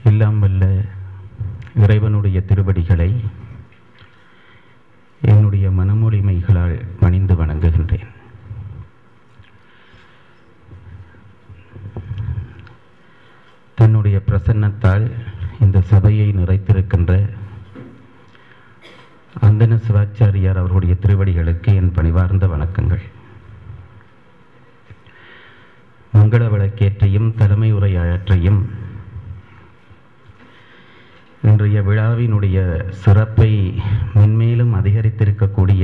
எல்லாம் வல்ல இறைவனுடைய திருவடிகளை என்னுடைய மனமொழிமைகளால் பணிந்து வணங்குகின்றேன். தன்னுடைய பிரசன்னத்தால் இந்த சபையை நிறைத்திருக்கின்ற அந்தன சிவாச்சாரியார் அவர்களுடைய திருவடிகளுக்கு என் பணிவார்ந்த வணக்கங்கள். மங்கள விளக்கேற்றையும் தலைமை உரையாற்றையும் இன்றைய விழாவினுடைய சிறப்பை மென்மேலும் அதிகரித்திருக்கக்கூடிய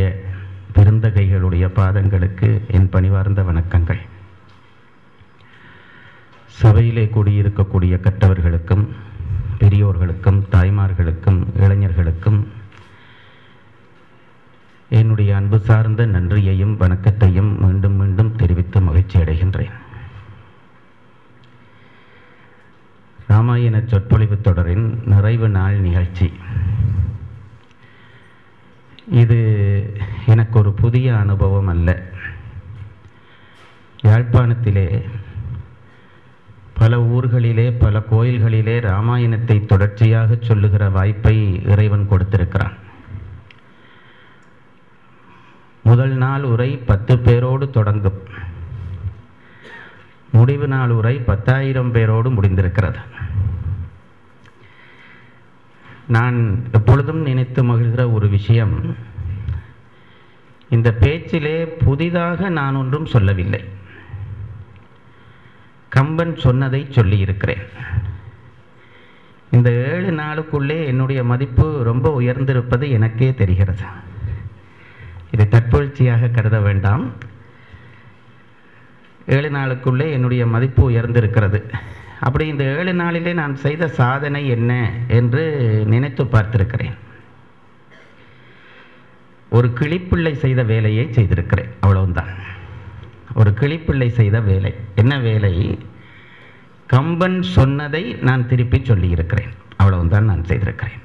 பெருந்தகைகளுடைய பாதங்களுக்கு என் பணிவார்ந்த வணக்கங்கள். சபையிலே கூடியிருக்கக்கூடிய கற்றவர்களுக்கும் பெரியோர்களுக்கும் தாய்மார்களுக்கும் இளைஞர்களுக்கும் என்னுடைய அன்பு சார்ந்த நன்றியையும் வணக்கத்தையும் மீண்டும் மீண்டும் தெரிவித்து மகிழ்ச்சி அடைகின்றேன். ராமாயண சொற்பொழிவு தொடரின் நிறைவு நாள் நிகழ்ச்சி இது எனக்கு ஒரு புதிய அனுபவம் அல்ல. யாழ்ப்பாணத்திலே பல ஊர்களிலே பல கோயில்களிலே ராமாயணத்தை தொடர்ச்சியாக சொல்லுகிற வாய்ப்பை இறைவன் கொடுத்திருக்கிறான். முதல் நாள் உரை 10 பேரோடு தொடங்கும், முடிவு நாள் உரை 10,000 பேரோடு முடிந்திருக்கிறது. நான் எப்பொழுதும் நினைத்து மகிழ்கிற ஒரு விஷயம், இந்த பேச்சிலே புதிதாக நான் ஒன்றும் சொல்லவில்லை. கம்பன் சொன்னதை சொல்லியிருக்கிறேன். இந்த 7 நாளுக்குள்ளே என்னுடைய மதிப்பு ரொம்ப உயர்ந்திருப்பது எனக்கே தெரிகிறது. இதை தற்புகழ்ச்சியாக கருத வேண்டாம். 7 நாளுக்குள்ளே என்னுடைய மதிப்பு உயர்ந்திருக்கிறது. அப்படி இந்த 7 நாளிலே நான் செய்த சாதனை என்ன என்று நினைத்து பார்த்திருக்கிறேன். ஒரு கிளிப்பிள்ளை செய்த வேலையை செய்திருக்கிறேன், அவ்வளவுதான். ஒரு கிளிப்பிள்ளை செய்த வேலை. என்ன வேலை? கம்பன் சொன்னதை நான் திருப்பி சொல்லியிருக்கிறேன், அவ்வளவுதான் நான் செய்திருக்கிறேன்.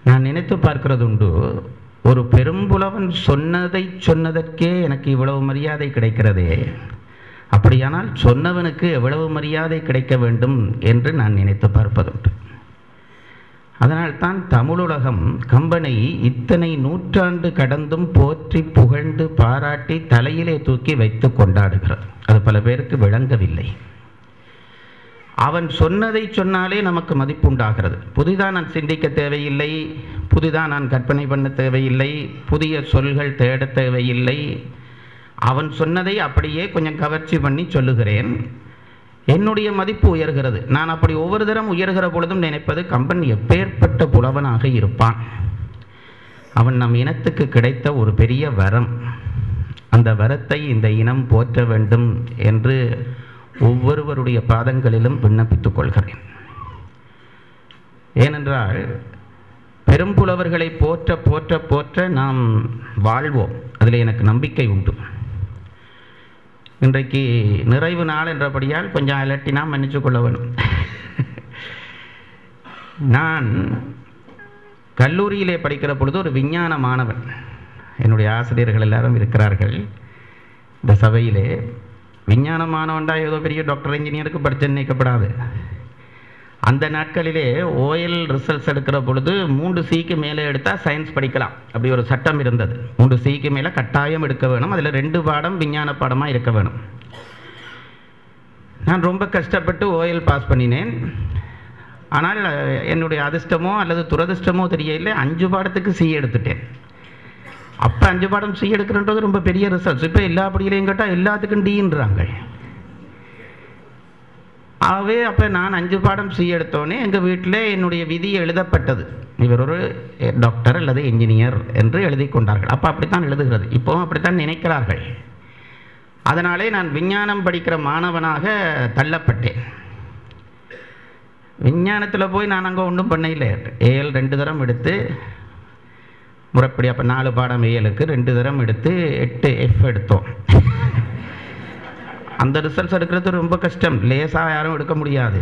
நான் நினைத்து பார்க்கிறது உண்டு, ஒரு பெரும்புலவன் சொன்னதற்கே எனக்கு இவ்வளவு மரியாதை கிடைக்கிறதே, அப்படியானால் சொன்னவனுக்கு எவ்வளவு மரியாதை கிடைக்க வேண்டும் என்று நான் நினைத்து பார்ப்பதுண்டு. அதனால்தான் தமிழுலகம் கம்பனை இத்தனை நூற்றாண்டு கடந்தும் போற்றி புகழ்ந்து பாராட்டி தலையிலே தூக்கி வைத்து கொண்டாடுகிறது. அது பல பேருக்கு விளங்கவில்லை. அவன் சொன்னதை சொன்னாலே நமக்கு மதிப்பு உண்டாகிறது. புதிதாக நான் சிந்திக்க தேவையில்லை, புதிதாக நான் கற்பனை பண்ண தேவையில்லை, புதிய சொல்கள் தேட தேவையில்லை. அவன் சொன்னதை அப்படியே கொஞ்சம் கவர்ச்சி பண்ணி சொல்லுகிறேன், என்னுடைய மதிப்பு உயர்கிறது. நான் அப்படி ஒவ்வொரு தரம் உயர்கிற பொழுதும் நினைப்பது, கம்பன் எப்பேற்பட்ட புலவனாக இருப்பான். அவன் நம் இனத்துக்கு கிடைத்த ஒரு பெரிய வரம். அந்த வரத்தை இந்த இனம் போற்ற வேண்டும் என்று ஒவ்வொருவருடைய பாதங்களிலும் விண்ணப்பித்துக் கொள்கிறேன். ஏனென்றால் பெரும்புலவர்களை போற்ற போற்ற போற்ற நாம் வாழ்வோம், அதில் எனக்கு நம்பிக்கை உண்டு. இன்றைக்கு நிறைவு நாள் என்றபடியால் கொஞ்சம் அலட்டினா மன்னிச்சு கொள்ள வேணும். நான் கல்லூரியிலே படிக்கிற பொழுது ஒரு விஞ்ஞான மாணவன், என்னுடைய ஆசிரியர்கள் எல்லாரும் இருக்கிறார்கள் இந்த சபையிலே. விஞ்ஞான மாணவன்டா ஏதோ பெரிய டாக்டர் இன்ஜினியருக்கு படித்து நினைக்கப்படாது. அந்த நாட்களிலே ஓஎல் ரிசல்ட்ஸ் எடுக்கிற பொழுது 3Cக்கு மேலே எடுத்தால் சயின்ஸ் படிக்கலாம், அப்படி ஒரு சட்டம் இருந்தது. 3Cக்கு மேலே கட்டாயம் எடுக்க வேணும், அதில் 2 பாடம் விஞ்ஞான பாடமாக இருக்க வேணும். நான் ரொம்ப கஷ்டப்பட்டு ஓஎல் பாஸ் பண்ணினேன். ஆனால் என்னுடைய அதிர்ஷ்டமோ அல்லது துரதிர்ஷ்டமோ தெரியல, 5 பாடத்துக்கு சி எடுத்துட்டேன். அப்போ 5 பாடம் சி எடுக்கிறன்றது ரொம்ப பெரிய ரிசல்ட்ஸ். இப்போ எல்லா படியிலையும் கேட்டால் எல்லாத்துக்கும் டீன்றாங்க. ஆகவே அப்போ நான் 5 பாடம் சி எடுத்தோன்னே எங்கள் வீட்டில் என்னுடைய விதி எழுதப்பட்டது, இவர் ஒரு டாக்டர் அல்லது என்ஜினியர் என்று எழுதி கொண்டார்கள். அப்போ அப்படித்தான் எழுதுகிறது, இப்போவும் அப்படித்தான் நினைக்கிறார்கள். அதனாலே நான் விஞ்ஞானம் படிக்கிற மாணவனாக தள்ளப்பட்டேன். விஞ்ஞானத்தில் போய் நான் அங்கே ஒன்றும் பண்ணையில் ஏஎல் 2 தரம் எடுத்து முறைப்படி, அப்போ 4 பாடம் ஏஎலுக்கு 2 தரம் எடுத்து 8 எஃப் எடுத்தோம். அந்த ரிசல்ட்ஸ் எடுக்கிறது ரொம்ப கஷ்டம், லேசாக யாரும் எடுக்க முடியாது.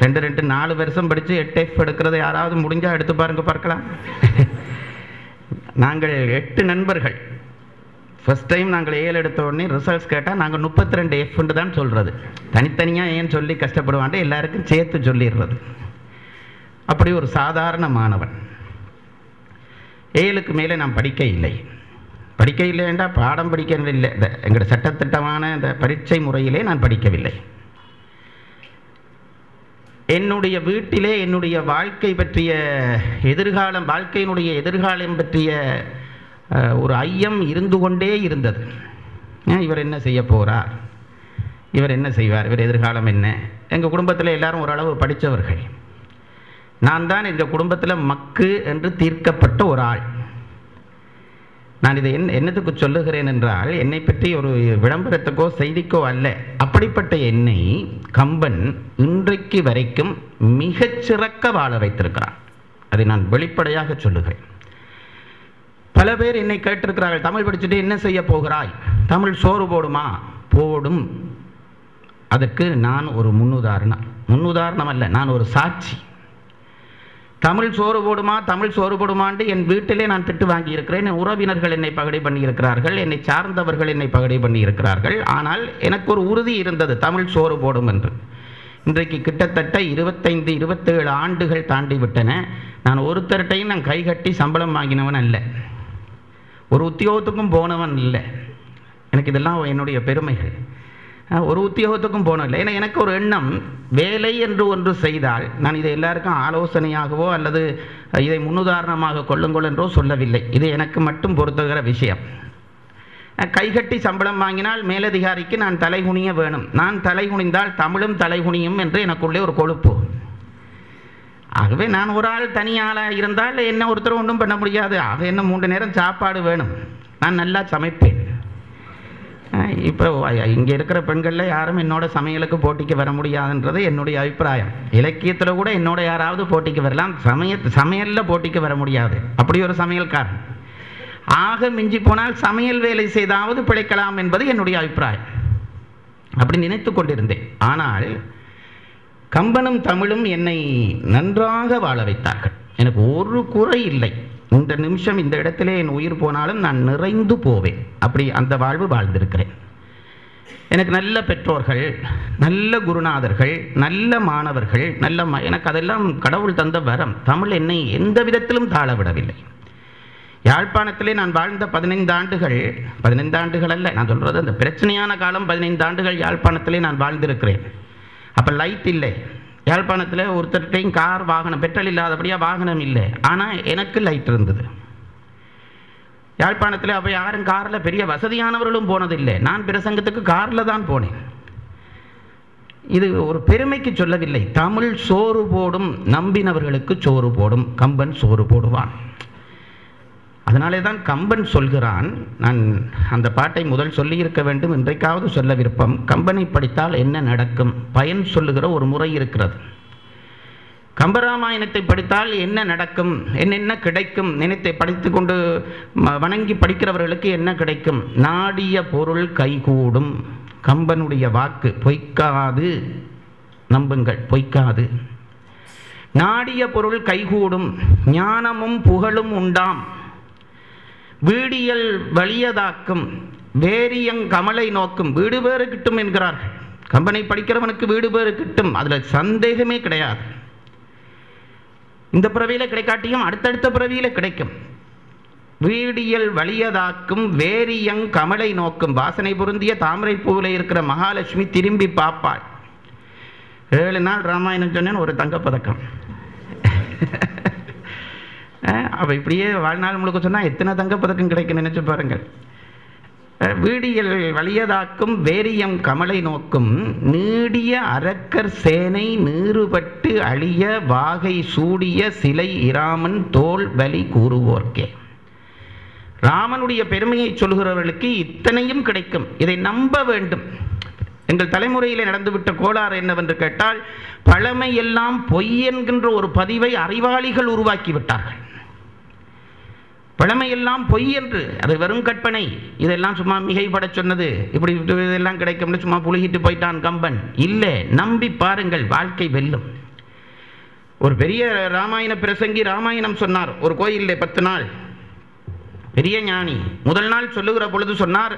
4 வருஷம் படித்து 8 எஃப் எடுக்கிறது யாராவது முடிஞ்சால் எடுத்து பாருங்க, பார்க்கலாம். நாங்கள் 8 நண்பர்கள் ஃபர்ஸ்ட் டைம் நாங்கள் ஏல் எடுத்த உடனே ரிசல்ட்ஸ் கேட்டால் நாங்கள் 32F தான் சொல்கிறது. தனித்தனியாக ஏன் சொல்லி கஷ்டப்படுவான்ட்டு எல்லாருக்கும் சேர்த்து சொல்லிடுறது. அப்படி ஒரு சாதாரண மாணவன். 7க்கு மேலே நான் படிக்க இல்லை என்றால் பாடம் படிக்கவில்லை. எங்களோட சட்டத்திட்டமான இந்த பரீட்சை முறையிலே நான் படிக்கவில்லை. என்னுடைய வீட்டிலே என்னுடைய வாழ்க்கை பற்றிய வாழ்க்கையினுடைய எதிர்காலம் பற்றிய ஒரு ஐயம் இருந்து கொண்டே இருந்தது. இவர் என்ன செய்ய போகிறார், இவர் என்ன செய்வார், இவர் எதிர்காலம் என்ன. எங்கள் குடும்பத்தில் எல்லாரும் ஓரளவு படித்தவர்கள். நான் தான் எங்கள் குடும்பத்தில் மக்கு என்று தீர்க்கப்பட்ட ஒரு ஆள். நான் இதை என்னத்துக்கு சொல்லுகிறேன் என்றால், என்னை பற்றி ஒரு விளம்பரத்துக்கோ செய்திக்கோ அல்ல. அப்படிப்பட்ட என்னை கம்பன் இன்றைக்கு வரைக்கும் மிகச்சிறக்க வாழ வைத்திருக்கிறான். அதை நான் வெளிப்படையாக சொல்லுகிறேன். பல பேர் என்னை கேட்டிருக்கிறார்கள், தமிழ் படிச்சுட்டு என்ன செய்ய போகிறாய், தமிழ் சோறு போடுமா? போடும். அதற்கு நான் ஒரு முன்னுதாரணம் அல்ல, நான் ஒரு சாட்சி. தமிழ் சோறு போடுமான்ட்டு என் வீட்டிலே நான் திட்டு வாங்கியிருக்கிறேன். என் உறவினர்கள் என்னை பகடை பண்ணியிருக்கிறார்கள், என்னை சார்ந்தவர்கள் என்னை பகடை பண்ணியிருக்கிறார்கள். ஆனால் எனக்கு ஒரு உறுதி இருந்தது, தமிழ் சோறு போடும் என்று. இன்றைக்கு கிட்டத்தட்ட 25-27 ஆண்டுகள் தாண்டி விட்டன. நான் ஒருத்தர்கிட்டையும் நான் கைகட்டி சம்பளம் வாங்கினவன் அல்ல, ஒரு உத்தியோகத்துக்கும் போனவன் இல்லை. எனக்கு இதெல்லாம் என்னுடைய பெருமைகள். ஒரு உத்தியோகத்துக்கும் போனதில்லை. ஏன்னா எனக்கு ஒரு எண்ணம், வேலை என்று ஒன்று செய்தால் நான் இதை எல்லாருக்கும் ஆலோசனையாகவோ அல்லது இதை முன்னுதாரணமாக கொள்ளுங்கள் என்றோ சொல்லவில்லை. இது எனக்கு மட்டும் பொறுத்துகிற விஷயம். கைகட்டி சம்பளம் வாங்கினால் மேலதிகாரிக்கு நான் தலைகுனிய வேணும், நான் தலைகுனிந்தால் தமிழும் தலைகுனியும் என்று எனக்குள்ளே ஒரு கொழுப்பு. ஆகவே நான் ஒரு ஆள் தனியாளாக இருந்தால் என்ன ஒருத்தர் ஒன்றும் பண்ண முடியாது. ஆக என்ன 3 நேரம் சாப்பாடு வேணும், நான் நல்லா சமைப்பேன். இப்போ இங்கே இருக்கிற பெண்களில் யாரும் என்னோட சமையலுக்கு போட்டிக்கு வர முடியாதுன்றது என்னுடைய அபிப்பிராயம். இலக்கியத்தில் கூட என்னோட யாராவது போட்டிக்கு வரலாம், சமையலில் போட்டிக்கு வர முடியாது. அப்படி ஒரு சமையல்காரன். ஆக மிஞ்சி போனால் சமையல் வேலை செய்தாவது பிழைக்கலாம் என்பது என்னுடைய அபிப்பிராயம். அப்படி நினைத்து கொண்டிருந்தேன். ஆனால் கம்பனும் தமிழும் என்னை நன்றாக வாழ வைத்தார்கள். எனக்கு ஒரு குறை இல்லை. இந்த நிமிஷம் இந்த இடத்திலே என் உயிர் போனாலும் நான் நிறைந்து போவேன். அப்படி அந்த வாழ்வு வாழ்ந்திருக்கிறேன். எனக்கு நல்ல பெற்றோர்கள், நல்ல குருநாதர்கள், நல்ல மாணவர்கள், எனக்கு அதெல்லாம் கடவுள் தந்த வரம். தமிழ் என்னை எந்த விதத்திலும் தாழ விடவில்லை. யாழ்ப்பாணத்திலே நான் வாழ்ந்த 15 ஆண்டுகள் அல்ல, நான் சொல்கிறது அந்த பிரச்சனையான காலம் 15 ஆண்டுகள் யாழ்ப்பாணத்திலே நான் வாழ்ந்திருக்கிறேன். அப்போ லைட் இல்லை யாழ்ப்பாணத்தில். ஒருத்தர்கிட்டையும் கார் வாகனம் பெட்ரோல் இல்லாதபடியாக வாகனம் இல்லை. ஆனால் எனக்கு லைட் இருந்தது யாழ்ப்பாணத்தில். அப்போ யாரும் காரில் பெரிய வசதியானவர்களும் போனதில்லை. நான் பிரசங்கத்துக்கு காரில் தான் போனேன். இது ஒரு பெருமைக்கு சொல்லவில்லை. தமிழ் சோறு போடும், நம்பினவர்களுக்கு சோறு போடும். கம்பன் சோறு போடுவான். அதனாலே தான் கம்பன் சொல்கிறான். நான் அந்த பாட்டை முதல் சொல்லியிருக்க வேண்டும், இன்றைக்காவது சொல்ல விருப்பம். கம்பனை படித்தால் என்ன நடக்கும், பயன் சொல்லுகிற ஒரு முறை இருக்கிறது. கம்பராமாயணத்தை படித்தால் என்ன நடக்கும், என்னென்ன கிடைக்கும், நினைத்தை படித்து கொண்டு வணங்கி படிக்கிறவர்களுக்கு என்ன கிடைக்கும்? நாடிய பொருள் கைகூடும். கம்பனுடைய வாக்கு பொய்க்காது, நம்புங்கள், பொய்க்காது. நாடிய பொருள் கைகூடும், ஞானமும் புகழும் உண்டாம், வீடியல் வலியதாக்கும், வேரியங் கமலை நோக்கும். வீடு பேறு கிட்டும் என்கிறார்கள். கம்பனை படிக்கிறவனுக்கு வீடு பேறு கிட்டும், அதில் சந்தேகமே கிடையாது. இந்த பிறவியில் கிடைக்காட்டியும் அடுத்தடுத்த பிறவியில் கிடைக்கும். வீடியல் வலியதாக்கும், வேரியங் கமலை நோக்கும். வாசனை பொருந்திய தாமரை பூவில் இருக்கிற மகாலட்சுமி திரும்பி பார்ப்பாள். 7 நாள் ராமாயணம் சொன்னேன், ஒரு தங்கப்பதக்கம். அப்போ இப்படியே வாழ்நாள் முழுக்க சொன்னால் எத்தனை தங்கப்பதக்கம் கிடைக்கும் நினைச்சு பாருங்கள். வீடியல் வலியதாக்கும், வேரியம் கமலை நோக்கும், நீடிய அரக்கர் சேனை நீறுபட்டு அழிய வாகை சூடிய சிலை இராமன் தோல் வலி கூறுவோர்க்கே. ராமனுடைய பெருமையை சொல்கிறவர்களுக்கு இத்தனையும் கிடைக்கும். இதை நம்ப வேண்டும். எங்கள் தலைமுறையில் நடந்துவிட்ட கோளாறு என்னவென்று கேட்டால், பழமையெல்லாம் பொய் என்கின்ற ஒரு பதிவை அறிவாளிகள் உருவாக்கிவிட்டார்கள். பழமையெல்லாம் பொய் என்று, அது வெறும் கற்பனை, இதெல்லாம் சும்மா மிகைப்பட சொன்னது, இப்படி இதெல்லாம் கிடைக்கும்னு சும்மா புழுகிட்டு போயிட்டான் கம்பன். இல்லை, நம்பி பாருங்கள், வாழ்க்கை வெல்லும். ஒரு பெரிய ராமாயண பிரசங்கி ராமாயணம் சொன்னார் ஒரு கோயிலில் 10 நாள். பெரிய ஞானி. முதல் நாள் சொல்லுகிற பொழுது சொன்னார்,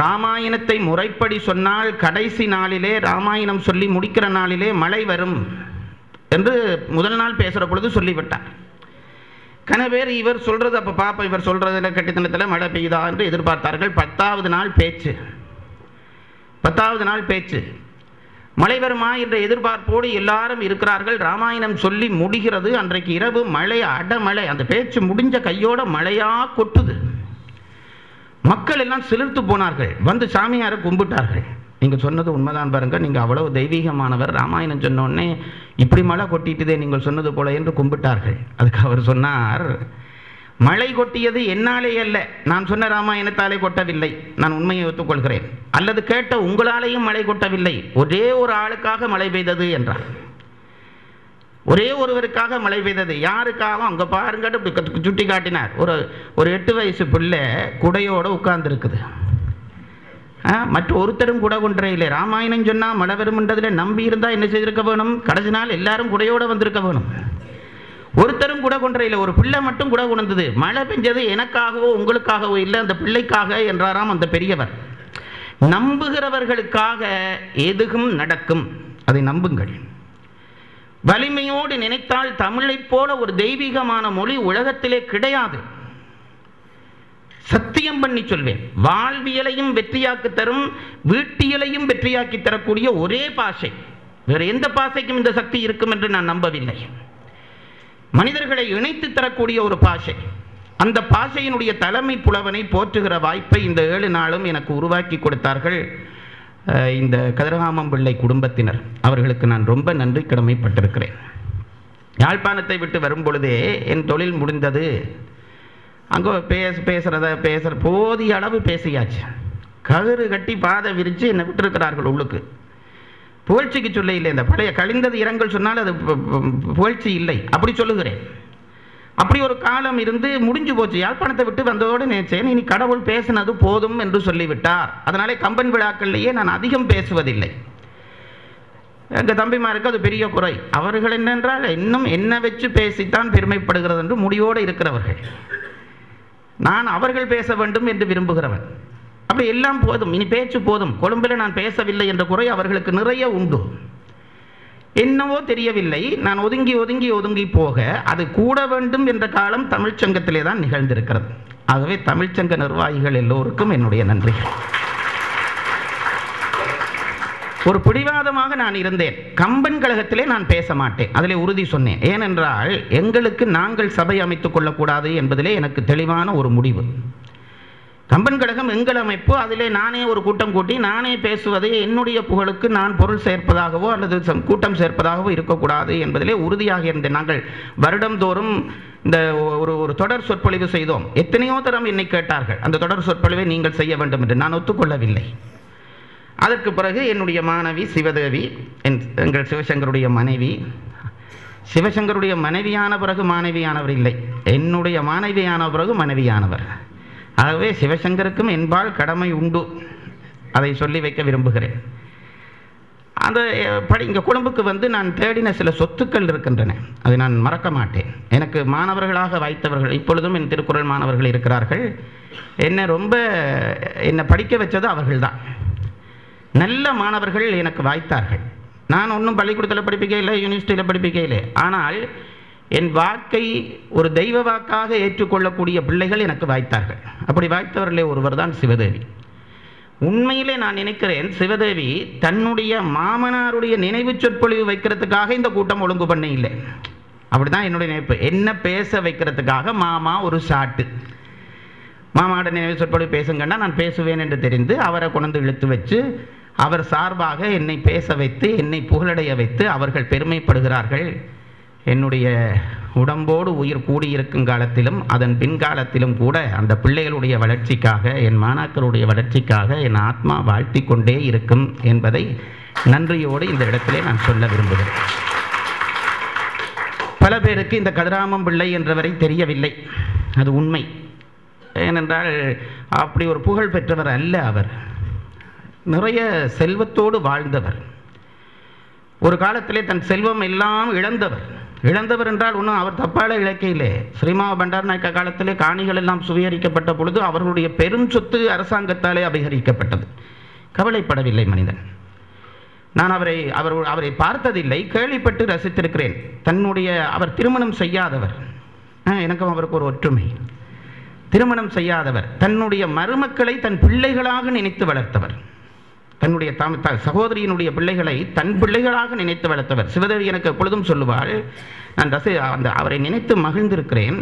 ராமாயணத்தை முறைப்படி சொன்னால் கடைசி நாளிலே, ராமாயணம் சொல்லி முடிக்கிற நாளிலே மழை வரும் என்று முதல் நாள் பேசுகிற பொழுது சொல்லிவிட்டார். கன பேர் இவர் சொல்கிறது அப்போ பாப்பா இவர் சொல்கிறதுல கட்டித்தனத்தில் மழை பெய்யுதா என்று எதிர்பார்த்தார்கள். 10வது நாள் பேச்சு, 10வது நாள் பேச்சு, மழை வருமா என்ற எதிர்பார்ப்போடு எல்லாரும் இருக்கிறார்கள். ராமாயணம் சொல்லி முடிகிறது. அன்றைக்கு இரவு மழை, அடமழை. அந்த பேச்சு முடிஞ்ச கையோட மழையாக கொட்டுது. மக்கள் எல்லாம் சிலிர்த்து போனார்கள். வந்து சாமியாரை கும்பிட்டார்கள். நீங்கள் சொன்னது உண்மைதான் பாருங்க, நீங்கள் அவ்வளவு தெய்வீகமானவர், ராமாயணம் சொன்னோடனே இப்படி மழை கொட்டிட்டுதே நீங்கள் சொன்னது போல என்று கும்பிட்டார்கள். அதுக்கு அவர் சொன்னார், மழை கொட்டியது என்னாலே அல்ல, நான் சொன்ன ராமாயணத்தாலே கொட்டவில்லை, நான் உண்மையை ஒத்துக்கொள்கிறேன். அல்லது கேட்ட உங்களாலேயும் மழை கொட்டவில்லை, ஒரே ஒரு ஆளுக்காக மழை பெய்தது என்றார். ஒரே ஒருவருக்காக மழை பெய்தது. யாருக்காகவும் அங்கே பாருங்க சுட்டி காட்டினார். ஒரு 8 வயசு பிள்ளை குடையோடு உட்கார்ந்துருக்குது. மற்ற ஒருத்தரும் குடை கொண்டே இல்லை. ராமாயணம் சொன்னால் மழை வரும்ன்றதில் நம்பி இருந்தால் என்ன செய்திருக்க வேணும்? கடைசி நாள் எல்லாரும் குடையோடு வந்திருக்க வேணும். ஒருத்தரும் குடை கொண்டே இல்லை. ஒரு பிள்ளை மட்டும் குடை கொண்டது. மழை பெஞ்சது எனக்காகவோ உங்களுக்காகவோ இல்லை, அந்த பிள்ளைக்காக என்றாராம் அந்த பெரியவர். நம்புகிறவர்களுக்காக எதுவும் நடக்கும், அதை நம்புங்கள். வலிமையோடு நினைத்தால் தமிழைப் போல ஒரு தெய்வீகமான மொழி உலகத்திலே கிடையாது. சத்தியம் பண்ணி சொல்வேன். வாழ்வியலையும் வெற்றியாக்கி தரும், வீட்டியலையும் வெற்றியாக்கி தரக்கூடிய ஒரே பாஷை. வேறு எந்த பாஷைக்கும் இந்த சக்தி இருக்கும் என்று நான் நம்பவில்லை. மனிதர்களை இணைத்து தரக்கூடிய ஒரு பாஷை. அந்த பாஷையினுடைய தலைமை புலவனை போற்றுகிற வாய்ப்பை இந்த 7 நாளும் எனக்கு உருவாக்கி கொடுத்தார்கள் இந்த கதிரகாமம் பிள்ளை குடும்பத்தினர். அவர்களுக்கு நான் ரொம்ப நன்றி கடமைப்பட்டிருக்கிறேன். யாழ்ப்பாணத்தை விட்டு வரும் பொழுதே என் தொழில் முடிந்தது. அங்கே பேசுகிற போதிய அளவு பேசியாச்சு. கயிறு கட்டி பாதை விரித்து என்னை விட்டுருக்கிறார்கள் உள்ளுக்கு. புகழ்ச்சிக்கு சொல்ல இல்லை. இந்த பழைய கழிந்தது இரங்கல் சொன்னால் அது புகழ்ச்சி இல்லை, அப்படி சொல்லுகிறேன். அப்படி ஒரு காலம் இருந்து முடிஞ்சு போச்சு. யாழ்ப்பாணத்தை விட்டு வந்ததோடு நினைச்சேன், இனி கடவுள் பேசினது போதும் என்று சொல்லிவிட்டார். அதனாலே கம்பன் விழாக்கள்லேயே நான் அதிகம் பேசுவதில்லை. எங்கள் தம்பிமாருக்கு அது பெரிய குறை. அவர்கள் என்னென்றால் இன்னும் என்ன வச்சு பேசித்தான் பெருமைப்படுகிறது என்று முடிவோடு இருக்கிறவர்கள். நான் அவர்கள் பேச வேண்டும் என்று விரும்புகிறவன். அப்படி எல்லாம் போதும், இனி பேச்சு போதும். கொழும்பில் நான் பேசவில்லை என்ற குறை அவர்களுக்கு நிறைய உண்டு. என்னவோ தெரியவில்லை, நான் ஒதுங்கி ஒதுங்கி ஒதுங்கி போக அது கூட வேண்டும் என்ற காலம் தமிழ்ச்சங்கத்திலே தான் நிகழ்ந்திருக்கிறது. ஆகவே தமிழ்ச்சங்க நிர்வாகிகள் எல்லோருக்கும் என்னுடைய நன்றிகள். ஒரு பிடிவாதமாக நான் இருந்தேன். கம்பன் கழகத்திலே நான் பேச மாட்டேன், அதிலே உறுதி சொன்னேன். ஏனென்றால் எங்களுக்கு நாங்கள் சபை அமைத்துக் கொள்ளக்கூடாது என்பதிலே எனக்கு தெளிவான ஒரு முடிவு. கம்பன் கழகம் எங்கள் அமைப்பு, அதிலே நானே ஒரு கூட்டம் கூட்டி நானே பேசுவதை என்னுடைய புகழுக்கு நான் பொருள் சேர்ப்பதாகவோ அல்லது கூட்டம் சேர்ப்பதாகவோ இருக்கக்கூடாது என்பதிலே உறுதியாக இருந்தேன். நாங்கள் வருடந்தோறும் இந்த ஒரு தொடர் சொற்பொழிவு செய்தோம். எத்தனையோ தரம் என்னை கேட்டார்கள், அந்த தொடர் சொற்பொழிவை நீங்கள் செய்ய வேண்டும் என்று. நான் ஒத்துக்கொள்ளவில்லை. அதற்கு பிறகு என்னுடைய மாணவி சிவதேவி, எங்கள் சிவசங்கருடைய மனைவி, சிவசங்கருடைய மனைவியான பிறகு மாணவியானவர் இல்லை, என்னுடைய மாணவியான பிறகு மனைவியானவர். ஆகவே சிவசங்கருக்கும் என்பால் கடமை உண்டு, அதை சொல்லி வைக்க விரும்புகிறேன். அந்த இங்கே கொழும்புக்கு வந்து நான் தேடின சில சொத்துக்கள் இருக்கின்றன, அதை நான் மறக்க மாட்டேன். எனக்கு மாணவர்களாக வாய்த்தவர்கள், இப்பொழுதும் என் திருக்குறள் மாணவர்கள் இருக்கிறார்கள். என்னை படிக்க வச்சது அவர்கள்தான். நல்ல மாணவர்கள் எனக்கு வாய்த்தார்கள். நான் ஒன்றும் பள்ளிக்கூடத்தில் படிப்பிக்கையில், யூனிவர்சிட்டியில் படிப்பிக்கையில். ஆனால் என் வாக்கை ஒரு தெய்வ வாக்காக ஏற்றுக்கொள்ளக்கூடிய பிள்ளைகள் எனக்கு வாய்த்தார்கள். அப்படி வாய்த்தவர்களே ஒருவர் தான் சிவதேவி. உண்மையிலே நான் நினைக்கிறேன், சிவதேவி தன்னுடைய மாமனாருடைய நினைவு சொற்பொழிவு வைக்கிறதுக்காக இந்த கூட்டம் ஒழுங்கு பண்ண இல்லை. அப்படிதான் என்னுடைய நினைப்பு. என்ன பேச வைக்கிறதுக்காக மாமா ஒரு சாட்டு, மாமாவோட நினைவு சொற்பொழிவு பேசுங்கன்னா நான் பேசுவேன் என்று தெரிந்து அவரை கொண்டு இழுத்து வச்சு அவர் சார்பாக என்னை பேச வைத்து என்னை புகழடைய வைத்து அவர்கள் பெருமைப்படுகிறார்கள். என்னுடைய உடம்போடு உயிர் கூடியிருக்கும் காலத்திலும் அதன் பின்காலத்திலும் கூட அந்த பிள்ளைகளுடைய வளர்ச்சிக்காக, என் மாணாக்கருடைய வளர்ச்சிக்காக என் ஆத்மா வாழ்த்தி கொண்டே இருக்கும் என்பதை நன்றியோடு இந்த இடத்திலே நான் சொல்ல விரும்புகிறேன். பல பேருக்கு இந்த கதிராமம் பிள்ளை என்றவரை தெரியவில்லை, அது உண்மை. ஏனென்றால் அப்படி ஒரு புகழ் பெற்றவர் அல்ல அவர். நிறைய செல்வத்தோடு வாழ்ந்தவர். ஒரு காலத்திலே தன் செல்வம் எல்லாம் இழந்தவர். இழந்தவர் என்றால் ஒன்றும் அவர் தப்பால இலக்கையிலே. ஸ்ரீமாவ பண்டாரநாயக்க காலத்திலே காணிகள் எல்லாம் சுவீகரிக்கப்பட்ட பொழுது அவர்களுடைய பெரும் சொத்து அரசாங்கத்தாலே அபகரிக்கப்பட்டது. கவலைப்படவில்லை மனிதன். நான் அவரை பார்த்ததில்லை, கேள்விப்பட்டு ரசித்திருக்கிறேன். அவர் திருமணம் செய்யாதவர். எனக்கும் அவருக்கு ஒரு ஒற்றுமை. திருமணம் செய்யாதவர், தன்னுடைய மருமக்களை தன் பிள்ளைகளாக நினைத்து வளர்த்தவர். தன்னுடைய சகோதரியினுடைய பிள்ளைகளை தன் பிள்ளைகளாக நினைத்து வளர்த்தவர். சிவதேவி எனக்கு எப்பொழுதும் சொல்லுவாள், நான் அவரை நினைத்து மகிழ்ந்திருக்கிறேன்.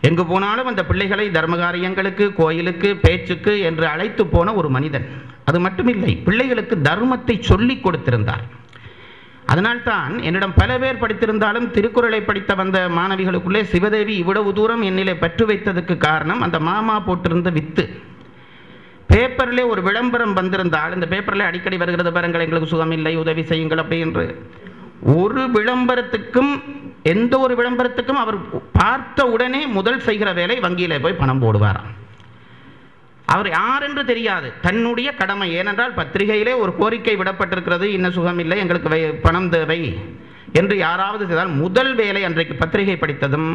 எங்கு போனாலும் அந்த பிள்ளைகளை தர்மகாரியங்களுக்கு, கோயிலுக்கு, பேச்சுக்கு என்று அழைத்து போன ஒரு மனிதன். அது மட்டுமில்லை, பிள்ளைகளுக்கு தர்மத்தை சொல்லிக் கொடுத்திருந்தார். அதனால்தான் என்னிடம் பல பேர் படித்திருந்தாலும் திருக்குறளை படித்த வந்த மாணவிகளுக்குள்ளே சிவதேவி இவ்வளவு தூரம் என்னிலே பற்று வைத்ததுக்கு காரணம் அந்த மாமா போட்டிருந்த வித்து. பேப்பரில் ஒரு விளம்பரம் வந்திருந்தால், இந்த பேப்பரில் அடிக்கடி வருகிறது பாருங்கள், எங்களுக்கு சுகம் இல்லை, உதவி செய்யுங்கள் அப்படி என்று. ஒரு விளம்பரத்துக்கும் எந்த ஒரு விளம்பரத்துக்கும் அவர் பார்த்த உடனே முதல் செய்கிற வேலை வங்கியிலே போய் பணம் போடுவாராம். அவர் யார் என்று தெரியாது, தன்னுடைய கடமை. ஏனென்றால் பத்திரிகையிலே ஒரு கோரிக்கை விடப்பட்டிருக்கிறது, இன்னும் சுகம் இல்லை, எங்களுக்கு பணம் தேவை என்று யாராவது செய்தால் முதல் வேலை அன்றைக்கு பத்திரிகை படித்ததும்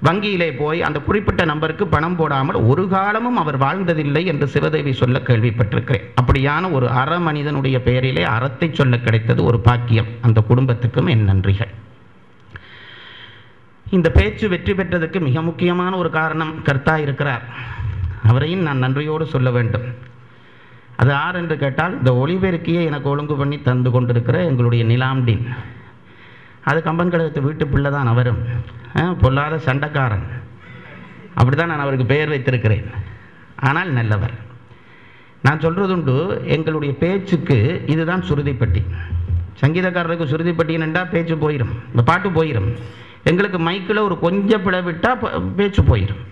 வங்கியிலே போய் அந்த குறிப்பிட்ட நம்பருக்கு பணம் போடாமல் ஒரு காலமும் அவர் வாழ்ந்ததில்லை என்று சிவதேவி சொல்ல கேள்விப்பட்டிருக்கிறேன். அப்படியான ஒரு அற மனிதனுடைய பெயரிலே அறத்தை சொல்ல கிடைத்தது ஒரு பாக்கியம். அந்த குடும்பத்துக்கும் என் நன்றிகள். இந்த பேச்சு வெற்றி பெற்றதுக்கு மிக முக்கியமான ஒரு காரணம் கர்த்தா இருக்கிறார். அவரையும் நான் நன்றியோடு சொல்ல வேண்டும். அது யார் என்று கேட்டால், இந்த ஒளிபெருக்கியை எனக்கு ஒழுங்கு பண்ணி தந்து கொண்டிருக்கிற எங்களுடைய நிலாம்டீன். அது கம்பன் கழகத்து வீட்டு பிள்ளை தான். அவரும் பொல்லாத சண்டைக்காரன், அப்படி தான் நான் அவருக்கு பெயர் வைத்திருக்கிறேன். ஆனால் நல்லவர். நான் சொல்கிறதுண்டு, எங்களுடைய பேச்சுக்கு இதுதான் சுருதிப்பட்டி. சங்கீதக்காரருக்கு சுருதிப்பட்டின்னா பேச்சு போயிடும், இந்த பாட்டு போயிடும். எங்களுக்கு மைக்கில் ஒரு கொஞ்சம் பிழை விட்டால் பேச்சு போயிடும்.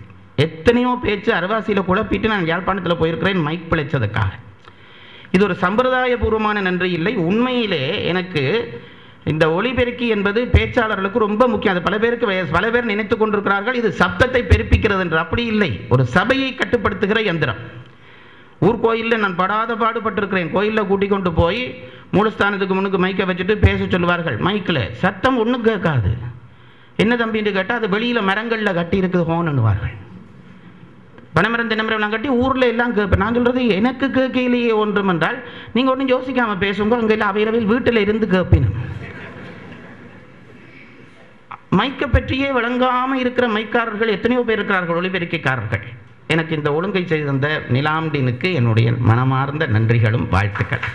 எத்தனையோ பேச்சு அரவாசியில் குழப்பிட்டு நான் யாழ்ப்பாணத்தில் போயிருக்கிறேன் மைக் பிழைச்சதுக்காக. இது ஒரு சம்பிரதாயபூர்வமான நன்றி இல்லை. உண்மையிலே எனக்கு இந்த ஒலிபெருக்கி என்பது பேச்சாளர்களுக்கு ரொம்ப முக்கியம். அது பல பேர் நினைத்து கொண்டிருக்கிறார்கள் இது சப்தத்தை பெருப்பிக்கிறது என்று. அப்படி இல்லை, ஒரு சபையை கட்டுப்படுத்துகிற யந்திரம். ஊர்கோயிலில் நான் படாத பாடுபட்டிருக்கிறேன். கோயிலில் கூட்டிக் கொண்டு போய் மூலஸ்தானத்துக்கு முன்னுக்கு மைக்கை வச்சுட்டு பேச சொல்லுவார்கள். மைக்கில் சத்தம் ஒன்றும் கேட்காது. என்ன தம்பின்னு கேட்டால், அது வெளியில் மரங்களில் கட்டி இருக்குது ஹோன்னுவார்கள். பனைமரம் தென்னமரம் கட்டி ஊரில் எல்லாம் கேட்பேன். நான் சொல்கிறது, எனக்கு கேட்கலையே ஒன்றும் என்றால் நீங்கள் ஒன்றும் யோசிக்காமல் பேசுங்க. அங்கே இல்லை, அவையில் வீட்டில் இருந்து கேட்பினும். மைக்கை பற்றியே விளங்காமல் இருக்கிற மைக்காரர்கள் எத்தனையோ பேர் இருக்கிறார்கள், ஒளிபெருக்கிக்காரர்கள். எனக்கு இந்த ஒழுங்கை செய்திருந்த நிலாம்டீனுக்கு என்னுடைய மனமார்ந்த நன்றிகளும் வாழ்த்துக்கள்.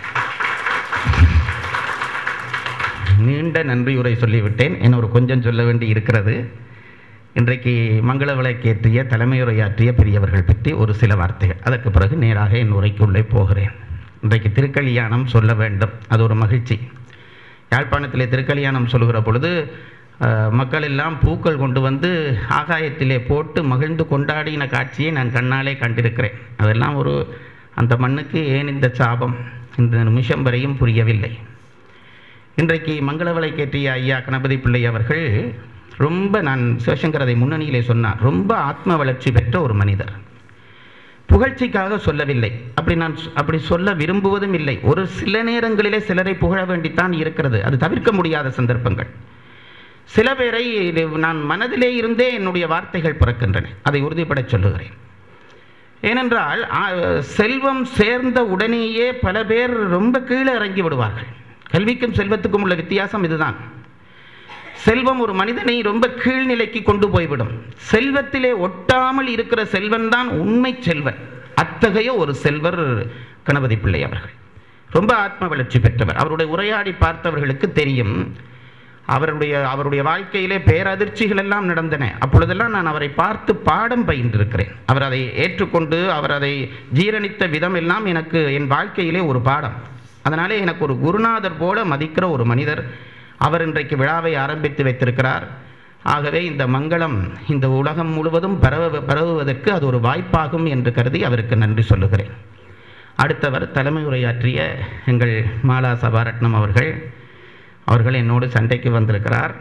நீண்ட நன்றியுரை சொல்லிவிட்டேன். ஒரு கொஞ்சம் சொல்ல வேண்டி இருக்கிறது. இன்றைக்கு மங்கள விளக்கேற்றிய தலைமையுரையாற்றிய பெரியவர்கள் பற்றி ஒரு சில வார்த்தைகள். அதற்கு பிறகு நேராக என் உரைக்குள்ளே போகிறேன். இன்றைக்கு திருக்கல்யாணம் சொல்ல வேண்டும், அது ஒரு மகிழ்ச்சி. யாழ்ப்பாணத்திலே திருக்கல்யாணம் சொல்லுகிற பொழுது மக்கள் எல்லாம் பூக்கள் கொண்டு வந்து ஆகாயத்திலே போட்டு மகிழ்ந்து கொண்டாடின காட்சியை நான் கண்ணாலே கண்டிருக்கிறேன். அதெல்லாம் அந்த மண்ணுக்கு ஏன் இந்த சாபம் இந்த நிமிஷம் வரையும் புரியவில்லை. இன்றைக்கு மங்கள விளக்கேற்றிய ஐயா கணபதி பிள்ளை அவர்கள் நான் சிவசங்கரதை முன்னணியிலே சொன்னார், ரொம்ப ஆத்ம வளர்ச்சி பெற்ற ஒரு மனிதர். புகழ்ச்சிக்காக சொல்லவில்லை, அப்படி சொல்ல விரும்புவதும் இல்லை. ஒரு சில நேரங்களிலே சிலரை புகழ வேண்டித்தான் இருக்கிறது, அது தவிர்க்க முடியாத சந்தர்ப்பங்கள். சில பேரை நான் மனதிலே இருந்தே என்னுடைய வார்த்தைகள் பிறக்கின்றன, அதை உறுதிப்பட சொல்லுகிறேன். ஏனென்றால் செல்வம் சேர்ந்த உடனேயே பல பேர் ரொம்ப கீழே இறங்கி விடுவார்கள். கல்விக்கும் செல்வத்துக்கும் உள்ள வித்தியாசம் இதுதான். செல்வம் ஒரு மனிதனை ரொம்ப கீழ்நிலைக்கு கொண்டு போய்விடும். செல்வத்திலே ஒட்டாமல் இருக்கிற செல்வன் தான் உண்மை செல்வன். அத்தகைய ஒரு செல்வர் கணபதி பிள்ளை அவர்கள். ரொம்ப ஆத்ம வளர்ச்சி பெற்றவர். அவருடைய உரையாடி பார்த்தவர்களுக்கு தெரியும். அவருடைய வாழ்க்கையிலே பேரதிர்ச்சிகள் எல்லாம் நடந்தன. அப்பொழுதெல்லாம் நான் அவரை பார்த்து பாடம் பயின்றிருக்கிறேன். அவர் அதை ஏற்றுக்கொண்டு அவர் அதை ஜீரணித்த விதம் எல்லாம் எனக்கு என் வாழ்க்கையிலே ஒரு பாடம். அதனாலே எனக்கு ஒரு குருநாதர் போல மதிக்கிற ஒரு மனிதர் அவர் இன்றைக்கு விழாவை ஆரம்பித்து வைத்திருக்கிறார். ஆகவே இந்த மங்களம் இந்த உலகம் முழுவதும் பரவுவதற்கு அது ஒரு வாய்ப்பாகும் என்று கருதி அவருக்கு நன்றி சொல்லுகிறேன். அடுத்தவர் தலைமை உரையாற்றிய எங்கள் மாலா சபாரட்னம் அவர்கள் என்னோடு சண்டைக்கு வந்திருக்கிறார்.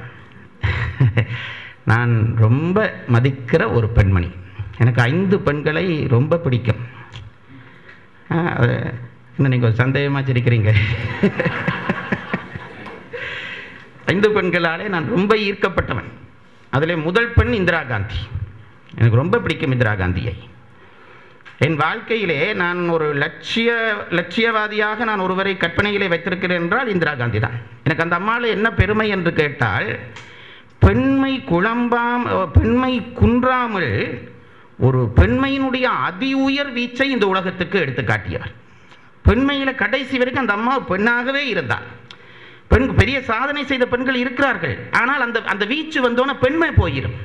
நான் ரொம்ப மதிக்கிற ஒரு பெண்மணி. எனக்கு 5 பெண்களை ரொம்ப பிடிக்கும். இன்னும் நீங்கள் சந்தேகமாக சிரிக்கிறீங்க. 5 பெண்களாலே நான் ரொம்ப ஈர்க்கப்பட்டவன். அதிலே முதல் பெண் இந்திரா காந்தி. எனக்கு ரொம்ப பிடிக்கும் இந்திரா காந்தியை. என் வாழ்க்கையிலே நான் ஒரு லட்சியவாதியாக நான் ஒருவரை கற்பனையிலே வைத்திருக்கிறேன் என்றால் இந்திரா காந்தி தான். எனக்கு அந்த அம்மாவில் என்ன பெருமை என்று கேட்டால், பெண்மை குன்றாமல் ஒரு பெண்மையினுடைய அதி உயர் வீச்சை இந்த உலகத்துக்கு எடுத்து காட்டியவர். பெண்மையில் கடைசி வரைக்கும் அந்த அம்மா பெண்ணாகவே இருந்தார். பெரிய சாதனை செய்த பெண்கள் இருக்கிறார்கள், ஆனால் அந்த வீச்சு வந்தோன்னா பெண்மை போயிடும்.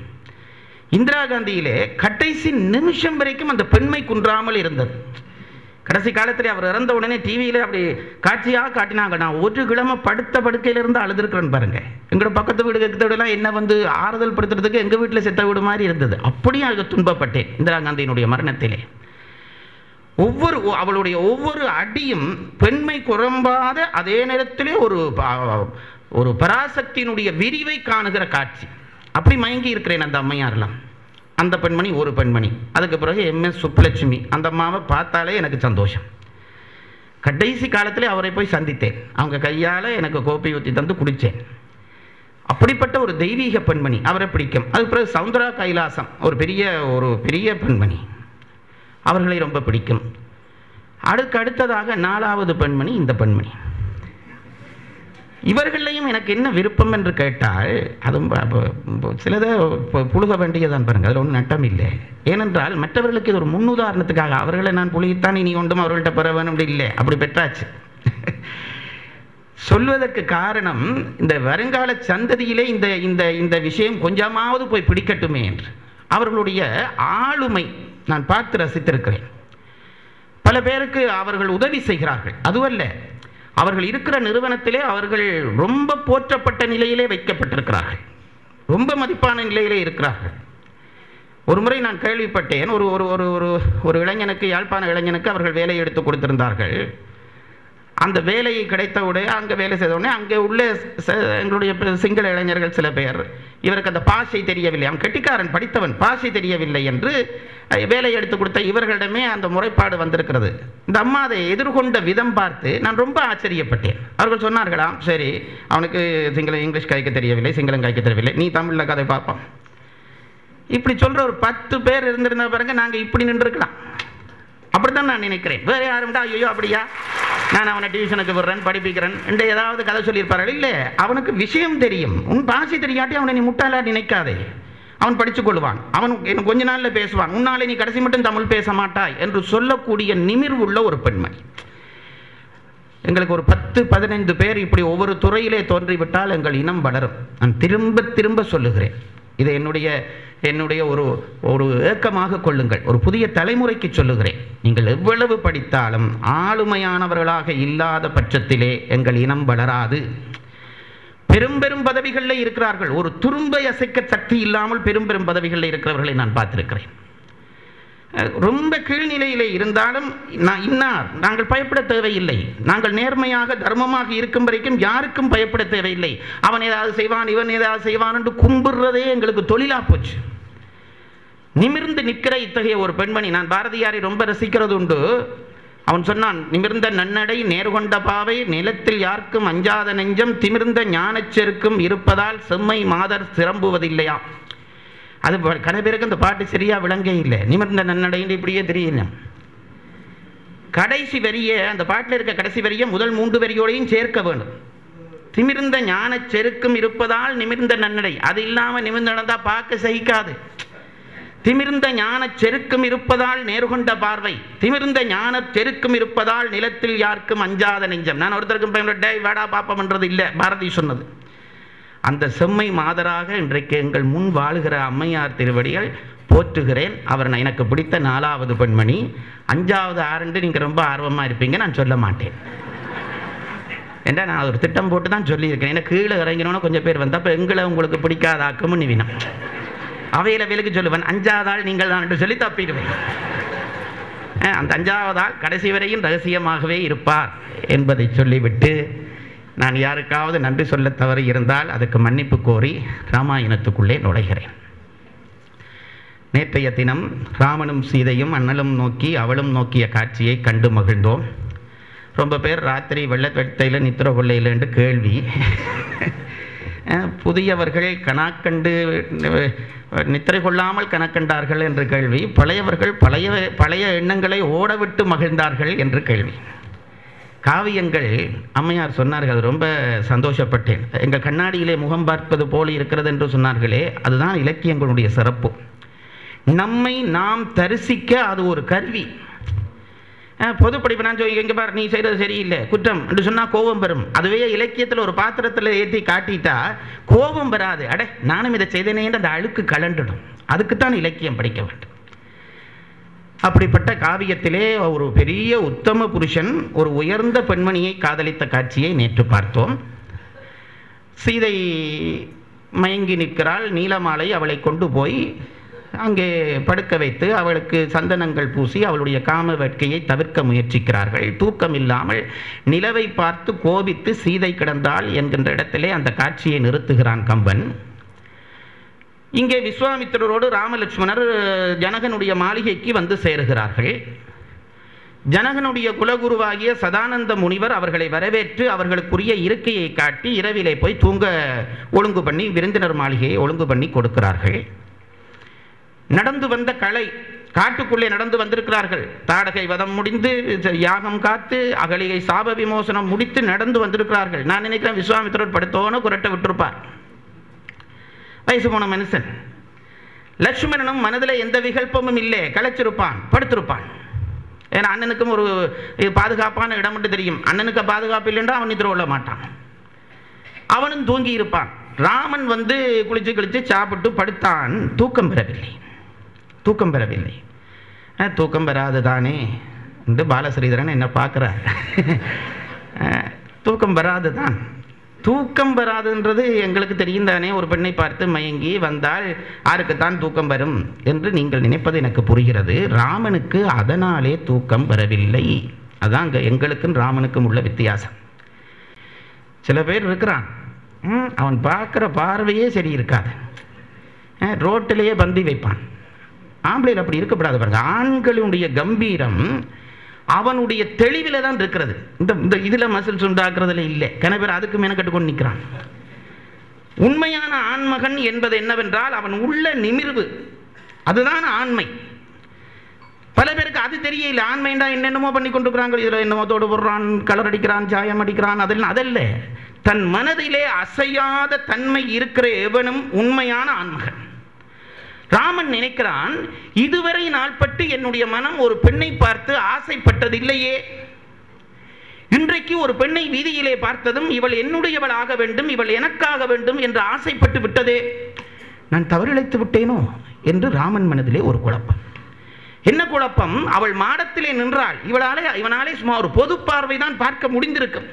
இந்திரா காந்தியிலே கடைசி நிமிஷம் வரைக்கும் அந்த பெண்மை குன்றாமல் இருந்தது. கடைசி காலத்தில் அவர் இறந்த உடனே டிவியில் அப்படி காட்சியாக காட்டினாங்க. நான் ஒரு கிழமை படுத்த படுக்கையிலிருந்து அழுதுருக்கிறேன்னு பாருங்க. எங்களோட பக்கத்து வீடு வீடுலாம் என்ன வந்து ஆறுதல் படுத்துறதுக்கு எங்கள் வீட்டில் செத்த வீடு மாதிரி இருந்தது. அப்படியே அழுக துன்பப்பட்டேன் இந்திரா காந்தியினுடைய மரணத்திலே. அவளுடைய ஒவ்வொரு அடியும் பெண்மை குறம்பாத, அதே நேரத்திலே ஒரு பராசக்தியினுடைய விரிவை காணுகிற காட்சி. அப்படி மயங்கி இருக்கிறேன் அந்த அம்மையாரெல்லாம். அந்த பெண்மணி ஒரு பெண்மணி. அதுக்கு பிறகு MS சுப்புலட்சுமி. அந்த அம்மாவை பார்த்தாலே எனக்கு சந்தோஷம். கடைசி காலத்தில் அவரை போய் சந்தித்தேன். அவங்க கையால் எனக்கு கோப்பை ஊற்றி தந்து குடித்தேன். அப்படிப்பட்ட ஒரு தெய்வீக பெண்மணி, அவரை பிடிக்கும். அதுக்கு பிறகு சவுந்தரா கைலாசம், ஒரு பெரிய பெண்மணி, அவர்களை ரொம்ப பிடிக்கும். அடுத்ததாக 4வது பெண்மணி இந்த பெண்மணி. இவர்களையும் எனக்கு என்ன விருப்பம் என்று கேட்டால், அதுவும் சிலதை புழுக வேண்டியதான் பாருங்கள், அதில் ஒன்றும் நட்டம் இல்லை. ஏனென்றால் மற்றவர்களுக்கு இது ஒரு முன்னுதாரணத்துக்காக, அவர்களை நான் புழுகித்தான் இனி ஒன்றும் அவர்கள்ட்ட பெற வேணும் இல்லை, அப்படி பெற்றாச்சு. சொல்வதற்கு காரணம், இந்த வருங்கால சந்ததியிலே இந்த விஷயம் கொஞ்சமாவது போய் பிடிக்கட்டுமே என்று. அவர்களுடைய ஆளுமை நான் பார்த்து ரசித்திருக்கிறேன். பல பேருக்கு அவர்கள் உதவி செய்கிறார்கள், அதுவல்ல, அவர்கள் இருக்கிற நிறுவனத்திலே அவர்கள் ரொம்ப போற்றப்பட்ட நிலையிலே வைக்கப்பட்டிருக்கிறார்கள், ரொம்ப மதிப்பான நிலையிலே இருக்கிறார்கள். ஒரு முறை நான் கேள்விப்பட்டேன், ஒரு இளைஞனுக்கு, யாழ்ப்பாண இளைஞனுக்கு அவர்கள் வேலை எடுத்து கொடுத்திருந்தார்கள். அந்த வேலையை கிடைத்தவுடனே, அங்கே வேலை செய்தவுடனே, அங்கே உள்ள எங்களுடைய சிங்கள இளைஞர்கள் சில பேர், இவருக்கு அந்த பாஷை தெரியவில்லை, அவன் கெட்டிக்காரன், படித்தவன், பாஷை தெரியவில்லை என்று வேலை எடுத்து கொடுத்த இவர்களிடமே அந்த முறைப்பாடு வந்திருக்கிறது. இந்த அம்மா அதை எதிர்கொண்ட விதம் பார்த்து நான் ரொம்ப ஆச்சரியப்பட்டேன். அவர்கள் சொன்னார்களாம், சரி, அவனுக்கு இங்கிலீஷ் கைக்க தெரியவில்லை, சிங்களம் கைக்க தெரியவில்லை, நீ தமிழில் கதை பார்ப்போம். இப்படி சொல்கிற ஒரு 10 பேர் இருந்திருந்த பாருங்க, நாங்கள் இப்படி நின்றுருக்கலாம். அப்படித்தான் நான் நினைக்கிறேன். வேறு யாரும்டா ஐயோ அப்படியா, நான் அவனை டியூஷனுக்கு விடுறேன், படிப்பிக்கிறேன் என்று ஏதாவது கதை சொல்லியிருப்பார்கள். இல்லை, அவனுக்கு விஷயம் தெரியும். உன் பாஷை தெரியாட்டி அவனை நீ முட்டாளா நினைக்காதே. அவன் படித்துக் கொள்வான், அவன் இன்னும் கொஞ்ச நாளில் பேசுவான், உன்னாலே நீ கடைசி மட்டும் தமிழ் பேச மாட்டாய் என்று சொல்லக்கூடிய நிமிர்வுள்ள ஒரு பெண்மணி. எங்களுக்கு ஒரு 10-15 பேர் இப்படி ஒவ்வொரு துறையிலே தோன்றிவிட்டால் எங்கள் இனம் வளரும். நான் திரும்ப திரும்ப சொல்லுகிறேன், இதை என்னுடைய ஒரு ஏக்கமாக கொள்ளுங்கள். ஒரு புதிய தலைமுறைக்கு சொல்லுகிறேன், நீங்கள் எவ்வளவு படித்தாலும் ஆளுமையானவர்களாக இல்லாத பட்சத்திலே எங்கள் இனம் வளராது. பெரும் பதவிகளில் இருக்கிறார்கள், ஒரு துரும்பை அசைக்க சக்தி இல்லாமல் பெரும் பதவிகளில் இருக்கிறவர்களை நான் பார்த்திருக்கிறேன். ரொம்ப கீழ்நிலையிலே இருந்தாலும் நாங்கள் பயப்பட தேவையில்லை. நாங்கள் நேர்மையாக தர்மமாக இருக்கும் வரைக்கும் யாருக்கும் பயப்பட தேவையில்லை. அவன் ஏதாவது செய்வான், இவன் ஏதாவது செய்வான் என்று கும்பிடுறதே எங்களுக்கு தொழிலா போச்சு. நிமிர்ந்து நிற்கிற இத்தகைய ஒரு பெண்மணி. நான் பாரதியாரை ரொம்ப ரசிக்கிறது உண்டு. அவன் சொன்னான், நிமிர்ந்த நன்னடை, நேர்கொண்ட பாவை, நிலத்தில் யாருக்கும் அஞ்சாத நெஞ்சம், திமிர்ந்த ஞானச்செருக்கும் இருப்பதால் செம்மை மாதர் சிரம்புவதில்லையா. அது கன பேருக்கு அந்த பாட்டு சரியா விளங்கே இல்லை. நிமிர்ந்த நன்னடைன்னு இப்படியே தெரியல. கடைசி வரியை, அந்த பாட்டில் இருக்க கடைசி வரியை முதல் 3 வரியோடையும் சேர்க்க வேண்டும். திமிர்ந்த ஞான செருக்கும் இருப்பதால் நிமிர்ந்த நன்னடை, அது இல்லாமல் நிமிர்ந்து நடந்தா பார்க்க சகிக்காது. திமிர்ந்த ஞான செருக்கும் இருப்பதால் நேர்கொண்ட பார்வை, திமிர்ந்த ஞான செருக்கும் இருப்பதால் நிலத்தில் யாருக்கும் அஞ்சாத நெஞ்சம். நான் ஒருத்தருக்கும் பயன்பட்ட வாடா பாப்பம் என்றது இல்லை, பாரதி சொன்னது. அந்த செம்மை மாதராக இன்றைக்கு எங்கள் முன் வாழுகிற அம்மையார் திருவடிகள் போற்றுகிறேன். அவர் எனக்கு பிடித்த 4வது பெண்மணி. 5வது ஆரண்டு நீங்கள் ரொம்ப ஆர்வமாக இருப்பீங்க, நான் சொல்ல மாட்டேன். ஏன்னா நான் ஒரு திட்டம் போட்டு தான் சொல்லியிருக்கேன். ஏன்னா கீழே இறங்கினோன்னு கொஞ்சம் பேர் வந்தால், அப்போ எங்களை உங்களுக்கு பிடிக்காத ஆக்கமும் நிவினம் அவையில் வேலைக்கு சொல்லுவேன், 5வது ஆள் நீங்கள் தான் என்று சொல்லி தப்பிடுவேன். அந்த 5வது ஆள் கடைசி வரையும் ரகசியமாகவே இருப்பார் என்பதை சொல்லிவிட்டு, நான் யாருக்காவது நன்றி சொல்ல தவறு இருந்தால் அதுக்கு மன்னிப்பு கோரி ராமாயணத்துக்குள்ளே நுழைகிறேன். நேற்றைய தினம் ராமனும் சீதையும் அண்ணலும் நோக்கி அவளும் நோக்கிய காட்சியை கண்டு மகிழ்ந்தோம். ரொம்ப பேர் ராத்திரி வெள்ளத்தெட்டையில் நித்திர கொள்ளையில் என்று கேள்வி. புதியவர்கள் கணக்கண்டு நித்திரை கொள்ளாமல் கணக்கண்டார்கள் என்று கேள்வி, பழையவர்கள் பழைய எண்ணங்களை ஓடவிட்டு மகிழ்ந்தார்கள் என்று கேள்வி. காவியங்கள் அம்மையார் சொன்னார்கள், அது ரொம்ப சந்தோஷப்பட்டேன். எங்கள் கண்ணாடியிலே முகம் பார்ப்பது போல இருக்கிறது என்று சொன்னார்களே, அதுதான் இலக்கியங்களுடைய சிறப்பு. நம்மை நாம் தரிசிக்க அது ஒரு கருவி. பொதுப்படிப்பு நான் எங்கே பார் நீ செய்கிறது சரியில்லை குற்றம் என்று சொன்னால் கோபம் பெறும். அதுவே இலக்கியத்தில் ஒரு பாத்திரத்தில் ஏற்றி காட்டிட்டா கோபம் பெறாது. அடே நானும் இதை செய்தேனே என்று அந்த அழுக்கு கலண்டுடும். அதுக்குத்தான் இலக்கியம் படிக்க வேண்டும். அப்படிப்பட்ட காவியத்திலே ஒரு பெரிய உத்தம புருஷன் ஒரு உயர்ந்த பெண்மணியை காதலித்த காட்சியை நேற்று பார்த்தோம். சீதை மயங்கி நிற்கிறாள். நீலமாலை அவளை கொண்டு போய் அங்கே படுக்க வைத்து அவளுக்கு சந்தனங்கள் பூசி அவளுடைய காம வேட்கையை தவிர்க்க முயற்சிக்கிறார்கள். தூக்கம் இல்லாமல் நிலவை பார்த்து கோபித்து சீதை கிடந்தாள் என்கின்ற இடத்திலே அந்த காட்சியை நிறுத்துகிறான் கம்பன். இங்கே விஸ்வாமித்திரரோடு ராமலட்சுமணர் ஜனகனுடைய மாளிகைக்கு வந்து சேருகிறார்கள். ஜனகனுடைய குலகுருவாகிய சதானந்த முனிவர் அவர்களை வரவேற்று அவர்களுக்குரிய இருக்கையை காட்டி இரவிலே போய் தூங்க ஒழுங்கு பண்ணி விருந்தினர் மாளிகையை ஒழுங்கு பண்ணி கொடுக்கிறார்கள். நடந்து வந்த கலை காட்டுக்குள்ளே நடந்து வந்திருக்கிறார்கள். தாடகை வதம் முடிந்து யாகம் காத்து அகலிகை சாப விமோசனம் முடித்து நடந்து வந்திருக்கிறார்கள். நான் நினைக்கிறேன் விஸ்வாமித்திரர் படுத்தோன்னு குரட்டை விட்டிருப்பார். வயசு போன மனுஷன். லட்சுமணனும் மனதில் எந்த விகல்பமும் இல்லை, களைச்சிருப்பான், படுத்திருப்பான். ஏன்னா அண்ணனுக்கும் ஒரு பாதுகாப்பான இடம் மட்டும் தெரியும். அண்ணனுக்கு பாதுகாப்பு இல்லைன்றா அவன் நித்திர கொள்ள மாட்டான். அவனும் தூங்கி இருப்பான். ராமன் வந்து குளிச்சு சாப்பிட்டு படுத்தான். தூக்கம் பெறவில்லை. தூக்கம் பெறாது தானே என்று பாலஸ்ரீதரன் என்ன பார்க்குறார். தூக்கம் பெறாது தான். தூக்கம் பெறாதுன்றது எங்களுக்கு தெரியும் தானே. ஒரு பெண்ணை பார்த்து மயங்கி வந்தால் யாருக்குத்தான் தூக்கம் வரும் என்று நீங்கள் நினைப்பது எனக்கு புரிகிறது. ராமனுக்கு அதனாலே தூக்கம் வரவில்லை. அதான் எங்களுக்கும் ராமனுக்கும் உள்ள வித்தியாசம். சில பேர் இருக்கிறான், அவன் பார்க்குற பார்வையே சரி இருக்காது. ரோட்டிலேயே பந்தி வைப்பான். ஆம்பளையில் அப்படி இருக்கப்படாது பாருங்க. ஆண்களுடைய கம்பீரம் அவனுடைய தெளிவில் தான் இருக்கிறது. இந்த இதில் மசில் சுண்டாக்குறதுல இல்லை. கன பேர் அதுக்கு மெனக்கட்டு கொண்டு நிற்கிறான். உண்மையான ஆண்மகன் என்பது என்னவென்றால் அவன் உள்ள நிமிர்வு, அதுதான் ஆண்மை. பல பேருக்கு அது தெரியல. ஆண்மைண்டா என்னென்னமோ பண்ணி கொண்டிருக்கிறாங்க. இதில் என்னமோ தோடு போடுறான், கலர் அடிக்கிறான், சாயம் அடிக்கிறான். அதல்ல. தன் மனதிலே அசையாத தன்மை இருக்கிற எவனும் உண்மையான ஆண்மகன். ராமன் நினைக்கிறான், இதுவரை நாள்பட்டு என்னுடைய மனம் ஒரு பெண்ணை பார்த்து ஆசைப்பட்டதில்லையே. இன்றைக்கு ஒரு பெண்ணை வீதியிலே பார்த்ததும் இவள் என்னுடையவள் ஆக வேண்டும், இவள் எனக்காக வேண்டும் என்று ஆசைப்பட்டு விட்டதே. நான் தவறிழைத்து விட்டேனோ என்று ராமன் மனதிலே ஒரு குழப்பம். என்ன குழப்பம்? அவள் மாடத்திலே நின்றாள். இவனாலே சும்மா ஒரு பொது பார்வை தான் பார்க்க முடிந்திருக்கும்.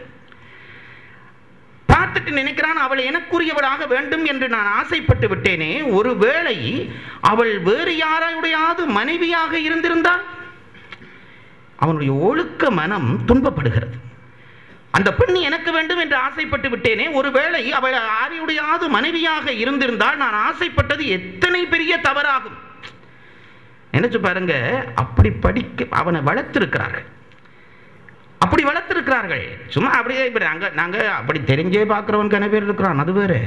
பார்த்துட்டு நினைக்கிறான், அவள் எனக்குரியவளாக வேண்டும் என்று நான் ஆசைப்பட்டு விட்டேனே. ஒருவேளை அவள் வேறு யாரையுடையாவது மனைவியாக இருந்திருந்தால்? அவனுடைய ஒழுக்க மனம் துன்பப்படுகிறது. அந்த பெண் எனக்கு வேண்டும் என்று ஆசைப்பட்டு விட்டேனே, ஒருவேளை அவள் யாரையுடையாவது மனைவியாக இருந்திருந்தால் நான் ஆசைப்பட்டது எத்தனை பெரிய தவறாகும். நினைச்சு பாருங்க. அப்படி படிக்க அவனை வளர்த்திருக்கிறார்கள். அப்படி வளர்த்திருக்கிறார்கள். சும்மா அப்படியே இப்படி நாங்கள் அப்படி தெரிஞ்சே பார்க்குறவன் கன பேர் இருக்கிறான். அது வேறு.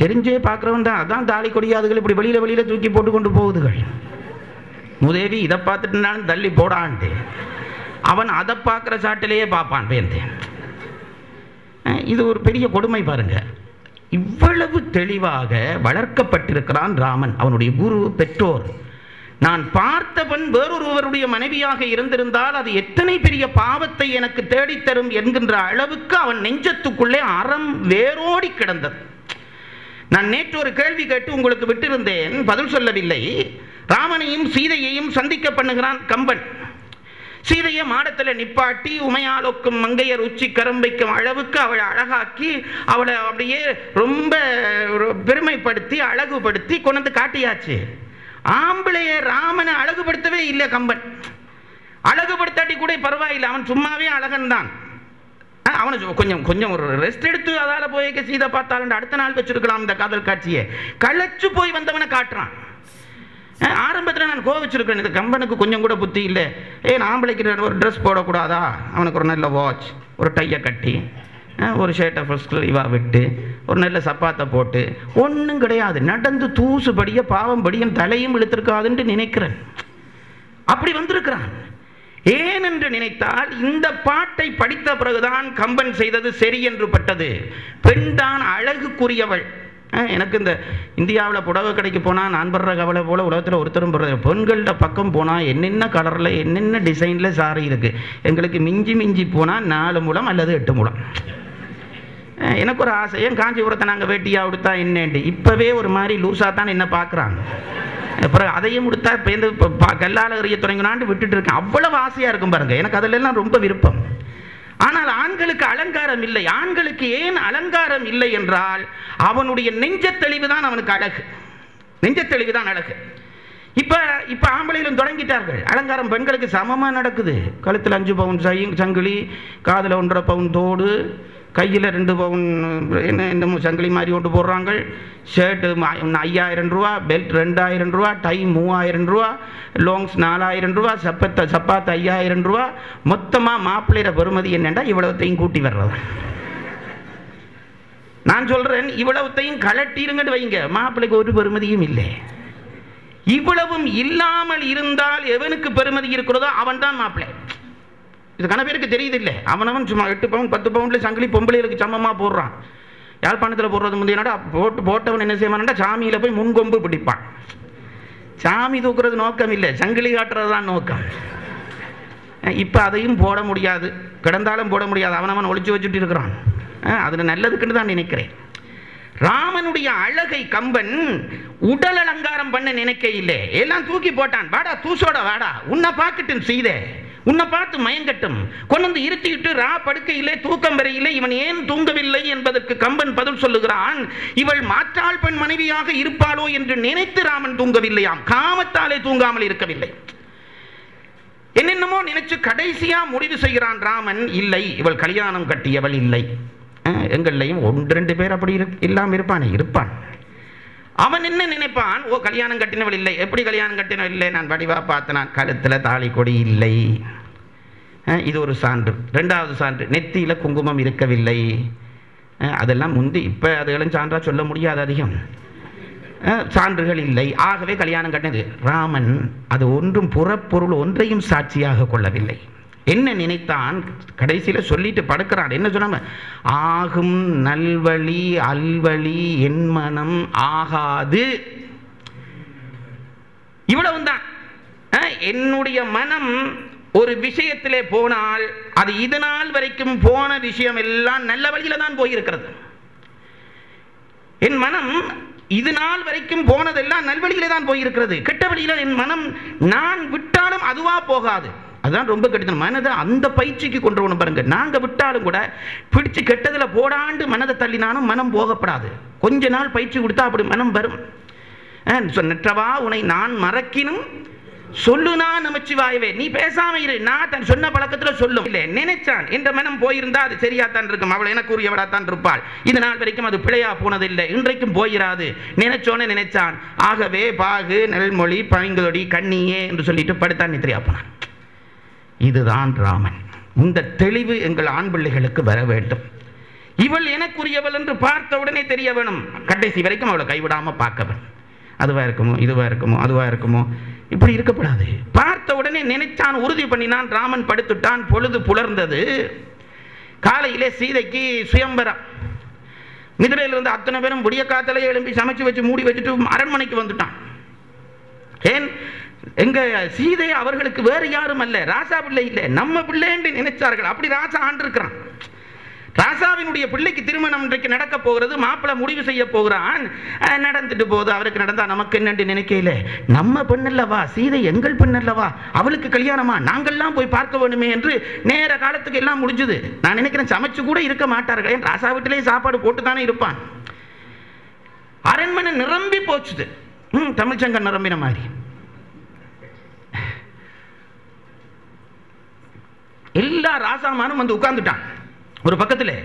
தெரிஞ்சே பார்க்குறவன் தான். அதான் தாலி கொடியாதுகள் இப்படி வெளியில் தூக்கி போட்டு கொண்டு போகுதுகள். முதேவி இதை பார்த்துட்டுனாலும் தள்ளி போடான்ட்டு அவன் அதை பார்க்குற சாட்டிலேயே பார்ப்பான் பேர்ந்து. இது ஒரு பெரிய கொடுமை பாருங்க. இவ்வளவு தெளிவாக வளர்க்கப்பட்டிருக்கிறான் ராமன். அவனுடைய குரு, பெற்றோர். நான் பார்த்தவன் வேறொருவருடைய மனைவியாக இருந்திருந்தால் அது எத்தனை பெரிய பாவத்தை எனக்கு தேடித்தரும் என்கின்ற அளவுக்கு அவன் நெஞ்சத்துக்குள்ளே அறம் வேரோடி கிடந்தது. நான் நேற்று ஒரு கேள்வி கேட்டு உங்களுக்கு விட்டிருந்தேன், பதில் சொல்லவில்லை. ராமனையும் சீதையையும் சந்திக்க பண்ணுகிறான் கம்பன். சீதையை மாடத்தில் நிப்பாட்டி உமையாலோக்கும் மங்கையர் உச்சி கரும்பைக்கும் அளவுக்கு அவளை அழகாக்கி அவளை அப்படியே ரொம்ப பெருமைப்படுத்தி அழகுபடுத்தி கொண்டு காட்டியாச்சு. ஆம்பளைய ராமனை அழகுபடுத்தவே இல்லை கம்பன். அழகுபடுத்தாட்டி கூட பரவாயில்லை, அவன் சும்மாவே அழகன் தான். அவனை கொஞ்சம் ஒரு ரெஸ்ட் எடுத்து அதால போய் சீதை பார்த்தாலும் அடுத்த நாள் வச்சிருக்கலாம் இந்த காதல் காட்சியை. களைச்சு போய் வந்தவனை காட்டுறான். ஆரம்பத்தில் நான் கோவிச்சிருக்கேன், இது கம்பனுக்கு கொஞ்சம் கூட புத்தி இல்லை. ஆம்பளைக்கு ஒரு ட்ரெஸ் போடக்கூடாதா, அவனுக்கு ஒரு நல்ல வாட்ச், ஒரு டையை கட்டி ஒரு ஷர்ட்டை ஃபர்ஸ்ட் இவாக விட்டு ஒரு நல்ல சப்பாத்தை போட்டு ஒன்றும் கிடையாது, நடந்து தூசுபடிய பாவம் படியும் தலையும் இழுத்திருக்காதுன்னு நினைக்கிறேன். அப்படி வந்திருக்கிறான். ஏன் என்று நினைத்தால் இந்த பாட்டை படித்த பிறகுதான் கம்பன் செய்தது சரி என்று பட்டது. பெண் தான் அழகுக்குரியவள். எனக்கு இந்த இந்தியாவில் புடவை கடைக்கு போனால் நான் படுற கவலை போல் உலகத்தில் ஒருத்தரும் படுறது. பெண்கள்கிட்ட பக்கம் போனால் என்னென்ன கலரில் என்னென்ன டிசைனில் சாரி இருக்குது. எங்களுக்கு மிஞ்சி போனால் 4 முழம் அல்லது 8 முழம். எனக்கு ஒரு ஆசை, ஏன் காஞ்சிபுரத்தை நாங்கள் வேட்டியாக கொடுத்தா என்னேண்டு இப்போவே ஒரு மாதிரி லூஸாக தான் என்ன பார்க்குறாங்க. அப்புறம் அதையும் கொடுத்தா இப்போ கல்லால் எறிய தொடங்கினான்னு விட்டுட்டு இருக்கேன். அவ்வளவு ஆசையாக இருக்கும் பாருங்க. எனக்கு அதிலெல்லாம் ரொம்ப விருப்பம். ஆனால் ஆண்களுக்கு அலங்காரம் இல்லை. ஆண்களுக்கு ஏன் அலங்காரம் இல்லை என்றால் அவனுடைய நெஞ்சத்தெளிவு தான் அவனுக்கு அழகு. நெஞ்சத்தெளிவு தான் அழகு. இப்போ ஆம்பளையிலும் தொடங்கிட்டார்கள். அலங்காரம் பெண்களுக்கு சமமாக நடக்குது. கழுத்தில் 5 பவுன் சங்கிலி, காதில் 1.5 பவுன் தோடு, கையில் 2 பவுன் என்ன சங்கிலி மாதிரி கொண்டு போடுறாங்க. ஷர்ட்டு 5000 ரூபா, பெல்ட் 2000 ரூபா, டை 3000 ரூபா, லாங்ஸ் 4000 ரூபா, சப்பாத்து 5000 ரூபா. மொத்தமாக மாப்பிள்ளையிட பெறுமதி என்னென்னா இவ்வளவுத்தையும் கூட்டி வர்றது. நான் சொல்கிறேன், இவ்வளவுத்தையும் கலட்டிருங்கன்னு வைங்க, மாப்பிள்ளைக்கு ஒரு பெறுமதியும் இல்லை. இவ்வளவும் இல்லாமல் இருந்தால் எவனுக்கு பெறுமதி இருக்கிறதோ அவன் தான் மாப்பிள்ளை. இது கன பேருக்கு தெரியுது இல்லை. அவனவன் சும்மா 8 பவுன் 10 பவுண்டில் சங்கிலி பொம்பளைகளுக்கு சமமாக போடுறான். யாழ்ப்பாணத்தில் போடுறது முந்தையனோட போட்டவன் என்ன செய்வான்டா, சாமியில் போய் முன்கொம்பு பிடிப்பான். சாமி தூக்குறது நோக்கம் இல்லை, சங்கிலி காட்டுறது தான் நோக்கம். இப்போ அதையும் போட முடியாது, கிடந்தாலும் போட முடியாது. அவனவன் ஒழிச்சு வச்சுட்டு இருக்கிறான். அதில் நல்லதுக்குன்னு தான் நினைக்கிறேன். ராமனுடைய அழகை கம்பன் உடல் அலங்காரம் பண்ண நினைக்க இல்லை, எல்லாம் தூக்கி போட்டான். வாடா தூசோட வாடா, உன்னை பார்க்கட்டும் சீதை, உன்னை பார்த்து மயங்கட்டும். கொண்டு இருத்திட்டு ரா படுக்கையிலே தூக்கம் வரையிலே இவன் ஏன் தூங்கவில்லை என்பதற்கு கம்பன் பதில் சொல்லுகிறான். இவள் மாற்றாள் பெண் மனைவியாக இருப்பாளோ என்று நினைத்து ராமன் தூங்கவில்லையாம், காமத்தாலே தூங்காமல் இருக்கவில்லை. என்னென்னமோ நினைச்சு கடைசியா முடிவு செய்கிறான் ராமன். இல்லை, இவள் கல்யாணம் கட்டியவள் இல்லை. எங்கள்லையும் 1-2 பேர் அப்படி இல்லாமல் இருப்பான். அவன் என்ன நினைப்பான், ஓ கல்யாணம் கட்டினவள் இல்லை. எப்படி கல்யாணம் கட்டினவள் இல்லை? நான் வடிவா பார்த்தேன், கழுத்தில் தாலி கொடி இல்லை. இது ஒரு சான்று. 2வது சான்று, நெத்தியில் குங்குமம் இருக்கவில்லை. அதெல்லாம் முந்தி, இப்போ அதுகளும் சான்றா சொல்ல முடியாது, அதிகம் சான்றுகள் இல்லை. ஆகவே கல்யாணம் கட்டினது. ராமன் அது ஒன்றும் புறப்பொருள் ஒன்றையும் சாட்சியாக கொள்ளவில்லை. என்ன நினைத்தான், கடைசியில் சொல்லிட்டு படுக்கிறான். என்ன சொன்னாம, ஆகும் நல்வழி அல்வழி என் மனம் ஆகாது. இவ்வளவுதான். என்னுடைய மனம் ஒரு விஷயத்திலே போனால் அது இது நாள் வரைக்கும் போன விஷயம் எல்லாம் நல்ல வழியில தான் போயிருக்கிறது. என் மனம் இது நாள் வரைக்கும் போனதெல்லாம் நல்வழியிலே தான் போயிருக்கிறது. கெட்ட வழியில என் மனம் நான் விட்டாலும் அதுவா போகாது. அதுதான் ரொம்ப கெட்டது. மனதை அந்த பயிற்சிக்கு கொண்டு வரணும் பாருங்க. நாங்க விட்டாலும் கூட பிடிச்சு கெட்டதுல போடாண்டு மனதை தள்ளினாலும் மனம் போகப்படாது. கொஞ்ச நாள் பயிற்சி கொடுத்தா அப்படி மனம் வரும். நெற்றவா உன்னை நான் மறக்கினும் சொல்லுனா நமச்சிவாயவே, நீ பேசாம இரு, நான் தன் சொன்ன பழக்கத்தில் சொல்லும் இல்லை. நினைச்சான் என்ற மனம் போயிருந்தா அது சரியாத்தான் இருக்கும், அவள் எனக்கு உரியவளாத்தான் இருப்பாள். இது நாள் வரைக்கும் அது பிழையா போனதில்லை, இன்றைக்கும் போயிராது. நினைச்சோன்னு நினைச்சான். ஆகவே பாகு நெல்மொழி பைங்கொடி கண்ணியே என்று சொல்லிட்டு படுத்தான், நித்திரையா போனான். இதுதான் ராமன். இந்த தெளிவு எங்கள் ஆண் பிள்ளைகளுக்கு வர வேண்டும். இவள் எனக்குரியவள் என்று பார்த்த உடனே தெரிய வேணும். கடைசி வரைக்கும் அவளை கைவிடாம பார்க்க. அதுவா இருக்குமோ, இதுவா இருக்குமோ, அதுவா இருக்குமோ, இப்படி இருக்கப்படாது. பார்த்த உடனே நினைச்சான், உறுதி பண்ணினான். ராமன் படுத்துட்டான். பொழுது புலர்ந்தது. காலையிலே சீதைக்கு சுயம்பரம். மிதிரையில் இருந்து அத்தனை பேரும் விடிய காத்தலையே எழும்பி சமைச்சு வச்சு மூடி வச்சுட்டு அரண்மனைக்கு வந்துட்டான். ஏன், எங்க சீதை அவர்களுக்கு வேறு யாரும் அல்ல, ராசா பிள்ளை இல்லை, நம்ம பிள்ளை என்று நினைச்சார்கள். அப்படி ராசா ஆண்டு இருக்கிறான். ராசாவினுடைய பிள்ளைக்கு திருமணம் இன்றைக்கு நடக்க போகிறது. மாப்பிள்ளை முடிவு செய்ய போகிறான். நடந்துட்டு போகுது. அவருக்கு நடந்தா நமக்கு என்னென்று நினைக்கல. நம்ம பெண்ணல்லவா சீதை, எங்கள் பெண்ணல்லவா, அவளுக்கு கல்யாணமா, நாங்கள்லாம் போய் பார்க்க வேணுமே என்று நேர காலத்துக்கு எல்லாம் முடிஞ்சது. நான் நினைக்கிறேன் சமைச்சு கூட இருக்க மாட்டார்கள். ஏன், ராசா வீட்டிலேயே சாப்பாடு போட்டு தானே இருப்பான். அரண்மனை நிரம்பி போச்சுது. தமிழ்ச்சங்கம் நிரம்பின மாதிரி. எல்லா ராசாமானும் வந்து உட்கார்ந்துட்டான் ஒரு பக்கத்தில்.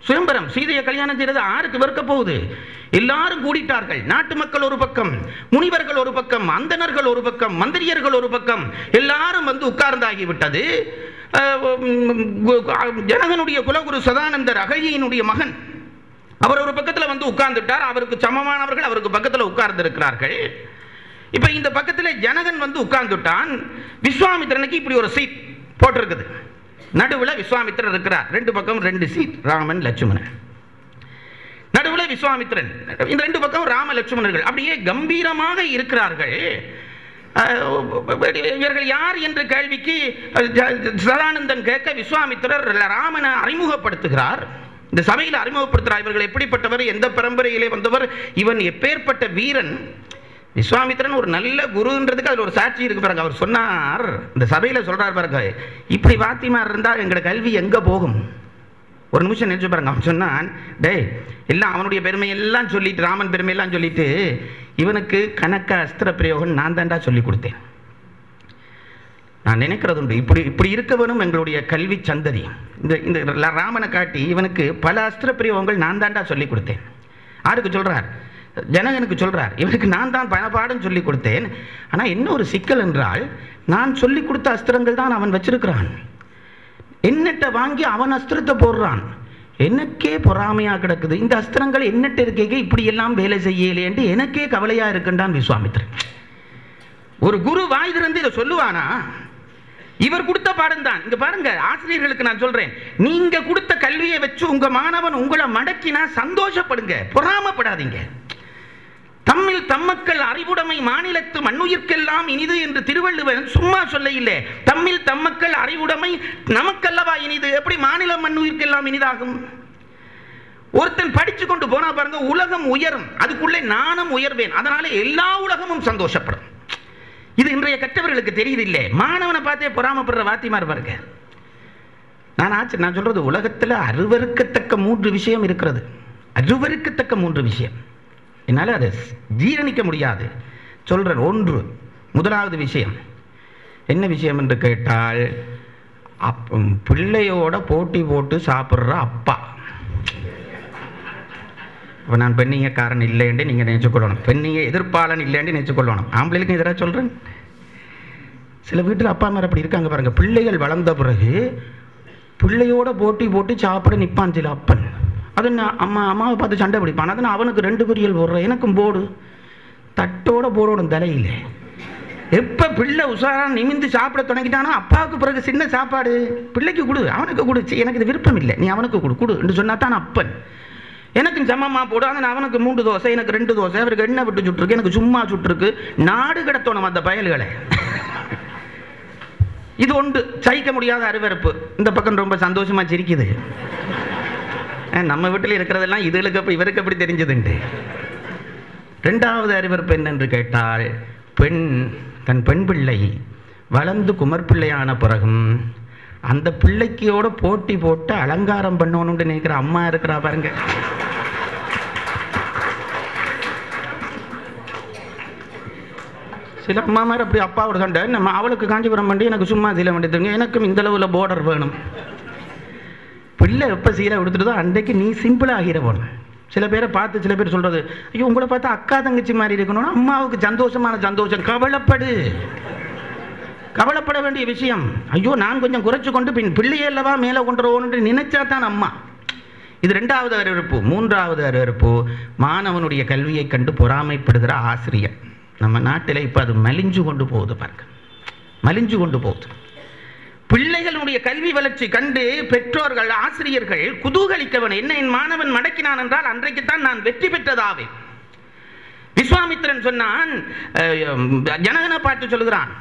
சுயம்பரம், சீதையை கல்யாணம் செய்யறது ஆருக்கு வெறுக்க போகுது? எல்லாரும் கூடிட்டார்கள். நாட்டு மக்கள் ஒரு பக்கம், முனிவர்கள் ஒரு பக்கம், அந்தணர்கள் ஒரு பக்கம், மந்திரியர்கள் ஒரு பக்கம், எல்லாரும் வந்து உட்கார்ந்தாகிவிட்டது. ஜனகனுடைய குலகுரு சதானந்தர் அகழியினுடைய மகன், அவர் ஒரு பக்கத்தில் வந்து உட்கார்ந்துட்டார். அவருக்கு சமமானவர்கள் அவருக்கு பக்கத்தில் உட்கார்ந்து இருக்கிறார்கள். இப்ப இந்த பக்கத்தில் ஜனகன் வந்து உட்கார்ந்துட்டான். விஸ்வாமித்திரனுக்கு இப்படி ஒரு சீட் போட்டிருக்குது. நடுவில் விஸ்வாமித்திரன் இருக்கிறார். ரெண்டு பக்கம் ரெண்டு சீட், ராமன் லட்சுமணன். நடுவில் விஸ்வாமித்திரன், இந்த ரெண்டு பக்கம் ராம லட்சுமணர்கள் அப்படியே கம்பீரமாக இருக்கிறார்கள். இவர்கள் யார் என்ற கேள்விக்கு சதானந்தன் கேட்க விஸ்வாமித்திரர் ராமனை அறிமுகப்படுத்துகிறார். இந்த சபையில் அறிமுகப்படுத்துகிறார். இவர்கள் எப்படிப்பட்டவர், எந்த பரம்பரையிலே வந்தவர், இவன் எப்பேற்பட்ட வீரன். விஸ்வாமித்திரன் ஒரு நல்ல குருன்றதுக்கு அதில் ஒரு சாட்சி இருக்கு பாருங்க. அவர் சொன்னார், இந்த சபையில் சொல்றார் பாருங்க, இப்படி வாத்திமார் இருந்தால் எங்களோட கல்வி எங்க போகும். ஒரு நிமிஷம் நினைச்சு பாருங்க. அவன் சொன்னான், டே எல்லாம் அவனுடைய பெருமையெல்லாம் சொல்லிட்டு, ராமன் பெருமையெல்லாம் சொல்லிட்டு, இவனுக்கு கணக்க அஸ்திர பிரயோகம் நான் தாண்டா சொல்லி கொடுத்தேன். நான் நினைக்கிறது உண்டு, இப்படி இருக்க வேணும் எங்களுடைய கல்வி சந்ததி. இந்த ராமனை காட்டி இவனுக்கு பல அஸ்திர பிரயோகங்கள் நான் தாண்டா சொல்லி கொடுத்தேன். யாருக்கு சொல்றார்? ஜனகனுக்கு சொல்றார். இவனுக்கு நான் தான் பணப்பாடம் சொல்லி கொடுத்தேன். ஆனால் என்ன ஒரு சிக்கல் என்றால், நான் சொல்லி கொடுத்த அஸ்திரங்கள் தான் அவன் வச்சிருக்கிறான். என்னட்ட வாங்கி அவன் அஸ்திரத்தை போடுறான். எனக்கே பொறாமையா கிடக்குது. இந்த அஸ்திரங்கள் என்னட்ட இருக்கே இப்படி எல்லாம் வேலை செய்யலேன்ட்டு எனக்கே கவலையா இருக்குன்றான் விஸ்வாமித்திரன். ஒரு குரு வாய் திறந்து இதை சொல்லுவானா? இவர் கொடுத்த பாடம் தான். இங்க பாருங்க, ஆசிரியர்களுக்கு நான் சொல்றேன், நீங்க கொடுத்த கல்வியை வச்சு உங்க மாணவன் உங்களை மடக்கினா சந்தோஷப்படுங்க, பொறாமப்படாதீங்க. தம்மில் தம்மக்கள் அறிவுடைமை மாநிலத்து மண்ணுயிர்க்கெல்லாம் இனிது என்று திருவள்ளுவன் சும்மா சொல்ல இல்லை. தம்மில் தம்மக்கள் அறிவுடைமை நமக்கல்லவா இனிது. எப்படி மாநிலம் மண்ணுயிர்க்கெல்லாம் இனிதாகும்? ஒருத்தன் படிச்சு கொண்டு போனா பாருங்க, உலகம் உயரும், அதுக்குள்ளே நானும் உயர்வேன், அதனால எல்லா உலகமும் சந்தோஷப்படும். இது இன்றைய கற்றவர்களுக்கு தெரியுது இல்லை. மாணவனை பார்த்தே பொறாமப்படுற வாத்திமார் பாருங்க. நான் சொல்றது, உலகத்தில் அருவருக்கத்தக்க 3 விஷயம் இருக்கிறது. அருவருக்கத்தக்க 3 விஷயம். என்னால் அதை ஜீரணிக்க முடியாது. சொல்றேன். 1, முதலாவது விஷயம் என்ன விஷயம் என்று கேட்டால், பிள்ளையோட போட்டி போட்டு சாப்பிட்ற அப்பா. இப்போ நான் பெண்ணியக்காரன் இல்லைன்னு நீங்கள் நினைச்சுக்கொள்ளணும், பெண்ணிய எதிர்ப்பாளன் இல்லைன்னு நினைச்சுக்கொள்ளணும். ஆம்பளைக்கும் எதிராக சொல்கிறேன். சில வீட்டில் அப்பா அம்மா அப்படி இருக்காங்க பாருங்க. பிள்ளைகள் வளர்ந்த பிறகு பிள்ளையோட போட்டி போட்டு சாப்பிட நிற்பான் சில அப்பன். அது நான் அம்மாவை பார்த்து சண்டை பிடிப்பான். அது நான் அவனுக்கு 2 பொரியல் போடுறேன், எனக்கும் போடு. தட்டோட போடணும் தலையில். எப்போ பிள்ளை உஷாரா நிமிந்து சாப்பிட தொடங்கிட்டானோ அப்பாவுக்கு பிறகு சின்ன சாப்பாடு பிள்ளைக்கு கொடு, அவனுக்கு கொடு. எனக்கு இது விருப்பம் இல்லை, நீ அவனுக்கு கொடு என்று சொன்னா தான் அப்பன். எனக்கு சமமாக போடு. ஆனால் அவனுக்கு 3 தோசை, எனக்கு 2 தோசை, அவருக்கு எண்ணெய் விட்டு சுட்டுருக்கு, எனக்கு சும்மா சுட்டுருக்கு. நாடு கடத்தணும் அந்த பயல்களை. இது ஒன்று சகிக்க முடியாத அருவருப்பு. இந்த பக்கம் ரொம்ப சந்தோஷமா சிரிக்குது. நம்ம வீட்டில் இருக்கிறதெல்லாம் இதுகளுக்கு அப்படி இவருக்கு அப்படி தெரிஞ்சதுண்டு. 2வது அருவருப்பு என்னென்று கேட்டால், தன் பெண் பிள்ளை வளர்ந்து குமர்பிள்ளையான பிறகும் அந்த பிள்ளைக்கையோட போட்டி போட்டு அலங்காரம் பண்ணணும்னு நினைக்கிற அம்மா இருக்கிறா பாருங்க. சில அம்மா மாதிரி அப்படி அப்பாவோட சண்டை, நம்ம அவளுக்கு காஞ்சிபுரம் வண்டி, எனக்கு சும்மா சீலை வண்டி தருங்க, எனக்கும் இந்த அளவில் பார்டர் வேணும். பிள்ளை எப்போ சீலை கொடுத்துட்டதோ அன்றைக்கு நீ சிம்பிளாக ஆகிற போகணும். சில பேரை பார்த்து சில பேர் சொல்றது, ஐயோ உங்களை பார்த்தா அக்கா தங்கச்சி மாதிரி இருக்கணும்னா அம்மாவுக்கு சந்தோஷமான சந்தோஷம். கவலைப்பட வேண்டிய விஷயம். ஐயோ நான் கொஞ்சம் குறைச்சு கொண்டு பிள்ளையே அல்லவா மேலே கொண்டுருவோன்னு நினைச்சா தான் அம்மா. இது 2வது அறிவிப்பு. 3வது அறிவிப்பு, மாணவனுடைய கல்வியை கண்டு பொறாமைப்படுகிற ஆசிரியர். நம்ம நாட்டில் இப்போ அது மலிஞ்சு கொண்டு போகுது பாருங்க, மலிஞ்சு கொண்டு போகுது. பிள்ளைகளுடைய கல்வி வளர்ச்சி கண்டு பெற்றோர்கள் ஆசிரியர்கள் குதூகலிக்கவன். என்ன என் மாணவன் மடக்கினான் என்றால் அன்றைக்குத்தான் நான் வெற்றி பெற்றதாவே. விஸ்வாமித்திரன் சொன்னான், ஜனகனை பார்த்து சொல்கிறான்,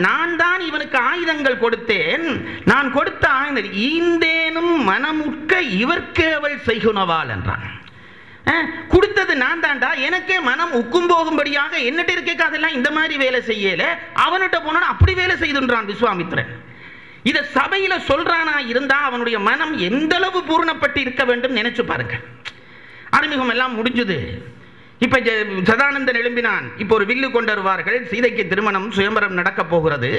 நான் தான் இவனுக்கு ஆயுதங்கள் கொடுத்தேன், நான் கொடுத்த ஆயுதம் ஈந்தேனும் மனமுற்க இவர்க்கே அவள் செய்குனவாள் என்றான். கொடுத்தது நான் தாண்டா, எனக்கே மனம் உக்கும் போகும்படியாக என்னட்ட இருக்கே அதெல்லாம் இந்த மாதிரி வேலை செய்யல, அவன்கிட்ட போனா அப்படி வேலை செய்துன்றான் விஸ்வாமித்திரன். இதை சபையில சொல்றானா இருந்தா அவனுடைய மனம் எந்த அளவு பூர்ணப்பட்டு இருக்க வேண்டும் நினைச்சு பாருங்க. அறிமுகம் எல்லாம் முடிஞ்சது. இப்ப சதானந்தன் எழும்பினான். இப்போ ஒரு வில்லு கொண்டு வருவார்கள். சீதைக்கு திருமணம் சுயம்பரம் நடக்க போகிறது.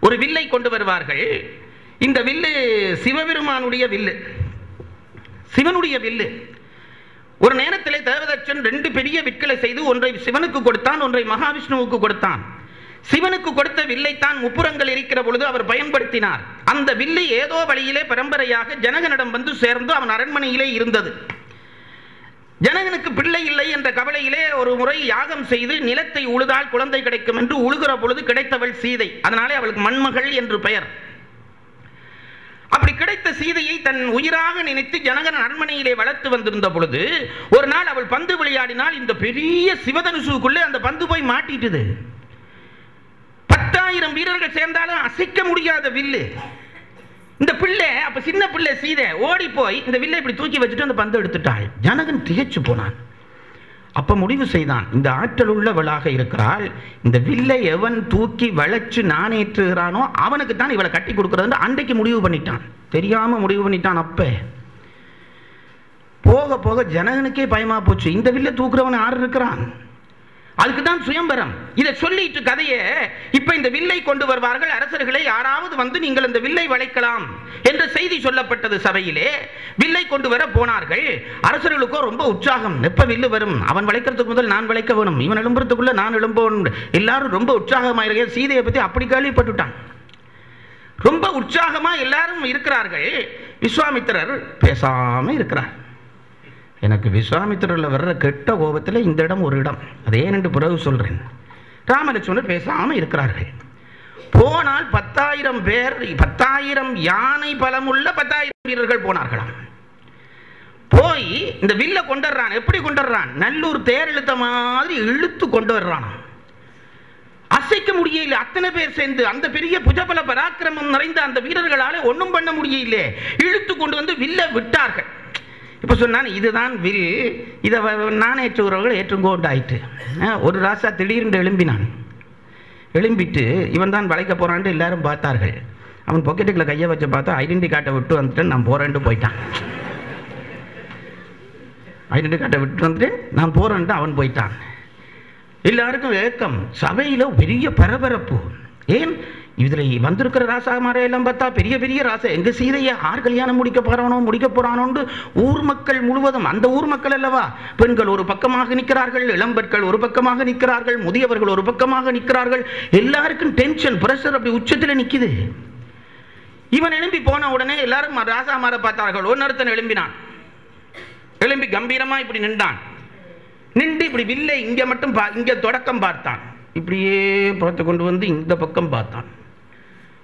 ஒரு வில்லை கொண்டு வருவார்கள். இந்த வில்லு சிவபெருமானுடைய வில்லு, சிவனுடைய வில்லு. ஒரு நேரத்தில் தேவதச்சன் 2 பெரிய விற்களை செய்து ஒன்றை சிவனுக்கு கொடுத்தான், ஒன்றை மகாவிஷ்ணுவுக்கு கொடுத்தான். சிவனுக்கு கொடுத்த வில்லைத்தான் முப்புறங்கள் இருக்கிற பொழுது அவர் பயன்படுத்தினார். அந்த வில்லை ஏதோ வழியிலே பரம்பரையாக ஜனகனிடம் வந்து சேர்ந்து அவன் அரண்மனையிலே இருந்தது. ஜனகனுக்கு பிள்ளை இல்லை என்ற கவலையிலே ஒரு முறை யாகம் செய்து நிலத்தை உழுதால் குழந்தை கிடைக்கும் என்று உழுகிற பொழுது கிடைத்தவள் சீதை. அதனாலே அவளுக்கு மண்மகள் என்று பெயர். அப்படி கிடைத்த சீதையை தன் உயிராக நினைத்து ஜனகன் அரண்மனையிலே வளர்த்து வந்திருந்த பொழுது ஒரு நாள் அவள் பந்து விளையாடினால் இந்த பெரிய சிவதனுசுக்குள்ளே அந்த பந்து போய் மாட்டிட்டுது. 10,000 வீரர்கள் சேர்ந்தாலும் அசைக்க முடியாத வில்லு. இந்த பிள்ளை, அப்ப சின்ன பிள்ளை சீதை ஓடி போய் இந்த வில்லை இப்படி தூக்கி வச்சுட்டு அந்த பந்து எடுத்துட்டாள். ஜனகன் திகைச்சு போனான். அப்ப முடிவு செய்தான், இந்த ஆற்றல் உள்ளவளாக இருக்கிறாள், இந்த வில்லை எவன் தூக்கி வளைச்சு நானேற்றுகிறானோ அவனுக்கு தான் இவளை கட்டி கொடுக்கறது அன்றைக்கு முடிவு பண்ணிட்டான். தெரியாம முடிவு பண்ணிட்டான். அப்ப போக போக ஜனகனுக்கே பயமா போச்சு, இந்த வில்லை தூக்குறவன் யார் இருக்கிறான்? அதுக்கு தான் சுயம்பரம். இதை சொல்லிட்டு கதையை இப்ப இந்த வில்லை கொண்டு வருவார்கள் அரசர்களை, யாராவது வந்து நீங்கள் இந்த வில்லை வளைக்கலாம் என்ற செய்தி சொல்லப்பட்டது சபையிலே. வில்லை கொண்டு வர போனார்கள். அரசர்களுக்கோ ரொம்ப உற்சாகம். எப்ப வில்லு வரும், அவன் வளைக்கிறதுக்கு முதல் நான் வளைக்க வேணும், இவன் எழும்புறதுக்குள்ள நான் எழும்பணும். எல்லாரும் ரொம்ப உற்சாகமாக சீதையை பத்தி அப்படி கேள்விப்பட்டுட்டான். ரொம்ப உற்சாகமா எல்லாரும் இருக்கிறார்கள். விஸ்வாமித்திரர் பேசாம இருக்கிறார். எனக்கு விஸ்வாமித்திரர்ல வர்ற கெட்ட கோபத்தில் இந்த இடம் ஒரு இடம், அதே என்று பிறகு சொல்றேன். ராமலட்சுமணர் பேசாம இருக்கிறார்கள். போனால் 10,000 பேர், 10,000 யானை பலமுள்ள 10,000 வீரர்கள் போனார்களாம். போய் இந்த வில்ல கொண்டுறான். எப்படி கொண்டுறான்? நல்லூர் தேர் இழுத்த மாதிரி இழுத்து கொண்டு வர்றான். அசைக்க முடியல. அத்தனை பேர் சேர்ந்து அந்த பெரிய புஜபல பராக்கிரமம் நிறைந்த அந்த வீரர்களால ஒன்றும் பண்ண முடியல. இழுத்து கொண்டு வந்து வில்ல விட்டார்கள். இப்ப சொன்னான், இதுதான் வில், இதை நானேற்றுகிறவர்கள் ஏற்றுங்கோண்டு ஆயிட்டு. ஒரு ராசா திடீர்னு எழும்பினான். எழும்பிட்டு இவன் தான் வளைக்க போறான்னு எல்லாரும் பார்த்தார்கள். அவன் பாக்கெட்டுக்குள்ள கையை வச்சு பார்த்தா ஐடென்டி கார்டை விட்டு வந்துட்டு நான் போறேன்ட்டு போயிட்டான். ஐடென்டி கார்டை விட்டு வந்துட்டு நான் போறேன்ட்டு அவன் போயிட்டான். எல்லாருக்கும் ஏக்கம். சபையில பெரிய பரபரப்பு. ஏன் இதுல வந்திருக்கிற ராசாமாரை எல்லாம் பார்த்தா பெரிய பெரிய ராசா, எங்க சீதையை ஆர் கல்யாணம் முடிக்க போறானோன்னு ஊர் மக்கள் முழுவதும், அந்த ஊர் மக்கள் அல்லவா, பெண்கள் ஒரு பக்கமாக நிற்கிறார்கள், இளம்பெண்கள் ஒரு பக்கமாக நிற்கிறார்கள், முதியவர்கள் ஒரு பக்கமாக நிற்கிறார்கள். எல்லாருக்கும் டென்ஷன், பிரஷர் அப்படி உச்சத்தில் நிக்குது. இவன் எழும்பி போன உடனே எல்லாரும் ராசாமாரை பார்த்தார்கள். ஒன்னொருத்தன் எழும்பினான். எழும்பி கம்பீரமா இப்படி நின்றான். நின்று இப்படி வில்லை இங்க மட்டும் இங்க தொடக்கம் பார்த்தான். இப்படியே புறத்தை கொண்டு வந்து இந்த பக்கம் பார்த்தான்.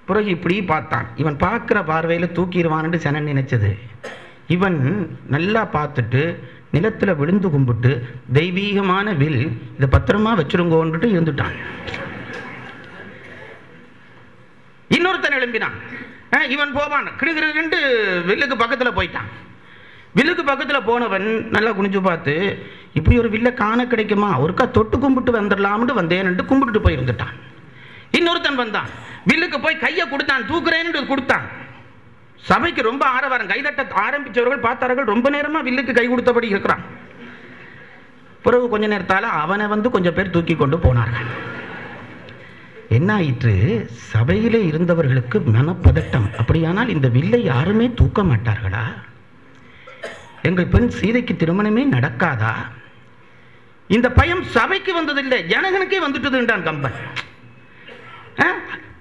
பிறகு இப்படி பார்த்தான். இவன் பார்க்கிற பார்வையில தூக்கிடுவான்னு சனன் நினைச்சது. இவன் நல்லா பார்த்துட்டு நிலத்துல விழுந்து கும்பிட்டு தெய்வீகமான வில், இதை பத்திரமா வச்சிருங்கோன்னுட்டு இருந்துட்டான். இன்னொருத்தன் எழும்பினான். இவன் போவான். கிடுகிடு வில்லுக்கு பக்கத்துல போயிட்டான். வில்லுக்கு பக்கத்துல போனவன் நல்லா குனிஞ்சு பார்த்து, இப்படி ஒரு வில்ல காண கிடைக்குமா, ஒருக்கா தொட்டு கும்பிட்டு வந்துடலாம்னு வந்தேன்னு கும்பிட்டுட்டு போயிருந்துட்டான். இன்னொருத்தன் வந்தான். வில்லுக்கு போய் கையை கொடுத்தான். தூக்குறேன்னு கொடுத்தான். சபைக்கு ரொம்ப ஆரவாரம். கைதட்ட ஆரம்பிச்சவர்கள் பார்த்தார்கள், ரொம்ப நேரமா வில்லுக்கு கை கொடுத்தபடி இருக்கிறான். பிறகு கொஞ்ச நேரத்தால அவனை வந்து கொஞ்சம் பேர் தூக்கி கொண்டு போனார்கள். என்ன ஆயிற்று? சபையிலே இருந்தவர்களுக்கு மனப்பதட்டம். அப்படியானால் இந்த வில்லை யாருமே தூக்க மாட்டார்களா? எங்கள் பெண் சீதைக்கு திருமணமே நடக்காதா? இந்த பயம் சபைக்கு வந்ததில்லை, ஜனகனுக்கே வந்துட்டது என்றான் கம்பன்.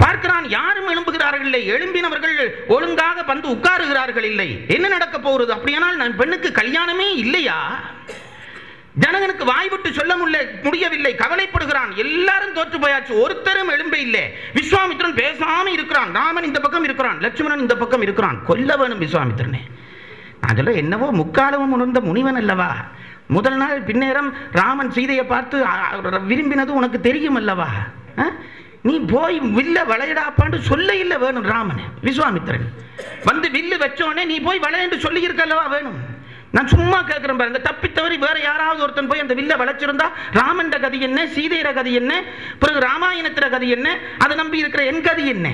பார்க்கிறான், யாரும் எழும்புகிறார்கள் இல்லை. எழும்பினவர்கள் ஒழுங்காக வந்து உட்காருகிறார்கள் இல்லை. என்ன நடக்க போகிறது? அப்படியானால் நான் பெண்ணுக்கு கல்யாணமே இல்லையா? ஜனகனுக்கு வாய் விட்டு சொல்ல முடியவில்லை. கவலைப்படுகிறான். எல்லாரும் தோற்று போயாச்சு. ஒருத்தரும் எழும்ப இல்லை. விஸ்வாமித்திரன் பேசாம இருக்கிறான். ராமன் இந்த பக்கம் இருக்கிறான், லட்சுமணன் இந்த பக்கம் இருக்கிறான். கொல்ல வேணும் விஸ்வாமித்திரனே. அதில் என்னவோ முக்காலமும் உணர்ந்த முனிவன் அல்லவா. முதல் நாள் பின்னேரம் ராமன் சீதையை பார்த்து விரும்பினது உனக்கு தெரியும் அல்லவா. நீ போய் வில்ல வளையடாப்பான்னு சொல்ல இல்லை வேணும் ராமன். விஸ்வாமித்திரன் வந்து வில்லு வச்சோடனே நீ போய் வளையன்று சொல்லி இருக்கல்லவா வேணும். நான் சும்மா கேட்கிறேன் பாருங்க. தப்பித்தவரி வேற யாராவது ஒருத்தன் போய் அந்த வில்ல வளைச்சிருந்தா ராமன் கதி என்ன, சீதையர கதி என்ன, பிறகு ராமாயணத்திர கதி என்ன, அதை நம்பி இருக்கிற என் கதி என்ன?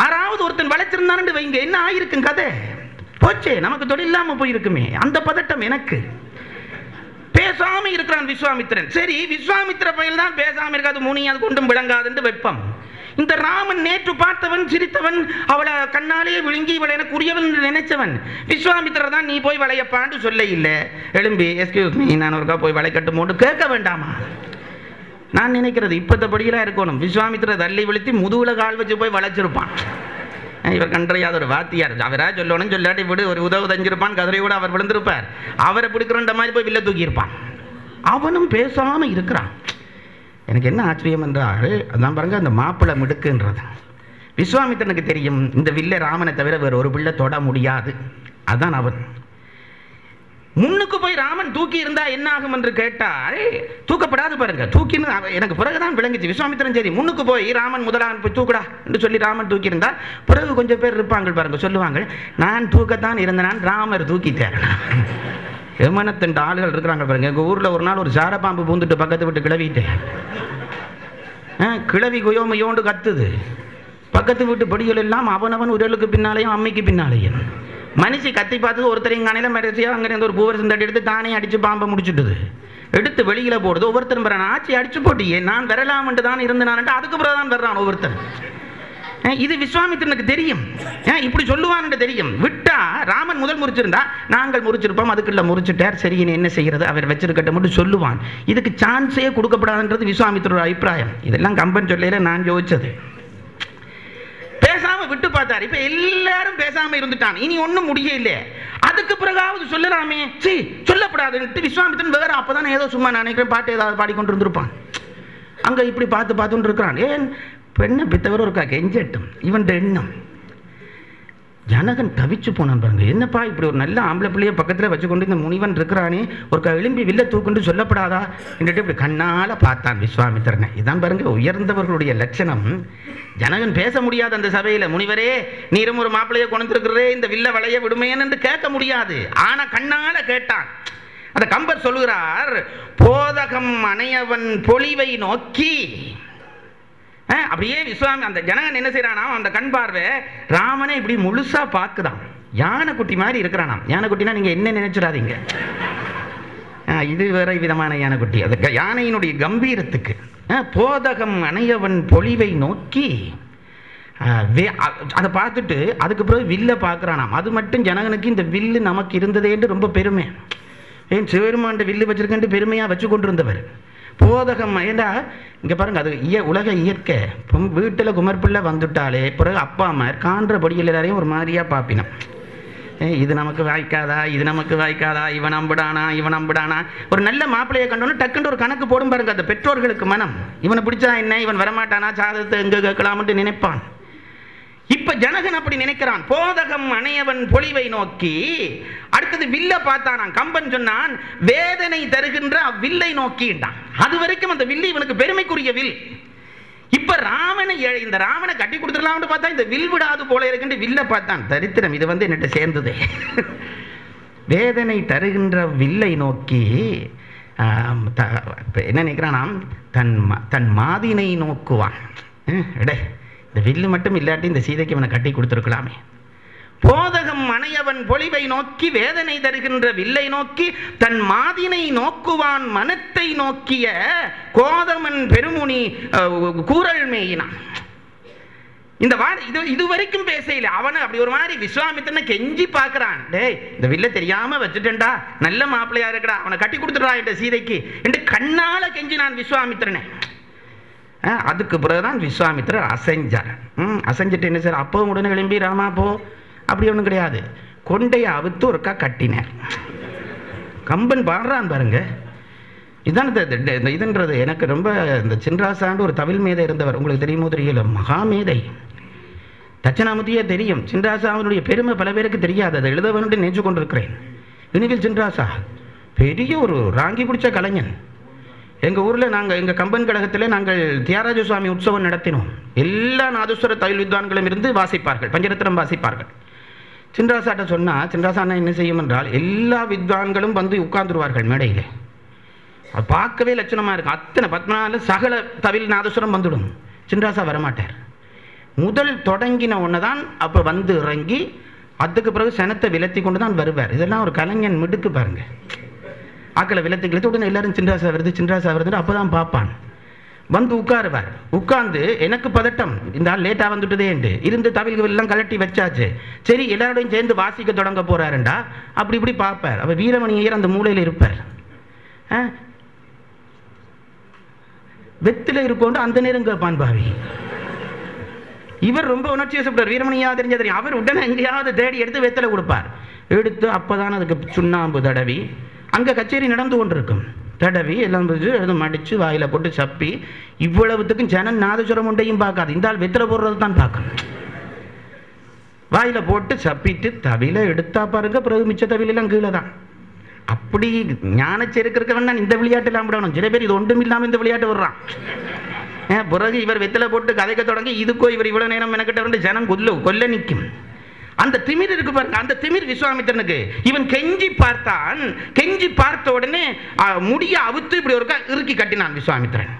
யாராவது ஒருத்தன் வளைச்சிருந்தான்னு வைங்க, என்ன ஆயிருக்கும் கதை? போச்சே, நமக்கு தொழில் இல்லாம போயிருக்குமே. அந்த பதட்டம் எனக்கு. பேசாம இருக்கிறான் விஸ்வாமித்திரன். சரி, விஸ்வாமித்திர பயில் தான் பேசாம இருக்காது, முனி அது கொண்டும் விளங்காதுன்னு வெப்பம். இந்த ராமன் நேற்று பார்த்தவன், சிரித்தவன், அவளை கண்ணாலேயே விழுங்கி இவளை எனக்கு உரியவன் என்று நினைச்சவன். விஸ்வாமித்திரர் தான் நீ போய் வளையப்பான்னு சொல்ல இல்லை. எழும்பி எஸ்கியூஸ் மீ, நான் ஒருக்கா போய் வளை கட்டுமோன்னு கேட்க வேண்டாமா? நான் நினைக்கிறது இப்பத்தபடியெல்லாம் இருக்கணும். விஸ்வாமித்திரர் தள்ளி விழுத்தி முதுகுல கால் வச்சு போய் வளைச்சிருப்பான். இவர் கன்றையாத ஒரு வாத்தியார், அவரா சொல்லணும், சொல்லாட்டி விடு ஒரு உதவு தஞ்சிருப்பான், கதிரையோடு அவர் விழுந்திருப்பார். அவரை பிடிக்கிறன்ற மாதிரி போய் வில்ல தூக்கியிருப்பான். அவனும் பேசாம இருக்கிறான். எனக்கு என்ன ஆச்சரியம் என்றால், அதான் பாருங்க அந்த மாப்பிள்ளை மிடுக்குன்றது. விஸ்வாமித்திரனுக்கு தெரியும் இந்த வில்லை ராமனை தவிர வேறு ஒரு பிள்ளை தொட முடியாது. அதான் அவன் முன்னுக்கு போய் ராமன் தூக்கி இருந்தா என்ன ஆகும் என்று கேட்டால், தூக்கப்படாது பாருங்க. தூக்கின்னு எனக்கு பிறகுதான் விளங்குச்சு. விஸ்வாமித்திரன் சரி முன்னுக்கு போய் ராமன் முதலான் போய் தூக்குடா என்று சொல்லி ராமன் தூக்கி இருந்தா, பிறகு கொஞ்சம் பேர் இருப்பாங்க பாருங்க, சொல்லுவாங்க நான் தூக்கத்தான் இருந்தேன், ராமர் தூக்கிட்டார். எமனத்தின் ஆளுகள் இருக்கிறாங்க பாருங்க. எங்க ஊர்ல ஒரு நாள் ஒரு சாரப்பாம்பு பூந்துட்டு பக்கத்து விட்டு கிளவிட்டு, கிளவி குயோமையோண்டு கத்துது. பக்கத்து வீட்டு படிகள் எல்லாம் அவனவன் உரலுக்கு பின்னாலேயும் அம்மைக்கு பின்னாலேயும். மனுஷி கத்தி பார்த்தது ஒருத்தரையும் காணையில மறைச்சியா அங்கே ஒரு பூவரசம் தட்டி எடுத்து தானே அடிச்சு பாம்பை முடிச்சுட்டுது. எடுத்து வெளியில போடுது. ஒவ்வொருத்தரும் வரான், ஆட்சி அடிச்சு போட்டியே நான் வரலாம்ட்டு தான் இருந்தான்ட்டு அதுக்கு பிறகு தான் வர்றான் ஒவ்வொருத்தன். இது விஸ்வாமித்திரனுக்கு தெரியும். இப்படி சொல்லுவான்னு தெரியும். விட்டா ராமன் முதல் முறிச்சிருந்தா நாங்கள் முறிச்சிருப்போம், அதுக்குள்ள முறிச்சிட்டார், சரி என்ன செய்யறது, அவர் வச்சிருக்கட்ட மட்டும் சொல்லுவான். இதுக்கு சான்ஸே கொடுக்கப்படாதுன்றது விஸ்வாமித்திரோட அபிப்பிராயம். இதெல்லாம் கம்பன் சொல்லையில நான் யோசிச்சது. பேசாம விட்டு பார்த்தாரு. இப்ப எல்லாரும் பேசாம இருந்துட்டான், இனி ஒண்ணும் முடியல. அதுக்கு பிறகாவது சொல்லலாமே, சரி சொல்லப்படாதுன்னு விஸ்வாமித்திரன் வேற அப்பதான் ஏதோ சும்மா நினைக்கிறேன் பாட்டு ஏதாவது பாடிக்கொண்டு இருந்திருப்பான். அங்க இப்படி பார்த்து பார்த்துட்டு இருக்கிறான். ஏன் பெண்ணை பித்தவர் ஒருக்கா கெஞ்சட்டும் இவன் எண்ணம். ஜனகன் தவிச்சு போனான் பாருங்க. என்னப்பா இப்படி ஒரு நல்ல ஆம்பளை பிள்ளைய பக்கத்துல வச்சுக்கொண்டு இந்த முனிவன் இருக்கிறானே, ஒருக்கா எலும்பி வில்ல தூக்குண்டு சொல்லப்படாதா என்றுட்டு இப்படி கண்ணால பார்த்தான் விஸ்வாமித்திரனை. இதான் பாருங்க உயர்ந்தவர்களுடைய லட்சணம். ஜனகன் பேச முடியாது அந்த சபையில, முனிவரே நீரும் ஒரு மாப்பிள்ளைய கொண்டிருக்கிறே இந்த வில்ல வளைய விடுமையன் என்று கேட்க முடியாது. ஆனா கண்ணால கேட்டான். அந்த கம்பர் சொல்லுகிறார், போதகம் அணையவன் பொலிவை நோக்கி. அப்படியே விஸ்வாமி அந்த ஜனகன் என்ன செய்யறானா, அந்த கண் பார்வை ராமனை இப்படி முழுசா பார்க்குதான். யானை குட்டி மாதிரி இருக்கிறானாம். யானை குட்டினா நீங்க என்ன நினைச்சிடாதீங்க, இது வேற விதமான யானை குட்டி. அது யானையினுடைய கம்பீரத்துக்கு போதகம் அணையவன் பொலிவை நோக்கி அதை பார்த்துட்டு அதுக்கு பிறகு வில்ல பார்க்குறானாம். அது மட்டும் ஜனகனுக்கு இந்த வில்லு நமக்கு இருந்ததேன்னு ரொம்ப பெருமை. ஏன் சிவருமாண்ட வில்லு வச்சிருக்கேன்ட்டு பெருமையா வச்சு கொண்டிருந்தவர். போதகம் ஏண்டா இங்கே பாருங்க, அது உலக இயற்கை. வீட்டில் குமர்பிள்ளை வந்துட்டாலே பிறகு அப்பா அம்மா காண்றபடி எல்லாரையும் ஒரு மாதிரியா பார்ப்பினோம். இது நமக்கு வாய்க்காதா, இது நமக்கு வாய்க்காதா, இவன் நம்பிடானா இவன் நம்பிடானா. ஒரு நல்ல மாப்பிள்ளையை கண்டோன்னு டக்குன்னு ஒரு கணக்கு போடும் பாருங்க அந்த பெற்றோர்களுக்கு மனம். இவனை பிடிச்சா என்ன, இவன் வரமாட்டானா, சாதத்தை எங்க கேட்கலாம்னு நினைப்பான். இப்ப ஜனகன் அப்படி நினைக்கிறான். போதகம் அணையவன் பொலிவை நோக்கி. அடுத்தது வில்ல பார்த்தானான். கம்பன் சொன்னான், வேதனை தருகின்ற வில்லை நோக்கின்றான். அது வரைக்கும் அந்த வில்லு இவனுக்கு பெருமைக்குரிய வில். இப்ப இந்த ராமனை கட்டி கொடுத்துடலாம்னு பார்த்தா இந்த வில் விடாது போல இருக்குன்னு வில்ல பார்த்தான். தரித்திரம், இது என்னட்ட சேர்ந்தது. வேதனை தருகின்ற வில்லை நோக்கி என்ன நினைக்கிறானாம், தன் மாதினை நோக்குவான். இந்த வில்லு மட்டும் இல்லாட்டி இந்த சீதைக்கு இவனை கட்டி கொடுத்துருக்கலாமே. போதகம் அணையவன் பொலிவை நோக்கி வேதனை தருகின்ற வில்லை நோக்கி தன் மாதினை நோக்குவான் மனத்தை நோக்கிய கோதமன் பெருமுனி கூறல் மேயினான். இந்த இது வரைக்கும் பேசல. அவனை அப்படி ஒரு மாதிரி விஸ்வாமித்திரனை கெஞ்சி பார்க்கிறான். டேய் இந்த வில்ல தெரியாம வச்சுட்டேன்டா, நல்ல மாப்பிள்ளையா இருக்கடா, அவனை கட்டி கொடுத்துடா என்ற சீதைக்கு என்று கண்ணால கெஞ்சி நான் விஸ்வாமித்திரனை. அதுக்கு பிறகுதான் விஸ்வாமித்திரர் அசைஞ்சார். அசைஞ்சிட்டு என்ன சார், அப்போ உடனே கிளம்பி ராமா போ அப்படி ஒன்றும் கிடையாது. கொண்டைய அவுத்து ஒருக்கா கட்டினார். கம்பன் பாடுறான் பாருங்க. இதான் இதுன்றது எனக்கு ரொம்ப இந்த சின்ராசாண்டு ஒரு தவில் மேதை இருந்தவர், உங்களுக்கு தெரியுமோ தெரியல, மகாமேதை. தட்சணாமூர்த்தியே தெரியும். சின்ராசாவுடைய பெருமை பல பேருக்கு தெரியாது. அதை எழுத வேண்டும் நினைச்சு கொண்டிருக்கிறேன். இனிவில் சின்ராசா பெரிய ஒரு ராங்கி பிடிச்ச கலைஞன். எங்கள் ஊரில் எங்கள் கம்பன் கழகத்தில் நாங்கள் தியாகராஜ சுவாமி உற்சவம் நடத்தினோம். எல்லா நாதஸ்வர தவில் வித்வான்களும் இருந்து வாசிப்பார்கள், பஞ்சரத்னம் வாசிப்பார்கள். சின்ராசாட்ட சொன்னால், சின்ராசா என்ன செய்யும் என்றால் எல்லா வித்வான்களும் வந்து உட்கார்ந்துருவார்கள் மேடையில். அது பார்க்கவே லட்சணமாக இருக்கும். அத்தனை 14 சகல தவில் நாதஸ்வரம் வந்துடும். சின்ராசா வரமாட்டார். முதல் தொடங்கின ஒன்று தான் அப்போ வந்து இறங்கி அதுக்கு பிறகு சனத்தை விலத்தி கொண்டு தான் வருவார். இதெல்லாம் ஒரு கலைஞன் மிடுக்கு பாருங்க. ஆக்களை விலத்தி கிழத்து உடனே எல்லாரும் சின்ராசா வருது சின்ராசா வருதுன்னு அப்போ தான் பார்ப்பான். வந்து உட்காருவார். உட்கார்ந்து எனக்கு பதட்டம், இந்த ஆள் லேட்டா வந்துட்டதே இருந்து தவில்கள் எல்லாம் கலட்டி வச்சாச்சு, சரி எல்லாரோடையும் சேர்ந்து வாசிக்க தொடங்க போறாருண்டா அப்படி இப்படி பார்ப்பார். அப்ப வீரமணி ஐயர் அந்த மூலையில் இருப்பார். வெத்தில இருக்கோண்டு அந்த நேரம் கேட்பான் பாவி. இவர் ரொம்ப உணர்ச்சி வசப்படுவார். வீரமணியா தெரிஞ்ச தெரியும். அவர் உடனே எங்கேயாவது தேடி எடுத்து வெத்தலை கொடுப்பார். எடுத்து அப்பதான் அதுக்கு சுண்ணாம்பு தடவி, அங்க கச்சேரி நடந்து கொண்டிருக்கும், தடவி எல்லாம் எதுவும் மடிச்சு வாயில போட்டு சப்பி, இவ்வளவுத்துக்கும் ஜனன் நாதசுரம் ஒன்றையும் பார்க்காது, இந்த ஆள் வெத்தலை போடுறது தான் பார்க்கணும். வாயில போட்டு சப்பிட்டு தவில எடுத்தா பாருங்க, பிறகு மிச்ச தவிலாம் கீழே தான். அப்படி ஞானச்செருக்கிறவன் இந்த விளையாட்டுலாம் விடணும். சில பேர் இது ஒன்றும் இல்லாமல் இந்த விளையாட்டு விடுறான். பிறகு இவர் வெத்தலை போட்டு கதைக்க தொடங்கி, இதுக்கோ இவர் இவ்வளவு நேரம் மெனக்கிட்ட ஜனம் கொல்ல நிற்கும். அந்த திமிர் இருக்கு பாருங்க, அந்த திமிர் விஸ்வாமித்திரனுக்கு. இவன் கெஞ்சி பார்த்தான். கெஞ்சி பார்த்த உடனே முடிய அவுத்து இப்படி ஒரு இறுக்கி கட்டினான் விஸ்வாமித்திரன்.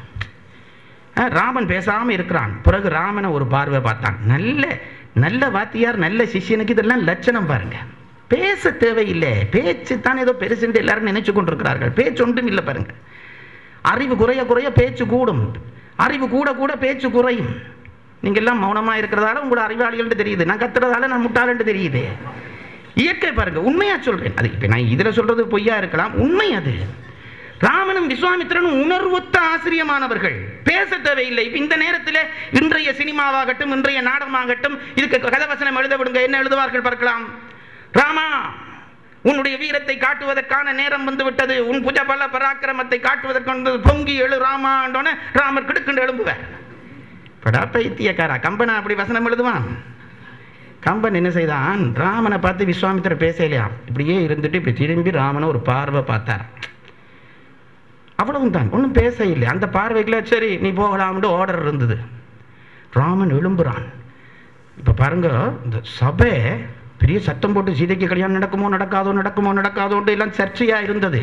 ராமன் பேசாம இருக்கிறான். பிறகு ராமனை ஒரு பார்வை பார்த்தான். நல்ல நல்ல வாத்தியார், நல்ல சிஷியனுக்கு இதெல்லாம் லட்சணம் பாருங்க. பேச தேவையில்லை, பேச்சு தான் ஏதோ பெருசு எல்லாரும் நினைச்சு கொண்டிருக்கிறார்கள். பேச்சு ஒன்றும் இல்லை பாருங்க. அறிவு குறைய குறைய பேச்சு கூடும், அறிவு கூட கூட பேச்சு குறையும். நீங்க எல்லாம் மௌனமா இருக்கிறதால உங்களோட அறிவாளிகள் தெரியுது, நான் கத்துறதால நான் முட்டாளன்னு தெரியுது. இயற்கை பாருங்க, உண்மையா சொல்றேன். அது இப்ப நான் இதுல சொல்றது பொய்யா இருக்கலாம், உண்மை அது. ராமனும் விஸ்வாமித்திரனும் உணர்வொத்த ஆசிரியமானவர்கள், பேச தேவையில்லை. இப்ப இந்த நேரத்தில் இன்றைய சினிமாவாகட்டும், இன்றைய நாடகமாகட்டும், இதுக்கு கதவசனம் எழுத விடுங்க, என்ன எழுதுவார்கள் பார்க்கலாம். ராமா, உன்னுடைய வீரத்தை காட்டுவதற்கான நேரம் வந்து விட்டது, உன் புஜபல பராக்கிரமத்தை காட்டுவதற்கு பொங்கி எழு ராமா. ராமர் கிடுக்கிண்டு எழும்புவார். படா பைத்தியக்காரா, கம்பனா அப்படி வசனம் எழுதுவான்? கம்பன் என்ன செய்தான், ராமனை பார்த்து விஸ்வாமித்திரர் பேசலையா, இப்படியே இருந்துட்டு இப்படி திரும்பி ராமனை ஒரு பார்வை பார்த்தார். அவ்வளவும் தான், ஒன்றும் பேச இல்லை. அந்த பார்வைக்குள்ள சரி நீ போகலாம்னு ஆர்டர் இருந்தது. ராமன் எழும்புறான். இப்ப பாருங்க, இந்த சபை பெரிய சத்தம் போட்டு சீதைக்கு கல்யாணம் நடக்குமோ நடக்காதோ நடக்குமோ நடக்காதோன்ட்டு எல்லாம் சர்ச்சையா இருந்தது.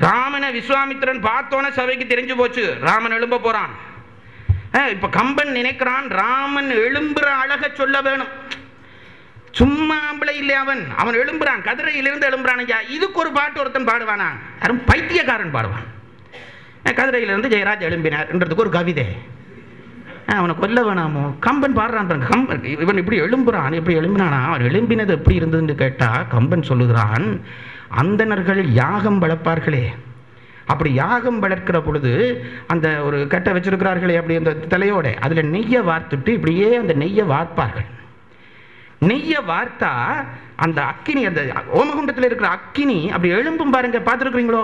ராமனை விஸ்வாமித்திரன் பார்த்தோன்னே சபைக்கு தெரிஞ்சு போச்சு, ராமன் எழும்ப போறான். இப்ப கம்பன் நினைக்கிறான், ராமன் எழும்புற அழக சொல்ல வேணும். சும்மா ஆம்பளை இல்லை, அவன் எழும்புறான், கதிரையிலிருந்து எழும்புறான். இதுக்கு ஒரு பாட்டு ஒருத்தன் பாடுவானா, யாரும் பைத்தியக்காரன் பாடுவான். கதிரையிலிருந்து ஜெயராஜ் எழும்பினார்ன்றதுக்கு ஒரு கவிதை, அவனை கொல்ல வேணாமோ. கம்பன் பாடுறான். கம்பன் இவன் இப்படி எழும்புறான், இப்படி எழும்பினானா, அவன் எழும்பினது எப்படி இருந்ததுன்னு கேட்டா கம்பன் சொல்லுகிறான், அந்தணர்கள் யாகம் வளர்ப்பார்களே, அப்படி யாகம் வளர்க்கிற பொழுது அந்த ஒரு கட்டை வச்சிருக்கிறார்களே அப்படி அந்த தலையோட, அதுல நெய்யை வார்த்துட்டு இப்படியே அந்த நெய்யை வார்ப்பார்கள். நெய்யை வார்த்தா அந்த அக்கினி, அந்த ஓமகுண்டத்தில் இருக்கிற அக்கினி அப்படி எழும்பும் பாருங்க. பார்த்துருக்குறீங்களோ?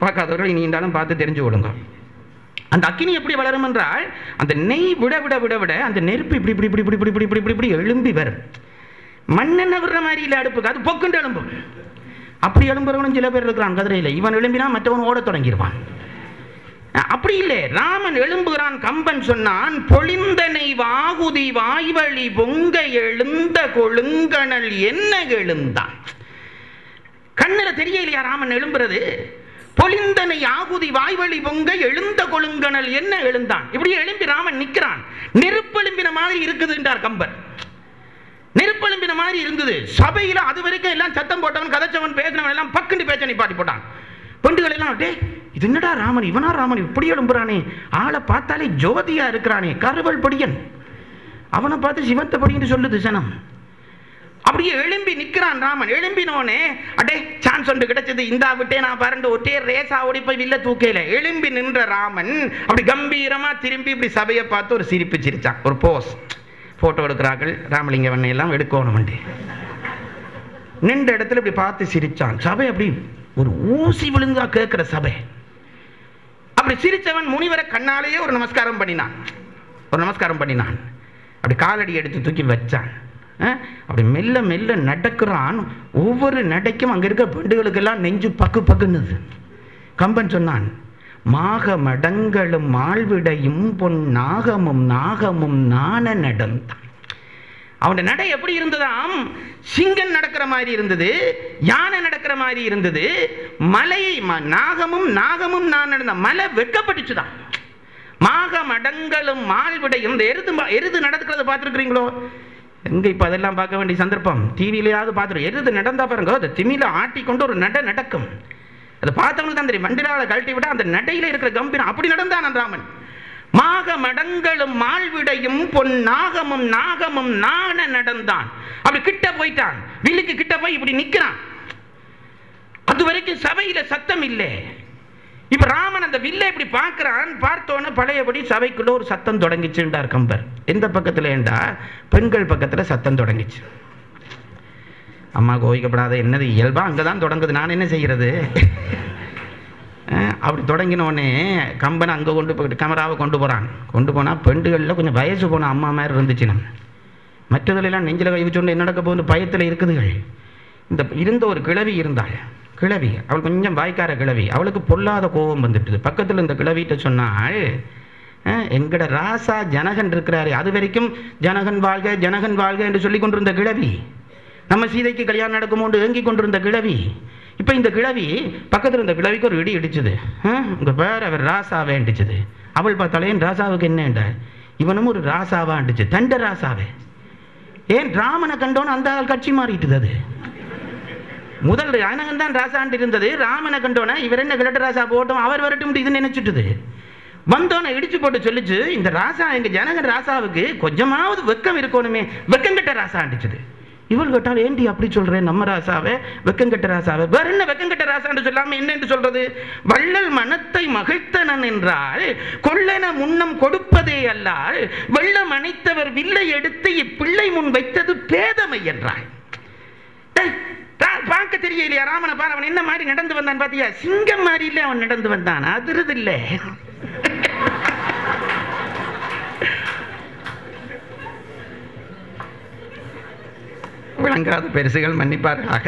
பார்க்காதவர்கள் இனி இருந்தாலும் பார்த்து தெரிஞ்சு கொள்ளுங்க. அந்த அக்கினி எப்படி வளரும் என்றால், அந்த நெய் விட விட விட விட அந்த நெருப்பு இப்படி இப்படி இப்படி இப்படி இப்படி இப்படி இப்படி இப்படி எழும்பி வரும். மண்ணெண்ணெய் விடுற மாதிரி இல்லை அடுப்புக்கு, அது பொக்குண்டு எழும்பும். அப்படி எழும்புறவனும் சில பேர் இருக்கிறான் கதிரையில். இவன் எழும்பினா மற்றவன் ஓட தொடங்கிடுவான். அப்படி இல்லை, ராமன் எழும்புகிறான். கம்பன் சொன்னான், பொழிந்தனை வாகுதி வாய்வழி பொங்க எழுந்த கொழுங்கணல் என்ன எழுந்தான். கண்ணுல தெரியலையா ராமன் எழும்புறது? பொழிந்தனை ஆகுதி வாய்வழி பொங்க எழுந்த கொழுங்கணல் என்ன எழுந்தான். இப்படி எழும்பி ராமன் நிற்கிறான். நெருப்பெலும்பின மாதிரி இருக்குது என்றார் கம்பன். நெருப்பெலும்பின மாதிரி இருந்தது. சபையில அது வரைக்கும் எல்லாம் சத்தம் போட்டவன், கதைச்சவன், பேசினவன் எல்லாம் பக்குண்டு பேச்ச நிப்பாட்டி போட்டான். பெண்டுகள் எல்லாம், டே இது என்னடா ராமன், இவனா ராமன் இப்படி எழும்புறானே, ஆளை பார்த்தாலே ஜோதியா இருக்கிறானே, கருவல் படியன், அவனை பார்த்து சிவந்த படின்னு சொல்லுது ஜனம். அப்படியே எழும்பி நிற்கிறான் ராமன். எழும்பினோனே அடே சான்ஸ் ஒன்று கிடைச்சது, இந்தா விட்டே நான் பாருண்டு ஒட்டே ரேசா ஓடி போய் வில்ல தூக்கையில. எழும்பி நின்ற ராமன் அப்படி கம்பீரமா திரும்பி இப்படி சபையை பார்த்து ஒரு சிரிப்பு சிரிச்சான். ஒரு போஸ், போட்டோ எடுக்கிறார்கள், ராமலிங்க வண்ணை எல்லாம் எடுக்கணும். நின்ற இடத்துல இப்படி பார்த்து சிரிச்சான். சபை அப்படி ஒரு ஊசி விழுந்தா கேட்கிற சபை. அப்படி சிரிச்சவன் முனிவரை கண்ணாலேயே ஒரு நமஸ்காரம் பண்ணினான். அப்படி காலடி எடுத்து தூக்கி வச்சான். அப்படி மெல்ல மெல்ல நடக்கிறான். ஒவ்வொரு நடைக்கும் அங்க இருக்க பெண்டுகளுக்கெல்லாம் நெஞ்சு பக்கு பக்குன்னுது. கம்பன் சொன்னான், மாக மடங்களும் மால்விடையும் பொன் நாகமும் நாகமும் நாண நடந்தான். அவன் நடை எப்படி இருந்ததாம்? சிங்கன் நடக்கிற மாதிரி இருந்தது, யானை நடக்கிற மாதிரி இருந்தது. மலை நாகமும் நாகமும் நான் நடந்த மலை வெட்கப்பட்டுச்சுதான். மாக மடங்களும் மால்விடையும், இந்த எருது நடக்கிறத பார்த்துருக்கிறீங்களோ? எங்க இப்ப அதெல்லாம் பார்க்க வேண்டிய சந்தர்ப்பம், டிவியிலேயாவது பார்த்துருவோம். எருது நடந்தா பாருங்க, அந்த திமில ஆட்டிக்கொண்டு ஒரு நடக்கும். அதை பார்த்தவங்களுக்கு தான் தெரியும். மண்டிராவை கழட்டி விட்டா அந்த நடையில இருக்கிற கம்பீரம். அப்படி நடந்தான் ராமன். மாக மடங்களும் மால்விடையும் பொன் நாகமும் நாகமும் நாண நடந்தான். அப்படி கிட்ட போயிட்டான், வில்லுக்கு கிட்ட போய் இப்படி நிக்கிறான். அது வரைக்கும் சபையில சத்தம் இல்லை. இப்ப ராமன் அந்த வில்லை இப்படி பார்க்கிறான். பார்த்தோன்னே பழையபடி சபைக்குள்ள ஒரு சத்தம் தொடங்கிச்சுண்டார் கம்பர். எந்த பக்கத்துல ஏண்டா, பெண்கள் பக்கத்துல சத்தம் தொடங்கிச்சு. அம்மா கோவிக்கப்படாத, என்னது இயல்பா அங்கதான் தொடங்குது, நான் என்ன செய்யறது? அப்படி தொடங்கினோடனே கம்பனை அங்கே கொண்டு போயிட்டு கேமராவை கொண்டு போகிறான். கொண்டு போனால் பெண்டுகளில் கொஞ்சம் வயசு போன அம்மா மாதிரி இருந்துச்சு. நம்ம மற்றதுலாம் நெஞ்சில் கை வச்சோன்னு என்ன நடக்க போகுது பயத்தில் இருக்குதுகள். இந்த இருந்த ஒரு கிழவி இருந்தாள். கிழவி அவள் கொஞ்சம் வாய்க்கார கிழவி. அவளுக்கு பொல்லாத கோபம் வந்துட்டுது. பக்கத்தில் இந்த கிழவிட்ட சொன்னால், எங்கட ராசா ஜனகன் இருக்கிறாரு, அது வரைக்கும் ஜனகன் வாழ்க ஜனகன் வாழ்க என்று சொல்லி கொண்டிருந்த கிழவி, நம்ம சீதைக்கு கல்யாணம் நடக்குமோண்டு ஏங்கி கொண்டிருந்த கிழவி, இப்போ இந்த கிழவி பக்கத்தில் இருந்த கிழவிக்கு ஒரு இடி இடிச்சுது. உங்கள் பேர் அவர் ராசாவே அண்டிச்சுது. அவள் பார்த்தாலே என் ராசாவுக்கு என்ன, இவனும் ஒரு ராசாவா அண்டிச்சு, தண்ட ராசாவே. ஏன் ராமனை கண்டோன்னு அந்த கட்சி மாறிட்டுது. அது முதல் ஜனகன் தான் ராசாண்டு இருந்தது. ராமனை கண்டோன்னா இவர் என்ன கிழட்டு ராசா போட்டோம், அவர் வரட்டும் இது நினைச்சிட்டுது. வந்தோன்னே இடிச்சு போட்டு சொல்லிச்சு, இந்த ராசா எங்க ஜனகன் ராசாவுக்கு கொஞ்சமாவது வெக்கம் இருக்கணுமே, வெக்கம் கட்ட ராசா அண்டிச்சுது. இவள் கேட்டால், ஏண்டி அப்படி சொல்றேன், நம்ம ராசாவே வெக்கங்கட்ட ராசாவே, வேற என்ன வெக்கங்கட்ட ராசான்னு சொல்லாம என்ன சொல்றது? வள்ளல் மனத்தை மகிழ்த்தனன் என்றால் கொள்ளன முன்னம் கொடுப்பதே அல்லால் வெள்ளம் அணைத்தவர் வில்லை எடுத்து இப்பிள்ளை முன் வைத்தது பேதமை என்றாள். பார்க்க தெரியலையா ராமனை பாரு, அவன் என்ன மாதிரி நடந்து வந்தான் பாத்தியா? சிங்கம் மாதிரி இல்லை அவன் நடந்து வந்தான், அதிருது இல்லை. விளங்காத பெருசுகள் மன்னிப்பார்களாக.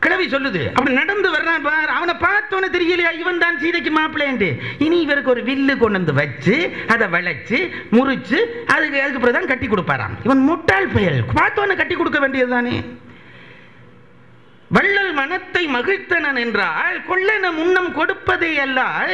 கிழவி சொல்லுது, அப்படி நடந்து வர்றான் பார், அவனை பார்த்தோன்னு தெரியலையா இவன் தான் சீதைக்கு மாப்பிள்ளைன்ட்டு. இனி இவருக்கு ஒரு வில்லு கொண்டு வந்து வச்சு அதை வளைச்சு முறிச்சு அதுக்கு பிறகு தான் கட்டி கொடுப்பாராம். இவன் முட்டாள் பயல், பார்த்தோன்னு கட்டி கொடுக்க வேண்டியது தானே. வள்ளல் மனத்தை மகிழ்த்தனன் என்றால் கொள்ளன முன்னம் கொடுப்பதே அல்லால்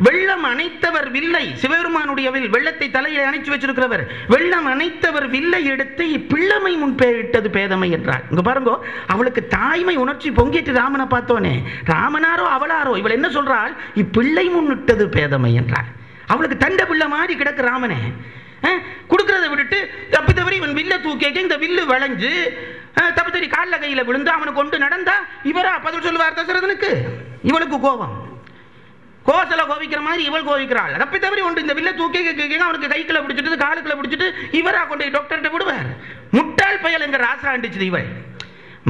வெள்ளம் அணைத்தவர் வில்லை, சிவபெருமானுடைய வில், வெள்ளத்தை தலையை அணைச்சு வச்சிருக்கிறவர், வெள்ளம் அணைத்தவர் வில்லை எடுத்து இப்பிள்ளமை முன்பேட்டது பேதமை என்றார். இங்க பாருங்க, அவளுக்கு தாய்மை உணர்ச்சி பொங்கிட்டு ராமனை பார்த்தோனே, ராமனாரோ அவளாரோ இவள் என்ன சொல்றாள், இப்பிள்ளை முன்னிட்டது பேதமை என்றார். அவளுக்கு தண்ட பிள்ளை மாதிரி கிடக்கு ராமனே. கொடுக்கறத விட்டுட்டு தப்பி தவறி இவன் வில்ல தூக்கி இந்த வில்லு வளைஞ்சு தப்பி தவறி காலில் கையில் விழுந்து அவனை கொண்டு நடந்தா இவரா பதில் சொல்லுவார் தசரதனுக்கு? இவளுக்கு கோபம், கோசல கோவிக்கிற மாதிரி இவள் கோவிக்கிறாள். தப்பி தவறி ஒன்று இந்த வில்ல தூக்கி அவனுக்கு கைக்குள்ள பிடிச்சிட்டு காலுக்குள்ள பிடிச்சிட்டு இவரா கொண்டு டாக்டர்கிட்ட விடுவார். முட்டாள் பயல் எங்க ராசா அண்டிச்சு இவள்.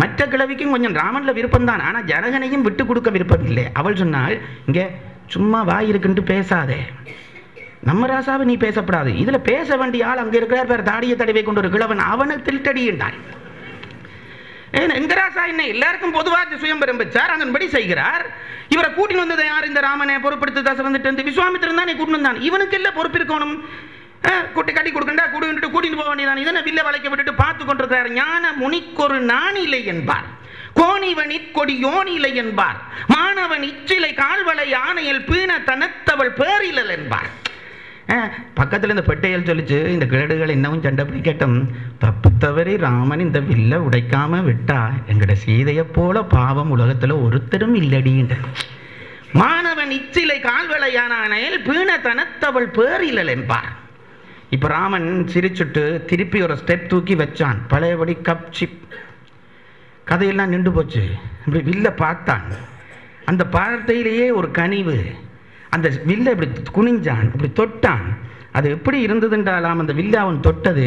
மற்ற கிழவிக்கும் கொஞ்சம் ராமன்ல விருப்பம் தான், ஆனா ஜனகனையும் விட்டு கொடுக்க விருப்பம் இல்லை. அவள் சொன்னால், இங்க சும்மா வாய் இருக்குன்ட்டு பேசாதே, நம்ம ராசாவை நீ பேசப்படாது, இதுல பேச வேண்டிய ஆள் அங்க இருக்கிறார் பேர் தாடியை தடவை கொண்டு ஒரு கிழவன், அவனை தில்ட்டடியின்றான். எங்க ராசா என்ன எல்லாருக்கும் பொதுவாக சுயம்பரம் பெற்றார், அதன்படி செய்கிறார். இவரை கூட்டின்னு வந்ததை யார்? இந்த ராமனை பொறுப்படுத்தி தசரந்துட்டு விஸ்வாமித்திரன் தான் கூட்டின்னு வந்தான். இவனுக்கு எல்லாம் பொறுப்பு இருக்கணும். கூட்டி கட்டி கொடுக்கண்டா கூட்டிட்டு போக வேண்டியதான். இதனை வில்ல வளைக்க விட்டுட்டு பார்த்து கொண்டிருக்கிறார். ஞான முனிக்கொரு நாணிலை என்பார், கோணிவன் இக்கொடி யோனிலை என்பார், மாணவன் இச்சிலை கால்வளை ஆணையில் பீன தனத்தவள் பேரிலல் என்பார். பக்கத்தில் இந்த பெட்டையல் சொல்லிச்சு, இந்த கிழடுகள் இன்னமும் சண்டை பிடிக்கட்டும், தப்பு தவறி ராமன் இந்த வில்ல உடைக்காம விட்டா எங்கட சீதையை போல பாவம் உலகத்துல ஒருத்தரும் இல்லடின்ற. மாணவன் இச்சிலை கால்வளையானையில் பீன தனத்தவள் பேரிலல் என்பார். இப்ப ராமன் சிரிச்சுட்டு திருப்பி ஒரு ஸ்டெப் தூக்கி வச்சான். பழையபடி கப் சிப் கதையெல்லாம் நின்று போச்சு. இப்படி வில்ல பார்த்தான். அந்த பார்த்தையிலேயே ஒரு கனிவு. அந்த வில்ல இப்படி குனிஞ்சான், இப்படி தொட்டான். அது எப்படி இருந்ததுன்றாலாம், அந்த வில்ல அவன் தொட்டது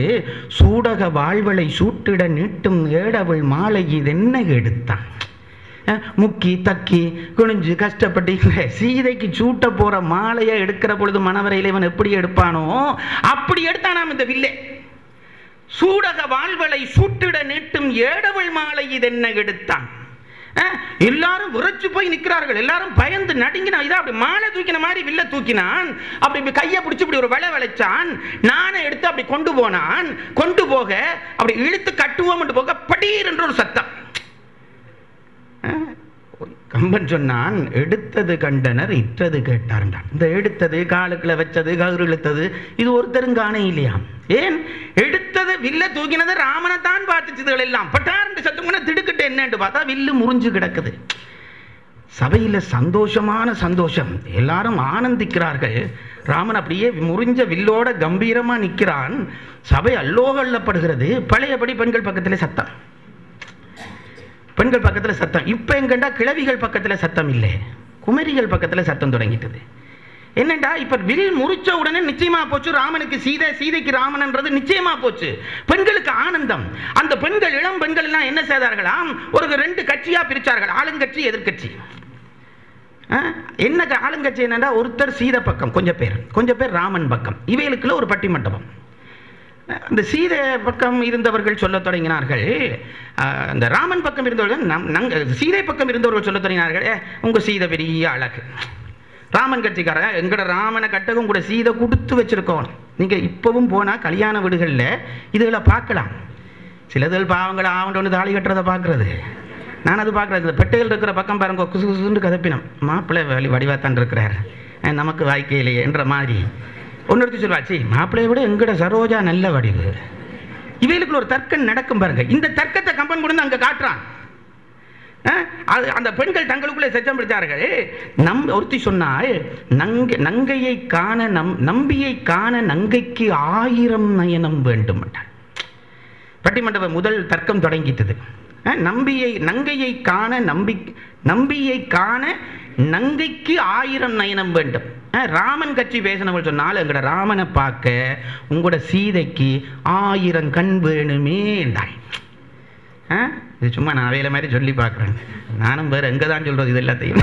சூடக வாழ்வளை சூட்டிட நீட்டும் ஏடவள் மாலை இதென்ன எடுத்தான். முக்கி தக்கி குனிஞ்சு கஷ்டப்பட்டு சீதைக்கு சூட்ட போற மாலையை எடுக்கிற பொழுது மணவரையில் இவன் எப்படி எடுப்பானோ அப்படி எடுத்தானாம் இந்த வில்லை. சூடக வாழ்வளை சூட்டிட நீட்டும் ஏடவள் மாலை இதென்ன எடுத்தான். எல்லாரும் விரைச்சு போய் நிற்கிறார்கள், எல்லாரும் பயந்து நடுங்கினா. இதா அப்படி மாலை தூக்கின மாதிரி வில்ல தூக்கினான். அப்படி கையை பிடிச்சி இப்படி ஒரு வலை வளைச்சான். நானே எடுத்து அப்படி கொண்டு போனான். கொண்டு போக அப்படி இழுத்து கட்டுவோம் போக படீர் என்ற ஒரு சத்தம். கம்பன் சொன்னான், எடுத்தது கண்டனர் இற்றது கேட்டார்ன்றான். இந்த எடுத்தது காலுக்குள்ள வச்சது கயிறு இழுத்தது இது ஒருத்தரும் காண இல்லையா. ஏன் எடுத்தது வில்ல தூக்கினது ராமனை தான் பார்த்துச்சுகள் எல்லாம். பட்டாரண்டு சத்தம் கூட திடுக்கிட்டு என்னன்னு பார்த்தா வில்லு முறிஞ்சு கிடக்குது. சபையில் சந்தோஷமான சந்தோஷம், எல்லாரும் ஆனந்திக்கிறார்கள். ராமன் அப்படியே முறிஞ்ச வில்லோட கம்பீரமா நிற்கிறான். சபை அல்லோகல்லப்படுகிறது. பழையபடி பெண்கள் பக்கத்தில் சத்தம், பெண்கள் பக்கத்தில் சத்தம். இப்போ எங்கண்டா கிழவிகள் பக்கத்தில் சத்தம் இல்லை, குமரிகள் பக்கத்தில் சத்தம் தொடங்கிட்டது. என்னண்டா இப்ப வில் முறிச்ச உடனே நிச்சயமா போச்சு, ராமனுக்கு சீதை, சீதைக்கு ராமன்ன்றது நிச்சயமா போச்சு. பெண்களுக்கு ஆனந்தம். அந்த பெண்கள், இளம் பெண்கள் எல்லாம் என்ன செய்தார்களாம், ஒரு 2 கட்சியா பிரிச்சார்கள், ஆளுங்கட்சி எதிர்கட்சி. என்ன ஆளுங்கட்சி என்னன்னா, ஒருத்தர் சீதை பக்கம் கொஞ்சம் பேர் ராமன் பக்கம். இவைகளுக்குள்ள ஒரு பட்டி மண்டபம். அந்த சீதை பக்கம் இருந்தவர்கள் சொல்ல தொடங்கினார்கள், அந்த ராமன் பக்கம் இருந்தவர்கள், சீதை பக்கம் இருந்தவர்கள் சொல்ல தொடங்கினார்கள், உங்க சீதை பெரிய அழகு. ராமன் கட்சிக்காரன், எங்கட ராமனை கட்டகம் கூட சீதை கொடுத்து வச்சிருக்கோம். நீங்க இப்பவும் போனா கல்யாண வீடுகளில் இதுகளை பார்க்கலாம். சிலதுகள் பாவங்களை ஆவண்டு தாலி கட்டுறதை பார்க்கறது, நான் அது பார்க்குறது. இந்த பெட்டைகள் இருக்கிற பக்கம் பாருங்க, குசு குசுன்னு கதப்பினம், மாப்பிள்ளை வடிவாத்தான் இருக்கிறார், நமக்கு வாய்க்கையிலேயே என்ற மாதிரி. ஒன்னொருத்தி சொல்வாச்சு, மாப்பிள்ளையை விட எங்கட சரோஜா நல்ல வடிவு. இவைகளுக்குள்ள ஒரு தர்க்கம் நடக்கும் பாருங்க. இந்த தர்க்கத்தை கம்பன் கொடுத்து அங்கே காட்டுறான். அந்த பெண்கள் தங்களுக்குள்ளே சச்சம் பிடித்தார்கள். ஒருத்தி சொன்னால், நங்கையை காண நம்பியை காண நங்கைக்கு 1000 நயனம் வேண்டும் என்றார். பட்டிமண்டப முதல் தர்க்கம் தொடங்கிட்டது. நங்கையை காண நம்பியை காண நங்கைக்கு 1000 நயனம் வேண்டும். ராமன் கட்சி பேசினவள் சொன்னால், எங்கட ராமனை பார்க்க உங்களோட சீதைக்கு 1000 கண் வேணுமே என்றாள். இது சும்மா நான் வேலை மாதிரி சொல்லி பார்க்குறேன், நானும் வேறு எங்கே தான் சொல்கிறது இது எல்லாத்தையும்.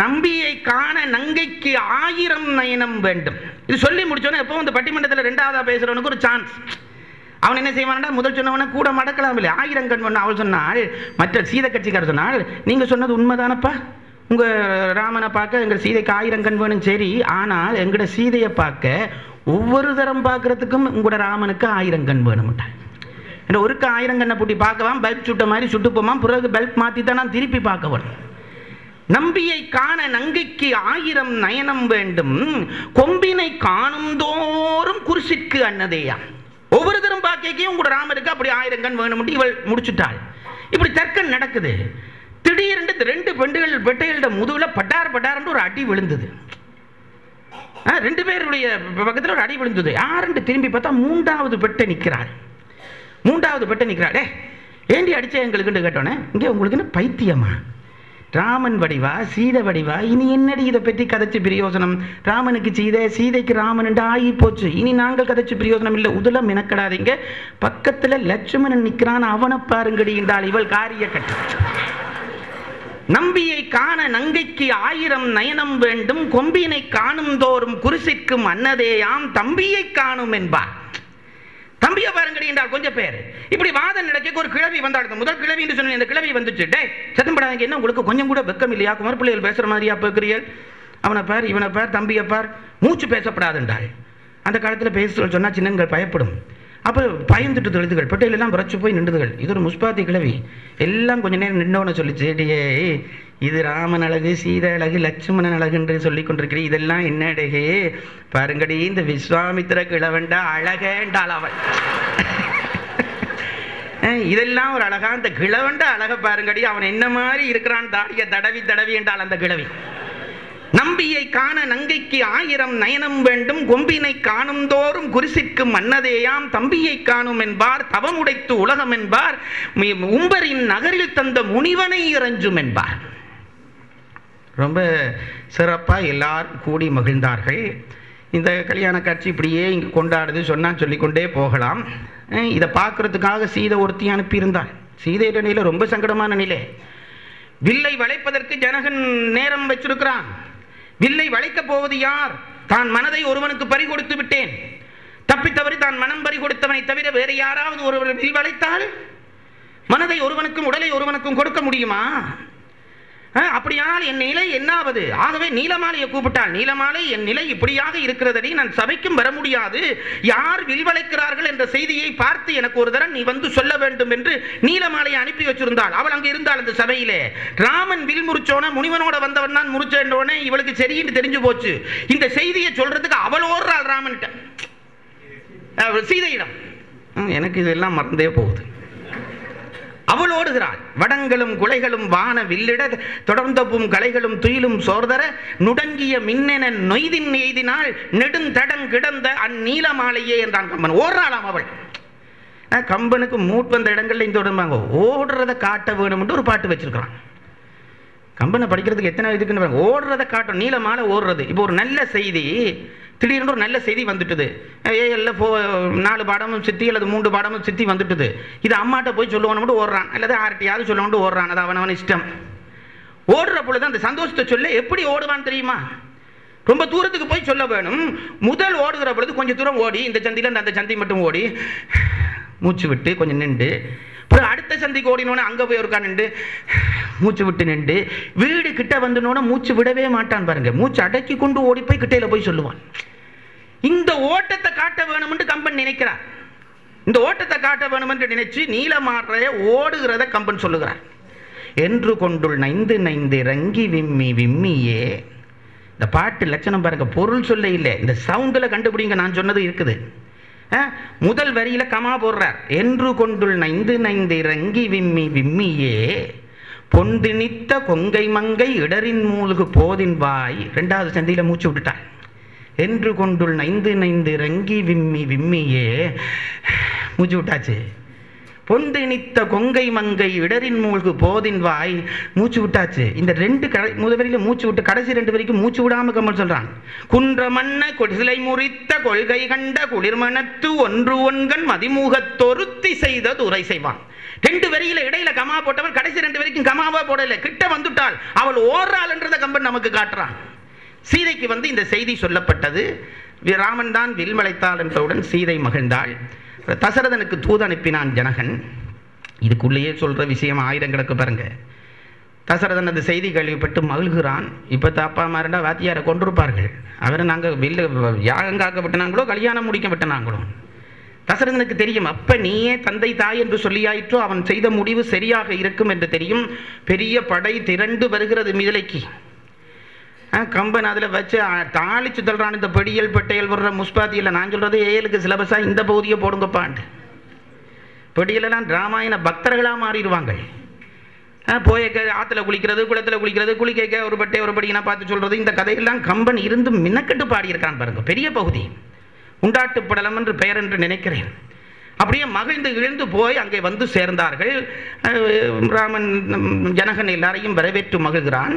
நம்பியை காண நங்கைக்கு 1000 நயனம் வேண்டும். இது சொல்லி முடிச்சோன்னே எப்போ இந்த பட்டிமன்றத்தில் 2ஆவதா பேசுகிறவனுக்கு ஒரு சான்ஸ். அவன் என்ன செய்வான்டா, முதல் சொன்னவனை கூட மடக்கலாம் இல்லை, 1000 கண் வேணும். அவள் சொன்னால், மற்ற சீதை கட்சிக்காரர் சொன்னால், நீங்கள் சொன்னது உண்மைதானப்பா, உங்கள் ராமனை பார்க்க எங்கள் சீதைக்கு 1000 கண் வேணும். சரி, ஆனால் எங்களோட சீதையை பார்க்க ஒவ்வொரு தரம் பார்க்கறதுக்கும் உங்களோட ராமனுக்கு 1000 கண் வேணும்ட்டான். ஒருக்கு 1000 கண்ணை பூட்டி பார்க்கவான், பல்ப் சுட்ட மாதிரி சுட்டு போவான், பிறகு பல்ப் மாற்றி தான் நான் திருப்பி பார்க்கவன். நம்பியை காண நங்கைக்கு 1000 நயனம் வேண்டும், கொம்பினை காணும் தோறும் குருசிற்கு அன்னதேயா. ஒவ்வொரு தரம் பார்க்கையும் உங்களோட ராமருக்கு அப்படி 1000 கண் வேணும் இவள் முடிச்சுட்டாள். இப்படி தர்க்கம் நடக்குது. திடீரென்று 2 பெண்கள் பெட்டைகளோட முதுகுல பட்டார் பட்டார் ஒரு அடி விழுந்தது. 2 பேருடைய பக்கத்தில் ஒரு அடி விழுந்தது. யாருன்னு திரும்பி பார்த்தா 3வது பெட்டை நிற்கிறாள். 3வது பெட்டை நிற்கிறாளே, ஏண்டி அடிச்ச எங்களுக்குன்னு கேட்டோன்னே, இங்கே உங்களுக்கு என்ன பைத்தியமா, ராமன் வடிவா சீதை வடிவா, இனி என்னடி இதை பற்றி கதைச்சு பிரயோசனம், ராமனுக்கு சீதை, சீதைக்கு ராமன் ஆகி போச்சு, இனி நாங்கள் கதைச்சு பிரயோசனம் இல்லை, உதலம் மெனக்கடாதீங்க, பக்கத்தில் லட்சுமணன் நிற்கிறான், அவனை பாருங்கடி என்றால் இவள் காரிய கட்டு. நம்பியை காண நங்கைக்கு 1000 நயனம் வேண்டும், கொம்பினை காணும் தோறும் குருசிற்கும் அன்னதேயாம் தம்பியை காணும் என்பார். தம்பியை பாருங்கடி என்றால் கொஞ்சம் பேர். இப்படி வாதம் நடக்க ஒரு கிழவி வந்தாடு. முதல் கிழவி என்று சொன்ன இந்த கிழவி வந்துச்சு, டே சத்தம்படாதீங்க, என்ன உங்களுக்கு கொஞ்சம் கூட வெக்கம் இல்லையா, குமர் பிள்ளைகள் பேசுற மாதிரியா பேக்குறீர்கள், அவனை பார் இவனை பார் தம்பியை பார், மூச்சு பேசப்படாது என்றாள். அந்த காலத்தில் பேச சொன்னால் சின்னங்கள் பயப்படும். அப்போ பயந்துட்டு தொழுதுகள், பெட்டையிலெல்லாம் குறைச்சி போய் நின்றுதுகள். இது ஒரு முஸ்பாத்தி கிழவி. எல்லாம் கொஞ்ச நேரம் நின்றவனை சொல்லிச்சு, டே இது ராமன் அழகு, சீதை அழகு, லட்சுமணன் அழகு என்று சொல்லி கொண்டிருக்கிறேன், இதெல்லாம் என்னடே பாருங்கடி, இந்த விஸ்வாமித்திர கிழவண்டா அழகேண்டாள் அவள். இதெல்லாம் ஒரு அழகா, இந்த கிழவண்டா அழக பாருங்கடி, அவன் என்ன மாதிரி இருக்கிறான், தாடிய தடவி தடவி என்றாள் அந்த கிழவி. நம்பியை காண நங்கைக்கு 1000 நயனம் வேண்டும், கொம்பினை காணும் தோறும் குருசிற்கும் அன்னதேயாம் தம்பியை காணும் என்பார், தவமுடைத்து உலகம் என்பார், உம்பரின் நகரில் தந்த முனிவனை இறைஞ்சும் என்பார். ரொம்ப சிறப்பாக எல்லாரும் கூடி மகிழ்ந்தார்கள். இந்த கல்யாண காட்சி இப்படியே இங்கே கொண்டாடுது சொன்னால் சொல்லிக்கொண்டே போகலாம். இதை பார்க்கறதுக்காக சீதை ஒருத்தி அனுப்பியிருந்தாள். சீதையோட நிலை ரொம்ப சங்கடமான நிலை. வில்லை வளைப்பதற்கு ஜனகன் நேரம் வச்சிருக்கிறான். வில்லை வளைக்கப் போவது யார்? தான் மனதை ஒருவனுக்கு பறி கொடுத்து விட்டேன், தப்பித்தவரை தான் மனம் பறி கொடுத்தவனை தவிர வேறு யாராவது ஒருவர் வில் வளைத்தால் மனதை ஒருவனுக்கும் உடலை ஒருவனுக்கும் கொடுக்க முடியுமா? அப்படியானால் என் நிலை என்னாவது? ஆகவே நீலமாலையை கூப்பிட்டாள். நீலமாலை, என் நிலை இப்படியாக இருக்கிறதடி, நான் சபைக்கும் வர முடியாது, யார் வில்வளைக்கிறார்கள் என்ற செய்தியை பார்த்து எனக்கு ஒரு தரம் நீ வந்து சொல்ல வேண்டும் என்று நீலமாலையை அனுப்பி வச்சிருந்தாள். அவள் அங்கே இருந்தாள் அந்த சபையிலே. ராமன் வில் முறிச்சோன முனிவனோட வந்தவன் தான் முறிச்சோடனே இவளுக்கு சரின்னு தெரிஞ்சு போச்சு. இந்த செய்தியை சொல்றதுக்கு அவள் ஓடுறாள் ராமன்கிட்ட. சீதையிடம். எனக்கு இதெல்லாம் மறந்தே போகுது. அவள் ஓடுகிறாள். வடங்களும் குலைகளும் வான வில்லிட தொடர்ந்தப்பும் கலைகளும் துயிலும் சோர்தர நுடங்கிய மின்னென நொய்தின் எய்தினாள் நெடுந்தடங் கிடந்த அந்நீல மாலையே என்றான் கம்பன். ஓடுறாளாம் அவள். கம்பனுக்கு மூட் வந்த இடங்கள்ல இந்த உடம்பாங்க ஓடுறதை காட்ட வேணும்னு ஒரு பாட்டு வச்சிருக்கிறான். கம்பனை படிக்கிறதுக்கு எத்தனை இதுக்குன்னு ஓடுறதை காட்டும். நீல மாலை ஓடுறது. இப்போ ஒரு நல்ல செய்தி, திடீர்னு ஒரு நல்ல செய்தி வந்துட்டுது. ஏஎல்ல 4 பாடமும் சித்தி அல்லது 3 பாடமும் சித்தி வந்துட்டுது. இது அம்மாட்ட போய் சொல்லுவான்னு ஓடுறான், அல்லது யார்கிட்டையாவது சொல்லுவான்னு ஓடுறான். அது அவனவன் இஷ்டம். ஓடுற பொழுது அந்த சந்தோஷத்தை சொல்ல எப்படி ஓடுவான்னு தெரியுமா? ரொம்ப தூரத்துக்கு போய் சொல்ல வேணும். முதல் ஓடுகிற பொழுது கொஞ்சம் தூரம் ஓடி, இந்த சந்தியில் அந்த சந்தி மட்டும் ஓடி மூச்சு விட்டு கொஞ்சம் நின்று, அப்புறம் அடுத்த சந்திக்கு ஓடினோன்னு அங்கே போய் ஒருக்கா நின்று மூச்சு விட்டு நின்று வீடு கிட்ட வந்துனோன்னா மூச்சு விடவே மாட்டான் பாருங்க. மூச்சு அடக்கி கொண்டு ஓடி போய் கிட்டையில போய் சொல்லுவான். இந்த ஓட்டத்தை காட்ட வேணும் என்று கம்பன் நினைக்கிறார். இந்த ஓட்டத்தை காட்ட வேணும் என்று நினைச்சு நீலமாறைய ஓடுகிறத கம்பன் சொல்லுகிறார். என்று கொண்டுள் நைந்து நைந்து ரங்கி விம்மி விம்மியே. இந்த பாட்டு லட்சணம் பாருங்க, பொருள் சொல்ல இல்லை, இந்த சவுண்டில் கண்டுபிடிங்க. நான் சொன்னது இருக்குது. முதல் வரியில கமா போடுறார். என்று கொண்டுள் நைந்து நைந்து ரங்கி விம்மி விம்மியே பொந்தினித்த கொங்கை மங்கை இடரின் மூழ்கு போதின் வாய். 2வது சந்தியில மூச்சு விட்டுட்டார். என்று கொண்டுள் நைந்து நைந்து ரங்கி விம்மி விம்மியே மூச்சு விட்டாச்சு. பொந்தினித்த கொங்கை மங்கை இடரின் மூழ்கு போதின் வாய் மூச்சு விட்டாச்சு. இந்த 2 முதவரியில மூச்சு விட்டு கடைசி 2 வரைக்கும் மூச்சு விடாம கம்பன் சொல்றான். குன்ற மன்ன கொடிசிலை முறித்த கொள்கை கண்ட குளிர்மனத்து ஒன்று ஒன்கண் மதிமுகத்தொருத்தி செய்தது உரை செய்வான். 2 வரியில இடையில கமா போட்டவன் கடைசி 2 வரைக்கும் கமாவா போடல. கிட்ட வந்துட்டாள், அவள் ஓடுறாள் என்றத கம்பன் நமக்கு காட்டுறான். சீதைக்கு இந்த செய்தி சொல்லப்பட்டது. ராமன் தான் வில்மலைத்தாள் என்றவுடன் சீதை மகிழ்ந்தாள். தசரதனுக்கு தூது அனுப்பினான் ஜனகன். இதுக்குள்ளேயே சொல்ற விஷயம் ஆயிரங்களுக்கு பாருங்க. தசரதன் அந்த செய்தி கேள்விப்பட்டு மகிழ்கிறான். இப்போ தாப்பா மாறண்டா வாத்தியாரை கொண்டிருப்பார்கள். அவரை நாங்கள் யாகம் காக்க விட்டனாங்களோ கல்யாணம் முடிக்க விட்டனாங்களோ. தசரதனுக்கு தெரியும், அப்ப நீயே தந்தை தாய் என்று சொல்லியாயிற்றோ, அவன் செய்த முடிவு சரியாக இருக்கும் என்று தெரியும். பெரிய படை திரண்டு வருகிறது மிதிலைக்கு. கம்பன் அதில் வச்சு தாளிச்சு தள்ளுறான். இந்த பெடியல் பெட்டையல் வர்ற முஸ்பாத்தியில் நான் சொல்றது ஏழுக்கு சிலபஸாக இந்த பகுதியை போடுங்கப்பாண்டு. பெடியலெல்லாம் ராமாயண பக்தர்களாக மாறிடுவாங்க. போயக்க ஆற்றுல குளிக்கிறது, குளத்தில் குளிக்கிறது, குளிக்க ஒரு பட்டை ஒரு படினா பார்த்து சொல்றது, இந்த கதையெல்லாம் கம்பன் இருந்து மின்னக்கட்டு பாடியிருக்கான் பாருங்க. பெரிய பகுதி உண்டாட்டு படலம் என்று பெயர் என்று நினைக்கிறேன். அப்படியே மகிழ்ந்து இழந்து போய் அங்கே வந்து சேர்ந்தார்கள். ராமன் ஜனகன் எல்லாரையும் வரவேற்று மகிழ்கிறான்.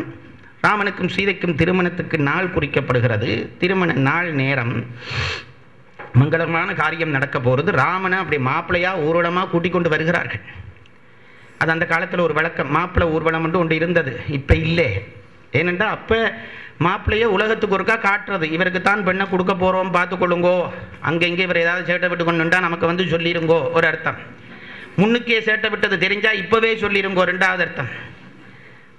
ராமனுக்கும் சீதைக்கும் திருமணத்துக்கு நாள் குறிக்கப்படுகிறது. திருமண நாள் நேரம் மங்களமான காரியம் நடக்க போகிறது. ராமனை அப்படி மாப்பிள்ளையா ஊர்வலமாக கூட்டிக் கொண்டு வருகிறார்கள். அது அந்த காலத்தில் ஒரு வழக்கம். மாப்பிள்ளை ஊர்வலம் என்று ஒன்று இருந்தது, இப்போ இல்லை. ஏனென்றால் அப்போ மாப்பிள்ளையே உலகத்துக்கு ஒருக்கா காட்டுறது, இவருக்கு தான் பெண்ணை கொடுக்க போகிறோம் பார்த்துக்கொள்ளுங்கோ, அங்கெங்கே இவர் ஏதாவது சேட்டை விட்டு கொண்டுட்டா நமக்கு சொல்லிருங்கோ ஒரு அர்த்தம். முன்னுக்கே சேட்டை விட்டது தெரிஞ்சால் இப்போவே சொல்லிருங்கோ 2வது அர்த்தம்.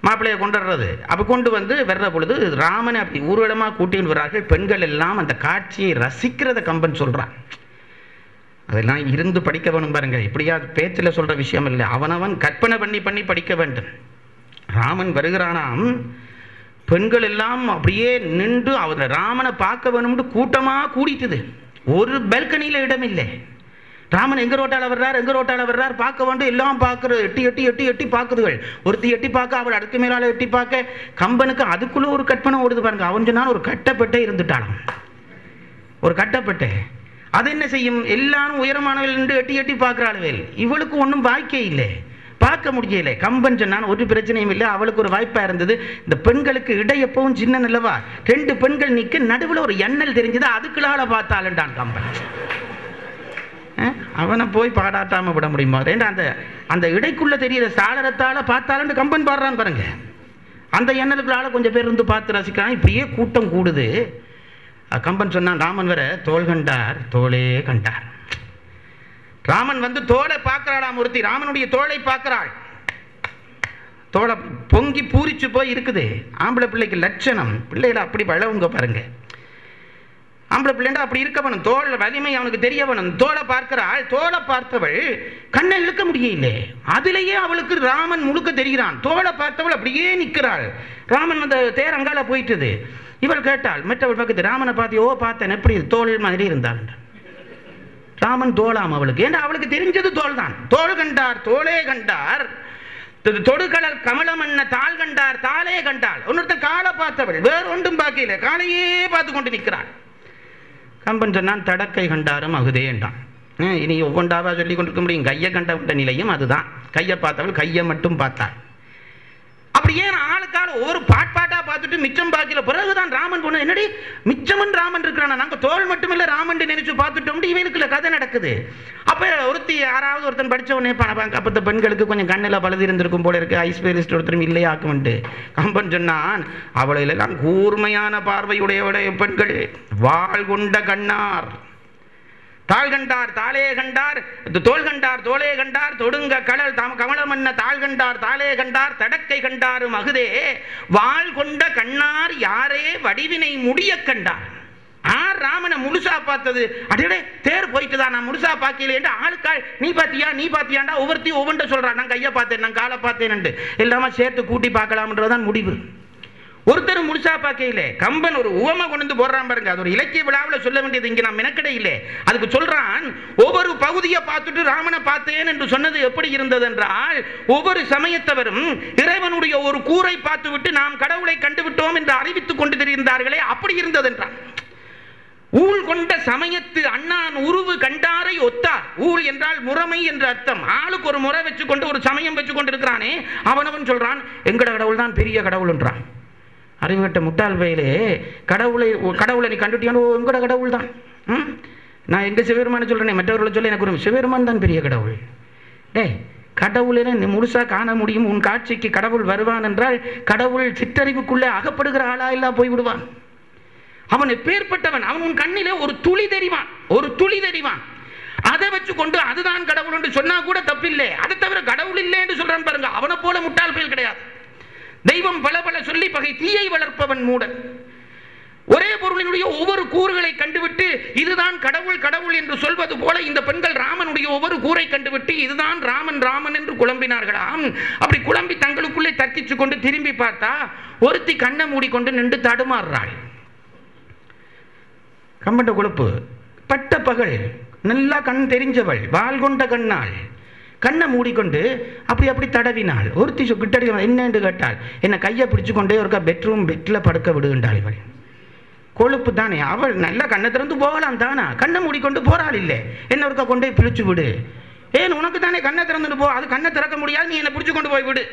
மாப்பிள்ளையை கொண்டுடுறது. அப்போ கொண்டு வர்ற பொழுது ராமனை அப்படி ஊர்வலமாக கூட்டின்னு வர்றார்கள். பெண்கள் எல்லாம் அந்த காட்சியை ரசிக்கிறத கம்பன் சொல்கிறான். அதெல்லாம் இருந்து படிக்க வேணும் பாருங்க. இப்படியா பேச்சில் சொல்கிற விஷயம் இல்லை, அவனவன் கற்பனை பண்ணி பண்ணி படிக்க வேண்டும். ராமன் வருகிறானாம், பெண்கள் எல்லாம் அப்படியே நின்று அவர் ராமனை பார்க்க வேணும்னு கூட்டமாக கூடிட்டுது. ஒரு பால்கனியில் இடம் இல்லை. ராமன் எங்க ரோட்டால வர்றார் பார்க்க வேண்டும். எல்லாம் பார்க்குறது, எட்டி பார்க்குதுகள். ஒருத்தி எட்டி பார்க்க, அவள் அடுத்த மேலால எட்டி பார்க்க. கம்பனுக்கு அதுக்குள்ள ஒரு கற்பனை ஓடுது பாருங்க. அவன் சொன்னான் ஒரு கட்டப்பட்டை இருந்துட்டாலும், ஒரு கட்டப்பட்டை. அது என்ன செய்யும்? எல்லாரும் உயரமானவள் என்று எட்டி பார்க்கிறாள். இவளுக்கு ஒன்றும் வாய்க்கே இல்லை, பார்க்க முடியல. கம்பன் சொன்னான் ஒரு பிரச்சனையும் இல்லை, அவளுக்கு ஒரு வாய்ப்பா இருந்தது. இந்த பெண்களுக்கு இடை எப்பவும் சின்ன நல்லவா, 2 பெண்கள் நிற்க நடுவில் ஒரு எண்ணல் தெரிஞ்சது, அதுக்குள்ளால பார்த்தாளுண்டான் கம்பன். அவனை போய் பாடாட்டாம விட முடியுமா? அந்த இடைக்குள்ள தெரியற சாளரத்தால பார்த்தாலும் கம்பன் பாடுறான் பாருங்க. அந்த எண்ணலுக்குள்ளால கொஞ்சம் பேர் இருந்து பார்த்து ரசிக்கிறான். இப்படியே கூட்டம் கூடுது. கம்பன் சொன்னான், ராமன் வர தோள் கண்டார் தோளே கண்டார். ராமன் தோளை பார்க்கிறாளாம் ஒருத்தி. ராமனுடைய தோளை பார்க்கிறாள். தோளை பொங்கி பூரிச்சு போய் இருக்குது. ஆம்பளை பிள்ளைக்கு லட்சணம். பிள்ளைகளை அப்படி வளவுங்க பாருங்க. ஆம்பளை பிள்ளைண்டா அப்படி இருக்க வேணும். தோல் வலிமை அவனுக்கு தெரிய வேணும். தோளை பார்க்கிறாள். தோளை பார்த்தவள் கண்ணை இழுக்க முடியல. அதிலேயே அவளுக்கு ராமன் முழுக்க தெரிகிறான். தோளை பார்த்தவள் அப்படியே நிற்கிறாள். ராமன் அந்த தேர் அங்கால போயிட்டுது. இவள் கேட்டாள் மற்றவள் பக்கத்து, ராமனை பார்த்தியோ? பார்த்தேன். எப்படி? தோல் மாதிரி இருந்தாள். ராமன் தோளாம் அவளுக்கு. ஏன்னா அவளுக்கு தெரிஞ்சது தோல் தான். தோள் கண்டார் தோளே கண்டார், தொடுகடல் கமலமன்ன தாள் கண்டார் தாளே கண்டாள். ஒன்னொருத்தன் காலை பார்த்தவள், வேற ஒன்றும் பார்க்கல, காலையே பார்த்து கொண்டு நிற்கிறாள். கம்பன் சொன்னான் தடக்கை கண்டாரும் அகுதே என்றான். இனி ஒவ்வொன்றாவா சொல்லி கொண்டிருக்க முடியும். கையை கண்ட நிலையும் அதுதான். கையை பார்த்தவள் கையை மட்டும் பார்த்தாள். அப்படி ஏன் ஆளுக்கால ஒவ்வொரு பாட்டா பார்த்துட்டு மிச்சம் பார்க்கல. பிறகுதான் ராமன் பொண்ணு என்னடி மிச்சமன் ராமன் இருக்கிறான், நாங்கள் தோல் மட்டுமில்ல ராமன் நினைச்சு பார்த்துட்டோம். இவனுக்குள்ள கதை நடக்குது. அப்ப ஒருத்தி யாராவது ஒருத்தன் படிச்சவனே அப்பத்த பெண்களுக்கு கொஞ்சம் கண்ணில் பழுது இருந்திருக்கும் போல இருக்கு, ஐஸ்பெரிஸ்ட் ஒருத்தரும் இல்லையாக்குமெண்டு கம்பன் சொன்னான் அவளையெல்லாம் கூர்மையான பார்வையுடைய பெண்கள், வாழ் கொண்ட கண்ணார், தாள் கண்டார் தாளே கண்டார், தோள் கண்டார் தோளே கண்டார், தொடுங்க கடல் கமலமன்ன தாள் கண்டார் தாளே கண்டார், தடக்கை கண்டாரும் அகுதே, வாழ் கொண்ட கண்ணார் யாரே வடிவினை முடிய கண்டார். ஆர் ராமனை முழுசா பார்த்தது. அடே தேர் போயிட்டுதான், நான் முழுசா பார்க்கல என்று ஆளுக்காள் நீ பாத்தியாண்டா ஒவ்வொருத்தையும் ஒவ்வொன்றை சொல்றான். நான் கையை பார்த்தேன், நான் காலை பார்த்தேன், எல்லாமே சேர்த்து கூட்டி பார்க்கலாம்ன்றதான் முடிவு. ஒருத்தர் முழுசா பார்க்கல. கம்பன் ஒரு உவமை கொண்டு போடுறான் பாருங்க. அது ஒரு இலக்கிய விழாவில் சொல்ல வேண்டியது இங்க நான் மெனக்கடை இல்லை. அதுக்கு சொல்றான் ஒவ்வொரு பகுதியை பார்த்துட்டு ராமனை பார்த்தேன் என்று சொன்னது எப்படி இருந்தது என்றால், ஒவ்வொரு சமயத்தவரும் இறைவனுடைய ஒரு கூரை பார்த்து விட்டு நாம் கடவுளை கண்டுவிட்டோம் என்று அறிவித்துக் கொண்டு தெரிந்தார்களே, அப்படி இருந்தது என்றான். ஊழ் கொண்ட சமயத்து அண்ணான் உருவு கண்டாரை ஒத்தார். ஊழ் என்றால் முறைமை என்று அர்த்தம். ஆளுக்கு ஒரு முறை வச்சு கொண்டு ஒரு சமயம் வச்சு கொண்டு இருக்கிறானே, அவனவன் சொல்றான் எங்கட கடவுள் தான் பெரிய கடவுள் என்றான். அறிவுகட்ட முட்டாள் வயலே, கடவுளை நீ கண்டுட்டியானோ உங்களோட கடவுள் தான். நான் எங்க சிவபெருமானை சொல்றேன், மற்றவர்களை சொல்ல எனக்கு ஒரு சிவபெருமான் தான் பெரிய கடவுள். டே கடவுளை நீ முழுசா காண முடியும், உன் காட்சிக்கு கடவுள் வருவான் என்றால் கடவுள் சிற்றறிவுக்குள்ளே அகப்படுகிற ஆளா இல்லா போய்விடுவான். அவன் எப்பேற்பட்டவன், அவன் உன் கண்ணிலே ஒரு துளி தெரிவான். அதை வச்சு கொண்டு அதுதான் கடவுள் என்று சொன்னா கூட தப்பில்லை. அதை தவிர கடவுள் இல்லை என்று சொல்றான் பாருங்க, அவனை போல முட்டாள் பயல் கிடையாது. தெய்வம் பல பல சொல்லி பகை தீயை வளர்ப்பவன் மூடன். ஒரே பொருளினுடைய ஒவ்வொரு கூறுகளை கண்டுவிட்டு இதுதான் கடவுள் என்று சொல்வது போல இந்த பெண்கள் ராமனுடைய ஒவ்வொரு கூரை கண்டுவிட்டு இதுதான் ராமன் என்று குழம்பினார்களாம். அப்படி குழம்பி தங்களுக்குள்ளே தர்க்கிச்சு கொண்டு திரும்பி பார்த்தா ஒருத்தி கண்ணை மூடிக்கொண்டு நின்று தடுமாறுறாள். கம்பண்ட கொழுப்பு பட்ட பகல், நல்லா கண் தெரிஞ்சவள், வாள் கொண்ட கண்ணாள், கண்ணை மூடிக்கொண்டு அப்படி தடவினாள். ஒருத்தி கிட்டடி என்னன்னு கேட்டாள். என்னை கையை பிடிச்சு கொண்டே ஒருக்கா பெட்டில் படுக்க விடுகின்றாள். இவள் கொழுப்பு தானே, அவள் நல்லா கண்ணை திறந்து போகலாம் தானா, கண்ணை மூடிக்கொண்டு போறாள். இல்லை என்ன ஒருக்கா கொண்டே பிடிச்சு விடு. ஏன் உனக்கு தானே கண்ணை திறந்துட்டு போ, அது கண்ணை திறக்க முடியாது, நீ என்னை பிடிச்சு கொண்டு போய் விடு.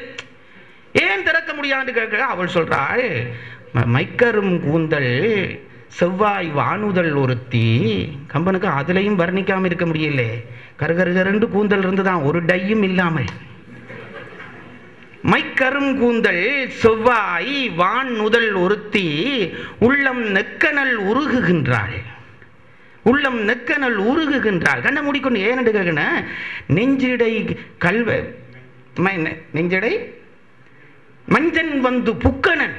ஏன் திறக்க முடியாதுன்னு கேட்க அவள் சொல்றாள், மைக்கரும் கூந்தல் செவ்வாய் வானுதல் ஒருத்தி. கம்பனுக்கு அதுலையும் வர்ணிக்காம இருக்க முடியல. கருகருகருண்டு கூந்தல் இருந்துதான், ஒரு டையும் இல்லாமல். மைக்கரும் கூந்தல் செவ்வாய் வான் நுதல் ஒருத்தி, உள்ளம் நெக்கனல் உருகுகின்றாள். கண்ணை மூடிக்கொண்டு ஏன் கேட்கன, நெஞ்சிடை நெஞ்சிடை மஞ்சன் வந்து புக்கனன்.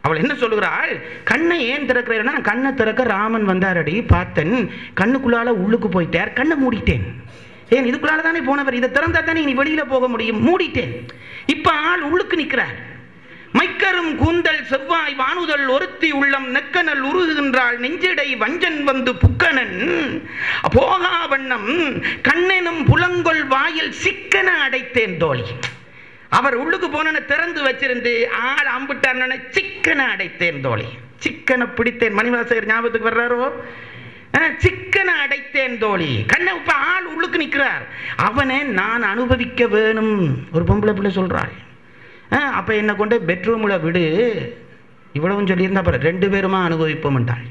அவள் என்ன சொல்லுகிறாள், கண்ணை ஏன் திறக்கிறேன்னா, கண்ணை திறக்க ராமன் வந்தாரடி பார்த்தன், கண்ணுக்குள்ளால உள்ளுக்கு போயிட்டார், கண்ணை மூடிட்டேன். ஏன் இதுக்குள்ளால தானே போனவர், இதை திறந்தா தானே நீ வெளியில போக முடியும், மூடிட்டேன். இப்ப ஆள் உள்ளுக்கு நிற்கிறார். மைக்கரும் கூந்தல் செவ்வாய் வானுதல் ஒருத்தி, உள்ளம் நெக்கனல் உருகுகின்றாள், நெஞ்சிடை வஞ்சன் வந்து புக்கனன், போகா வண்ணம் கண்ணெனும் புலங்கொள் வாயில் சிக்கன அடைத்தேன் தோழி. அவர் உள்ளுக்கு போன திறந்து வச்சிருந்து ஆள் அம்பிட்டார், சிக்கனை அடைத்தேன் தோழி. சிக்கனை பிடித்தேன், மணிவாசகர் ஞாபகத்துக்கு வர்றாரோ, சிக்கனை அடைத்தேன் தோழி. கண்ணை இப்ப ஆள் உள்ளுக்கு நிற்கிறார், அவனை நான் அனுபவிக்க வேணும். ஒரு பொம்பளை பிள்ளை சொல்றாள், அப்ப என்ன கொண்டு பெட்ரூம்ல விடு, இவ்வளவும் சொல்லியிருந்தா அப்புறம் 2 பேருமா அனுபவிப்போம் என்றாள்.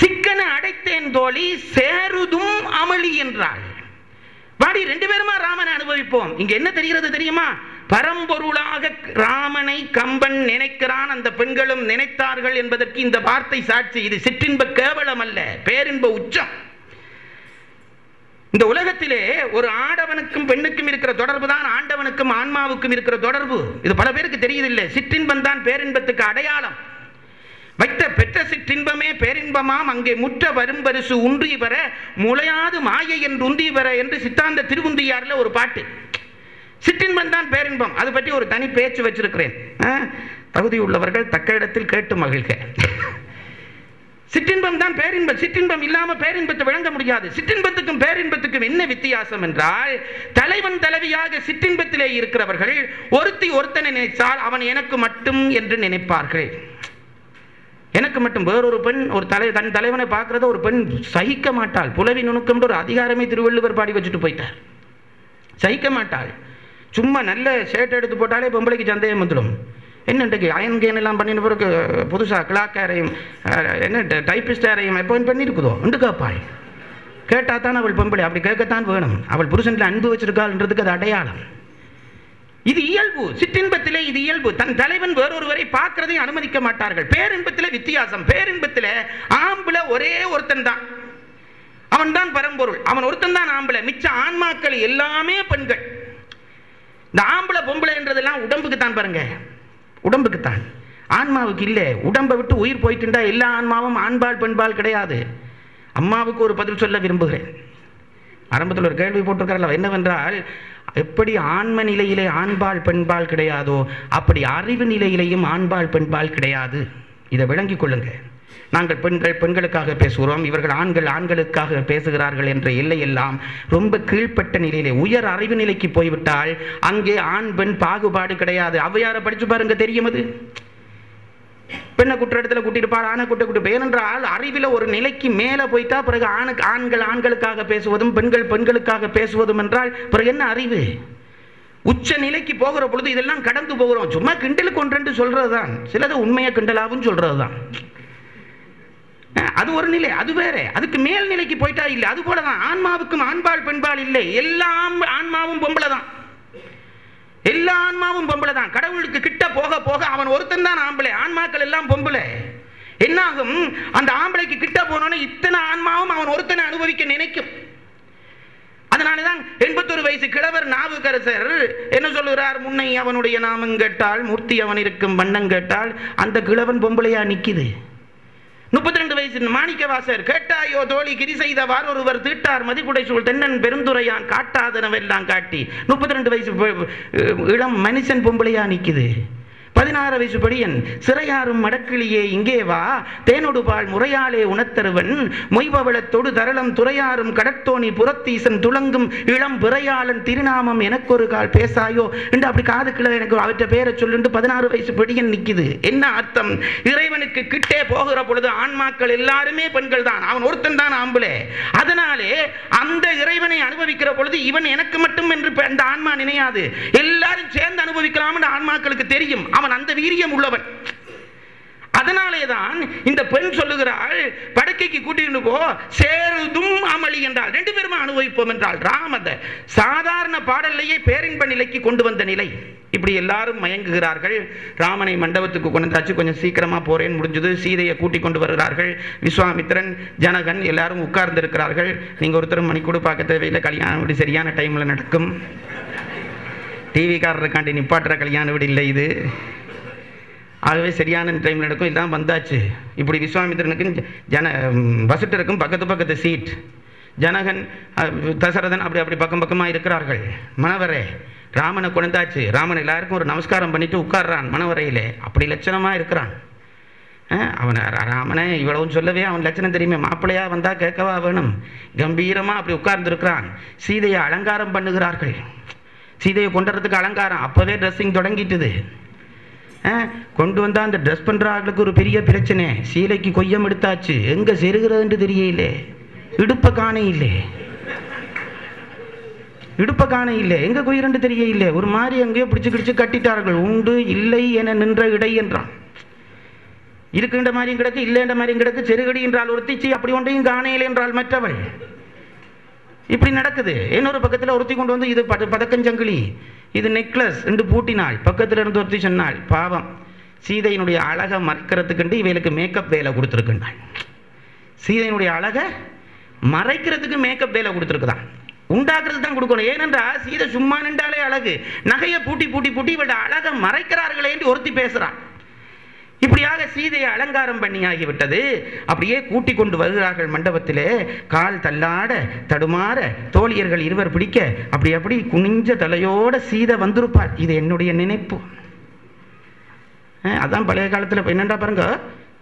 சிக்கனை அடைத்தேன் தோழி சேருதும் அமளி என்றாள். வாடி 2 பேருமா ராமனை அனுபவிப்போம். இங்க என்ன தெரிகிறது தெரியுமா, பரம்பொருளாக ராமனை கம்பன் நினைக்கிறான், அந்த பெண்களும் நினைத்தார்கள் என்பதற்கு இந்த வார்த்தை சாட்சி. இது சிற்றின்ப கேவலம் அல்ல, பேரின்ப உச்சம். இந்த உலகத்திலே ஒரு ஆடவனுக்கும் பெண்ணுக்கும் இருக்கிற தொடர்பு தான் ஆண்டவனுக்கும் ஆன்மாவுக்கும் இருக்கிற தொடர்பு. இது பல பேருக்கு தெரியுதில்லை. சிற்றின்பம் தான் பேரின்பத்துக்கு அடையாளம். வைத்த பெற்ற சிற்றின்பமே பேரின்பமாம், அங்கே முற்ற வரும் பரிசு உன்றி பெற முளையாது மாயை என்று உந்தி பெற என்று சித்தாந்த திருவுந்தியார்ல ஒரு பாட்டு. சிற்றின்பம் தான் பேரின்பம். அது பற்றி ஒரு தனி பேச்சு வச்சிருக்கிறேன், தகுதி உள்ளவர்கள் தக்க இடத்தில் கேட்டு மகிழ்க. சிற்றின்பம் தான் பேரின்பம். சிற்றின்பம் இல்லாம பேரின்பத்தை விளங்க முடியாது. சிற்றின்பத்துக்கும் பேரின்பத்துக்கும் என்ன வித்தியாசம் என்றால், தலைவன் தலைவியாக சிற்றின்பத்திலே இருக்கிறவர்கள் ஒருத்தி ஒருத்தனை நினைத்தால் அவன் எனக்கு மட்டும் என்று நினைப்பார்கள். எனக்கு மட்டும். வேறொரு பெண் ஒரு தன் தலைவனை பார்க்கிறத ஒரு பெண் சகிக்க மாட்டாள். புலவி நுணுக்கம் ஒரு அதிகாரமே திருவள்ளுவர் பாடி வச்சுட்டு போயிட்டார். சகிக்க மாட்டாள். சும்மா நல்ல ஷர்ட் எடுத்து போட்டாலே பொம்பளைக்கு சந்தேகம் வந்துடும். என்னன்றைக்கு அயன் கேன் எல்லாம் பண்ணின பிறகு புதுசாக கிளாக்காரையும் என்ன டைப்பிஸ்டாரையும் அப்பாயின்ட் பண்ணியிருக்குதோ என்று கேட்பாள். கேட்டால் தான் அவள் பொம்பளை. அப்படி கேட்கத்தான் வேணும். அவள் புருஷனில் அன்பு வச்சிருக்காள்ன்றதுக்கு அது அடையாளம். இது இயல்பு. சிற்றின்பத்திலே இது இயல்பு. தன் தலைவன் வேறொருவரை பார்க்கிறதை அனுமதிக்க மாட்டார்கள். பேரின்பத்திலே வித்தியாசம். பேரின்பத்திலே ஆம்பளை ஒரே ஒருத்தன் தான். அவன் தான் பரம்பொருள். அவன் ஒருத்தன் தான் ஆம்பளை. மிச்ச ஆன்மாக்கள் எல்லாமே பெண்கள். இந்த ஆம்பளை பொம்பளை என்றதெல்லாம் உடம்புக்கு தான் பாருங்க, உடம்புக்கு தான், ஆன்மாவுக்கு இல்லை. உடம்பை விட்டு உயிர் போயிட்டுண்டா எல்லா ஆன்மாவும் ஆண்பால் பெண்பால் கிடையாது. அம்மாவுக்கு ஒரு பதில் சொல்ல விரும்புகிறேன். ஆரம்பத்தில் ஒரு கேள்வி போட்டிருக்காரல்ல, என்னவென்றால், எப்படி ஆன்ம நிலையிலே ஆண்பால் பெண்பால் கிடையாதோ அப்படி அறிவு நிலையிலேயும் ஆண்பால் பெண்பால் கிடையாது. இதை விளங்கிக் கொள்ளுங்க. நாங்கள் பெண்கள் பெண்களுக்காக பேசுகிறோம், இவர்கள் ஆண்கள் ஆண்களுக்காக பேசுகிறார்கள் என்ற எல்லையெல்லாம் ரொம்ப கீழ்ப்பட்ட நிலையிலே உயர் அறிவு நிலைக்கு போய்விட்டால் அங்கே ஆண் பெண் பாகுபாடு கிடையாது. ஔவையாரை படிச்சு பாருங்க, தெரியும். அது பெண்ணை குற்ற இடத்துல கூட்டியிருப்பார், ஆணை கூட்டிருப்பார். ஏனென்றால் அறிவில் ஒரு நிலைக்கு மேலே போயிட்டா பிறகு ஆண்கள் ஆண்களுக்காக பேசுவதும் பெண்கள் பெண்களுக்காக பேசுவதும் என்றால் பிறகு என்ன அறிவு? உச்ச நிலைக்கு போகிற பொழுது இதெல்லாம் கடந்து போகிறோம். சும்மா கிண்டலுக்கு ஒன்றென்று சொல்றதுதான், சிலது உண்மையை கிண்டலாவும் சொல்றதுதான். அது ஒரு நிலை, அது வேற. அதுக்கு மேல் நிலைக்கு போயிட்டா இல்லை. அது போலதான் ஆன்மாவுக்கும் ஆண்பால் பெண்பால் இல்லை. எல்லா ஆன்மாவும் பொம்பளை தான். எல்லா ஆன்மாவும் பொம்பளை தான். கடவுளுக்கு கிட்ட போக போக அவன் ஒருத்தன் தான் ஆம்பளை, ஆன்மாக்கள் எல்லாம் பொம்பளை. என்னாகும், அந்த ஆம்பளைக்கு கிட்ட போனோன்னு இத்தனை ஆன்மாவும் அவன் ஒருத்தனை அனுபவிக்க நினைக்கும். அதனாலதான் 81 வயசு கிழவர் நாவுக்கரசர் என்ன சொல்லுகிறார், முன்னை அவனுடைய நாமம் கேட்டால் மூர்த்தி அவன் இருக்கும் வண்ணம் கேட்டால் அந்த கிழவன் பொம்பளையா நிக்குது. 32 வயசு மாணிக்கவாசர் கேட்டாயோ தோழி கிரி செய்தவார் ஒருவர் தீட்டார் மதிப்புடை சூழ் தென்னன் பெருந்துரையான் காட்டாதனவெல்லாம் காட்டி 32 வயசு இளம் மனுஷன் பொம்பளையா நிக்குது. 16 வயசு படியன் சிறையாரும் மடக்கிளியே இங்கே வா தேனொடு பால் முறையாலே உணத்தருவன் மொய்பவளத்தொடு தரளம் துறையாரும் கடற்தோணி புறத்தீசன் துளங்கும் இளம் பிறையாளன் திருநாமம் எனக்கு ஒரு கால் பேசாயோ என்று அப்படி காதுக்குள்ள எனக்கு அவற்றை பேரை சொல்லுண்டு 16 வயசு படியன் நிக்குது. என்ன அர்த்தம்? இறைவனுக்கு கிட்டே போகிற பொழுது ஆன்மாக்கள் எல்லாருமே பெண்கள் தான், அவன் ஒருத்தன் தான் ஆம்பளை. அதனாலே அந்த இறைவனை அனுபவிக்கிற பொழுது இவன் எனக்கு மட்டும் என்று அந்த ஆன்மா நினையாது, எல்லாரும் சேர்ந்து அனுபவிக்கலாம் என்று ஆன்மாக்களுக்கு தெரியும். அவன் அந்த வீரியம் உள்ளவன். அதனாலேதான் இந்த பெண் சொல்லுகிறாள், படுக்கைக்கு கூட்டிட்டு போ சேருதும் அமளி என்றால் ரெண்டு பேரும் அனுபவிப்போம் என்றால். ராமத சாதாரண பாடலையே பேரின்ப நிலைக்கு கொண்டு வந்த நிலை. இப்படி எல்லாரும் மயங்குகிறார்கள். ராமனை மண்டபத்துக்கு கொண்டாச்சு, கொஞ்சம் சீக்கிரமா போறேன் முடிஞ்சது. சீதையை கூட்டிக் கொண்டு வருகிறார்கள். விஸ்வாமித்திரன் ஜனகன் எல்லாரும் உட்கார்ந்து இருக்கிறார்கள். நீங்க ஒருத்தர் மணிக்கூட பார்க்க தேவையில்லை, கல்யாணம் இப்படி சரியான டைம்ல நடக்கும். டிவிக்காரருக்காண்டி நிப்பாட்டுற கல்யாண வீடு இல்லை இது. ஆகவே சரியான டைமில் நடக்கும். இதான் வந்தாச்சு. இப்படி விஸ்வாமித்திரனுக்கு வசிட்டருக்கும் பக்கத்து பக்கத்து சீட். ஜனகன் தசரதன் அப்படி அப்படி பக்கம் பக்கமாக இருக்கிறார்கள். மணவரை ராமனை கொண்டாச்சு. ராமன் எல்லாருக்கும் ஒரு நமஸ்காரம் பண்ணிட்டு உட்கார்றான் மணவரையிலே. அப்படி லட்சணமாக இருக்கிறான். அவன் ராமனை இவ்வளவு சொல்லவே அவன் லட்சணம் தெரியுமே. மாப்பிள்ளையா வந்தா கேட்கவா வேணும். கம்பீரமாக அப்படி உட்கார்ந்து இருக்கிறான். சீதையை அலங்காரம் பண்ணுகிறார்கள். சீதையை கொண்டுறதுக்கு அலங்காரம் அப்பவே ட்ரெஸ்ஸிங் தொடங்கிட்டுது. கொண்டு வந்தா அந்த ட்ரெஸ் பண்றாங்களுக்கு ஒரு பெரிய பிரச்சனை. சீலைக்கு கொய்யம் எடுத்தாச்சு, எங்க செருகிறதுன்னு தெரியல. இடுப்ப காண இல்லை, இடுப்ப காண இல்லை, எங்க கொய்யரண்டு தெரிய இல்லை. ஒரு மாதிரி எங்கேயோ பிடிச்சு கிடிச்சு கட்டிட்டார்கள். உண்டு இல்லை என நின்ற இடை என்றான். இருக்குன்ற மாதிரியும் கிடக்கு, இல்லைன்ற மாதிரியும் கிடக்கு. செருகடி என்றால் ஒருத்திச்சி, அப்படி ஒன்றையும் காணையில் என்றால் மற்றவள். இப்படி நடக்குது. இன்னொரு பக்கத்தில் ஒருத்தி கொண்டு வந்து இது பதக்கஞ்சங்கிலி, இது நெக்லஸ் என்று பூட்டினாள். பக்கத்தில் இருந்து ஒருத்தி சொன்னாள், பாவம் சீதையினுடைய அழகை மறைக்கிறதுக்கு இவைகளுக்கு மேக்கப் வேலை கொடுத்துருக்குண்டாள். சீதையினுடைய அழகை மறைக்கிறதுக்கு மேக்கப் வேலை கொடுத்துருக்குதான். உண்டாக்குறது தான் கொடுக்கணும். ஏனென்றால் சீதை சும்மா நின்றாலே அழகு. நகையை பூட்டி பூட்டி பூட்டி இவளோட அழகை மறைக்கிறார்களே என்று ஒருத்தி பேசுறான். இப்படியாக சீதையை அலங்காரம் பண்ணியாகிவிட்டது. அப்படியே கூட்டிக் கொண்டு வருகிறார்கள் மண்டபத்திலே. கால் தள்ளாட தடுமாற தோழியர்கள் இருவர் பிடிக்க அப்படி அப்படி குனிஞ்ச தலையோட சீதை வந்திருப்பார். இது என்னுடைய நினைப்பு. அதான் பழைய காலத்தில் என்னண்டா பாருங்க,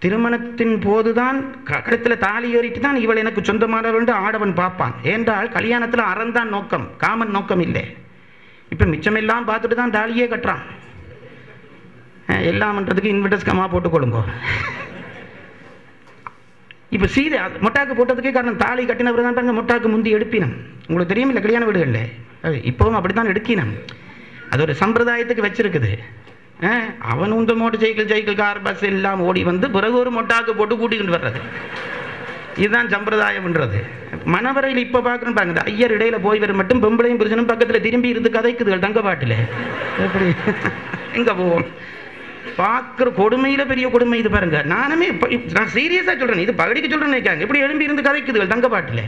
திருமணத்தின் போதுதான் கழுத்தில் தாலி ஏறிட்டு தான் இவள் எனக்கு சொந்தமானவள் ஆடவன் பார்ப்பான். ஏன்றால் கல்யாணத்தில் அறந்தான் நோக்கம், காமன் நோக்கம் இல்லை. இப்போ மிச்சமெல்லாம் பார்த்துட்டு தான் தாலியே கட்டுறான். எல்லாம் பண்ணுறதுக்கு இன்வெர்டர்ஸ் கம்மா போட்டுக்கொள்ளுங்கோ. இப்போ சீதை மொட்டாக்கு போட்டதுக்கே காரணம் தாலி கட்டினவர் தான் பாருங்க மொட்டாக்கு முந்தி எடுப்பினம். உங்களுக்கு தெரியும் இல்லை கல்யாண வீடுகளில் இப்போவும் அப்படி தான் எடுக்கினம். அது ஒரு சம்பிரதாயத்துக்கு வச்சிருக்குது. அவன் உந்த மோட்டர் சைக்கிள் கார் பஸ் எல்லாம் ஓடி வந்து பிறகு ஒரு மொட்டாக்கு போட்டு கூட்டிக்கிட்டு வர்றது, இதுதான் சம்பிரதாயம்ன்றது. மணவரையில் இப்போ பார்க்குறேன் பாருங்க, இந்த ஐயர் இடையில போய் வர மட்டும் பொம்பளையும் புருஷனும் பக்கத்தில் திரும்பி இருந்து கதைக்குதுகள் தங்க பாட்டில். எப்படி எங்கே போவோம் பார்க்குற கொடுமையில் பெரிய கொடுமை இது பாருங்க. நானுமே நான் சீரியஸாக சொல்கிறேன், இது பகடிக்கு சொல்கிறேன்னு நினைக்காங்க. இப்படி எழும்பி இருந்து கதைக்குதுகள் தங்க பாட்டில்.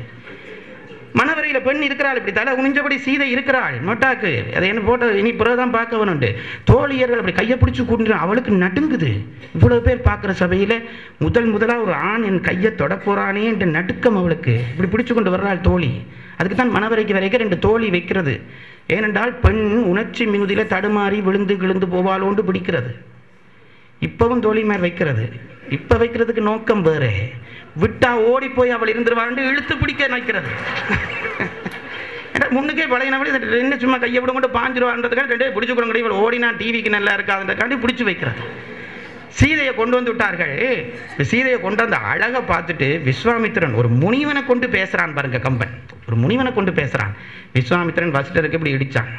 மணவரையில் பெண் இருக்கிறாள், இப்படி தலை குனிஞ்சபடி சீதை இருக்கிறாள் மொட்டாக்கு. அதை என்ன போட்ட இனி பிறகுதான் பார்க்க வேணுண்டு. தோழியர்கள் அப்படி கையை பிடிச்சி கூட்டிட்டு அவளுக்கு நடுங்குது. இவ்வளோ பேர் பார்க்குற சபையில் முதலாக ஒரு ஆண் என் கையை தொட போகிறானே என்ற நடுக்கம் அவளுக்கு. இப்படி பிடிச்சு கொண்டு வர்றாள் தோழி. அதுக்கு தான் மணவரைக்கு வரைக்கும் 2 தோழி வைக்கிறது. ஏனென்றால் பெண் உணர்ச்சி மிகுதியில் தடுமாறி விழுந்து கிழுந்து போவாளோண்டு பிடிக்கிறது. இப்பவும் தோழிமார் வைக்கிறது. இப்போ வைக்கிறதுக்கு நோக்கம் வேறு. விட்டா ஓடி போய் அவள் இருந்துருவான்னு இழுத்து பிடிக்க நினைக்கிறது. முன்னுக்கே பழையனபடி என்ன சும்மா கையை விட மட்டும் பாஞ்சிருவான்றதுக்காக 2 பிடிச்சு கொடுங்க, இவள் ஓடினா டிவிக்கு நல்லா இருக்காதுன்றக்காண்டி பிடிச்சி வைக்கிறது. சீதையை கொண்டு வந்து விட்டார்கள். சீதையை கொண்டு அந்த அழகை பார்த்துட்டு விஸ்வாமித்திரன் ஒரு முனிவனை கொண்டு பேசுகிறான் பாருங்க. கம்பன் ஒரு முனிவனை கொண்டு பேசுகிறான். விஸ்வாமித்திரன் வசிட்டருக்கு இப்படி இடித்தான்.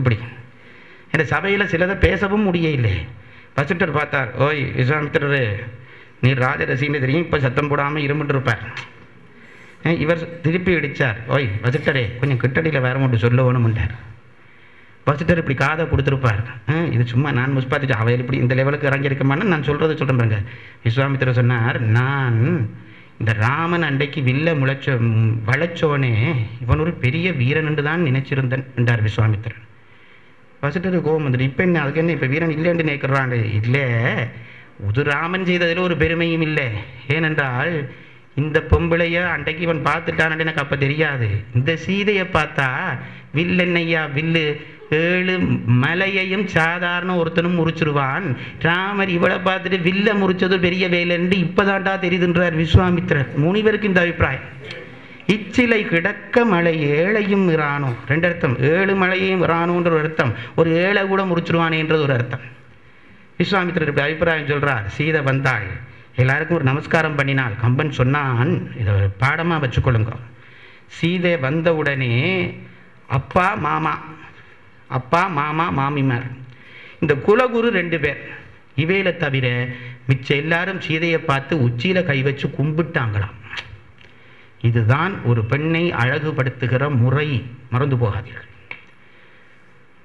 இப்படி இந்த சபையில் சிலதை பேசவும் முடியலை. வசிட்டர் பார்த்தார், ஓய் விஸ்வாமித்திரரு, நீர் ராஜரசின்னு தெரியும், இப்போ சத்தம் போடாமல் இருந்துட்டு இருப்பார். இவர் திருப்பி இடித்தார், ஓய் வசிட்டரே கொஞ்சம் கிட்டடியில் வேற மட்டும் சொல்ல வேணும்ட்டார். வசிட்டர் இப்படி காதை கொடுத்துருப்பார். இது சும்மா நான் முஸ்பாத்திச்சு அவையில் இப்படி இந்த லெவலுக்கு இறங்கியிருக்கமான்னு நான் சொல்கிறத சொல்கிறேங்க. விஸ்வாமித்திரர் சொன்னார், நான் இந்த ராமன் அண்டைக்கு வில்ல வளைச்சோனே இவன் ஒரு பெரிய வீரன் என்று தான் நினைச்சிருந்தேன் என்றார் விஸ்வாமித்திரன். வசிட்டரு கோபம் வந்துட்டு, இப்போ என்ன அதுக்கு என்ன இப்போ வீரன் இல்லைன்னு நினைக்கிறான். இல்லை, உது ராமன் செய்ததில் ஒரு பெருமையும் இல்லை. ஏனென்றால் இந்த பொம்பளைய அன்றைக்கு இவன் பார்த்துட்டான் எனக்கு அப்போ தெரியாது. இந்த சீதையை பார்த்தா வில்லென்னையா வில்லு 7 மலையையும் சாதாரண ஒருத்தனும் முறிச்சிருவான். ராமர் இவளை பார்த்துட்டு வில்ல முறிச்சது பெரிய வேலைன்னு இப்போதான்டா தெரியுதுன்றார் விஸ்வாமித்திரர். முனிவருக்கு இந்த அபிப்பிராயம். இச்சிலை கிடக்க மலை 7ஐயும் இறானோ, 2 அர்த்தம். 7 மலையையும் இறானோன்ற ஒரு அர்த்தம், ஒரு 7 கூட முறிச்சிருவானேன்றது ஒரு அர்த்தம். விஸ்வாமித்திரர் இப்படி அபிப்பிராயம் சொல்கிறார். சீதை வந்தாள், எல்லாருக்கும் ஒரு நமஸ்காரம் பண்ணினாள். கம்பன் சொன்னான், இதை பாடமாக வச்சுக்கொள்ளுங்க. சீதை வந்த உடனே அப்பா மாமா மாமிமார், இந்த குலகுரு 2 பேர், இவையில தவிர மிச்ச எல்லாரும் சீதையை பார்த்து உச்சியில் கை வச்சு கும்பிட்டாங்களாம். இதுதான் ஒரு பெண்ணை அழகுபடுத்துகிற முறை, மறந்து போகாதீர்கள்.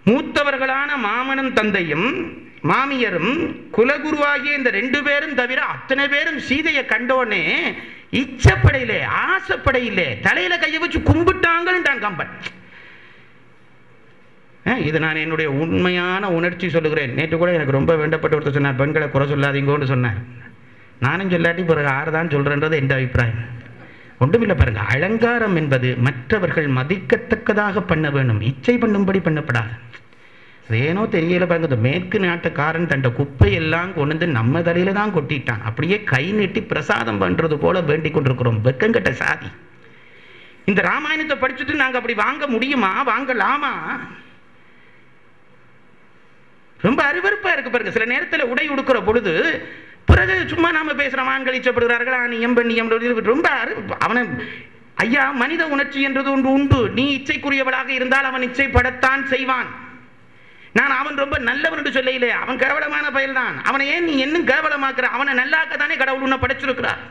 மூத்தவர்களான மாமனும் தந்தையும் மாமியரும் குலகுருவாகிய இந்த 2 பேரும் தவிர அத்தனை பேரும் சீதையை கண்டோடனே இச்சப்படையிலே ஆசைப்படையிலே தலையில கையை வச்சு கும்பிட்டாங்கன்றான் கம்பன். இது நான் என்னுடைய உண்மையான உணர்ச்சி சொல்லுகிறேன். நேற்று கூட எனக்கு ரொம்ப வேண்டப்பட்ட ஒருத்தர் சொன்னார், பெண்களை குறை சொல்லாதீங்கன்னு சொன்னார். நானும் சொல்லாட்டி பிறகு 6 தான் சொல்றேன்றது என் அபிப்பிராயம். ஒன்றுமில்லை பாருங்க, அலங்காரம் என்பது மற்றவர்கள் மதிக்கத்தக்கதாக பண்ண வேணும், இச்சை பண்ணும்படி பண்ணப்படாது. ஏனோ தெரியல பாருங்க, இந்த மேற்கு நாட்டுக்காரன் தண்ட குப்பையெல்லாம் கொண்டு வந்து நம்ம தலையில தான் கொட்டிட்டான். அப்படியே கை நீட்டி பிரசாதம் பண்றது போல வேண்டிக் கொண்டிருக்கிறோம். வெக்கங்கட்ட சாதி. இந்த ராமாயணத்தை படிச்சுட்டு நாங்க அப்படி வாங்க முடியுமா, வாங்கலாமா? ரொம்ப அருவருப்பா இருக்கு பாருங்க. சில நேரத்தில் உடை உடுக்கிற பொழுது பிறகு சும்மா நாம பேசுறோம், ஆண்கள் இச்சப்படுகிறார்கள், ஆணியம் பெண்ணியம், ரொம்ப அவனை ஐயா, மனித உணர்ச்சி என்றது ஒன்று உண்டு. நீ இச்சைக்குரியவளாக இருந்தால் அவன் இச்சைப்படத்தான் செய்வான். நான் அவன் ரொம்ப நல்லவன் என்று சொல்ல, அவன் கேவலமான பயல்தான். அவனை ஏன் நீ இன்னும் கேவலமாக்குற? அவனை நல்லாக்கத்தானே கடவுள் உன்னை படைச்சிருக்கிறார்.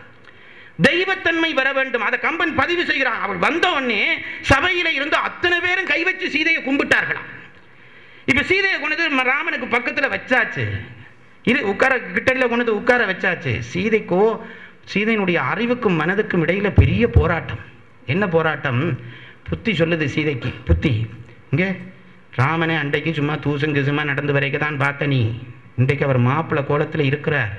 தெய்வத்தன்மை வர வேண்டும். அதை கம்பன் பதிவு செய்கிறான். அவள் வந்த உடனே சபையில இருந்து அத்தனை பேரும் கை வச்சு சீதையை கும்பிட்டார்களாம். இப்ப சீதையை கொண்டு ராமனுக்கு பக்கத்துல வச்சாச்சு, இது உட்கார கிட்டடியில் கொண்டு உட்கார வச்சாச்சு. சீதையினுடைய அறிவுக்கும் மனதுக்கும் இடையில பெரிய போராட்டம். என்ன போராட்டம்? புத்தி சொல்லுது சீதைக்கு. புத்தி இங்கே ராமனை அன்றைக்கு சும்மா தூசுங்குசுமா நடந்து வரைக்கும் தான் பார்த்த நீ, இன்றைக்கு அவர் மாப்பிள்ளை கோலத்தில் இருக்கிறார்.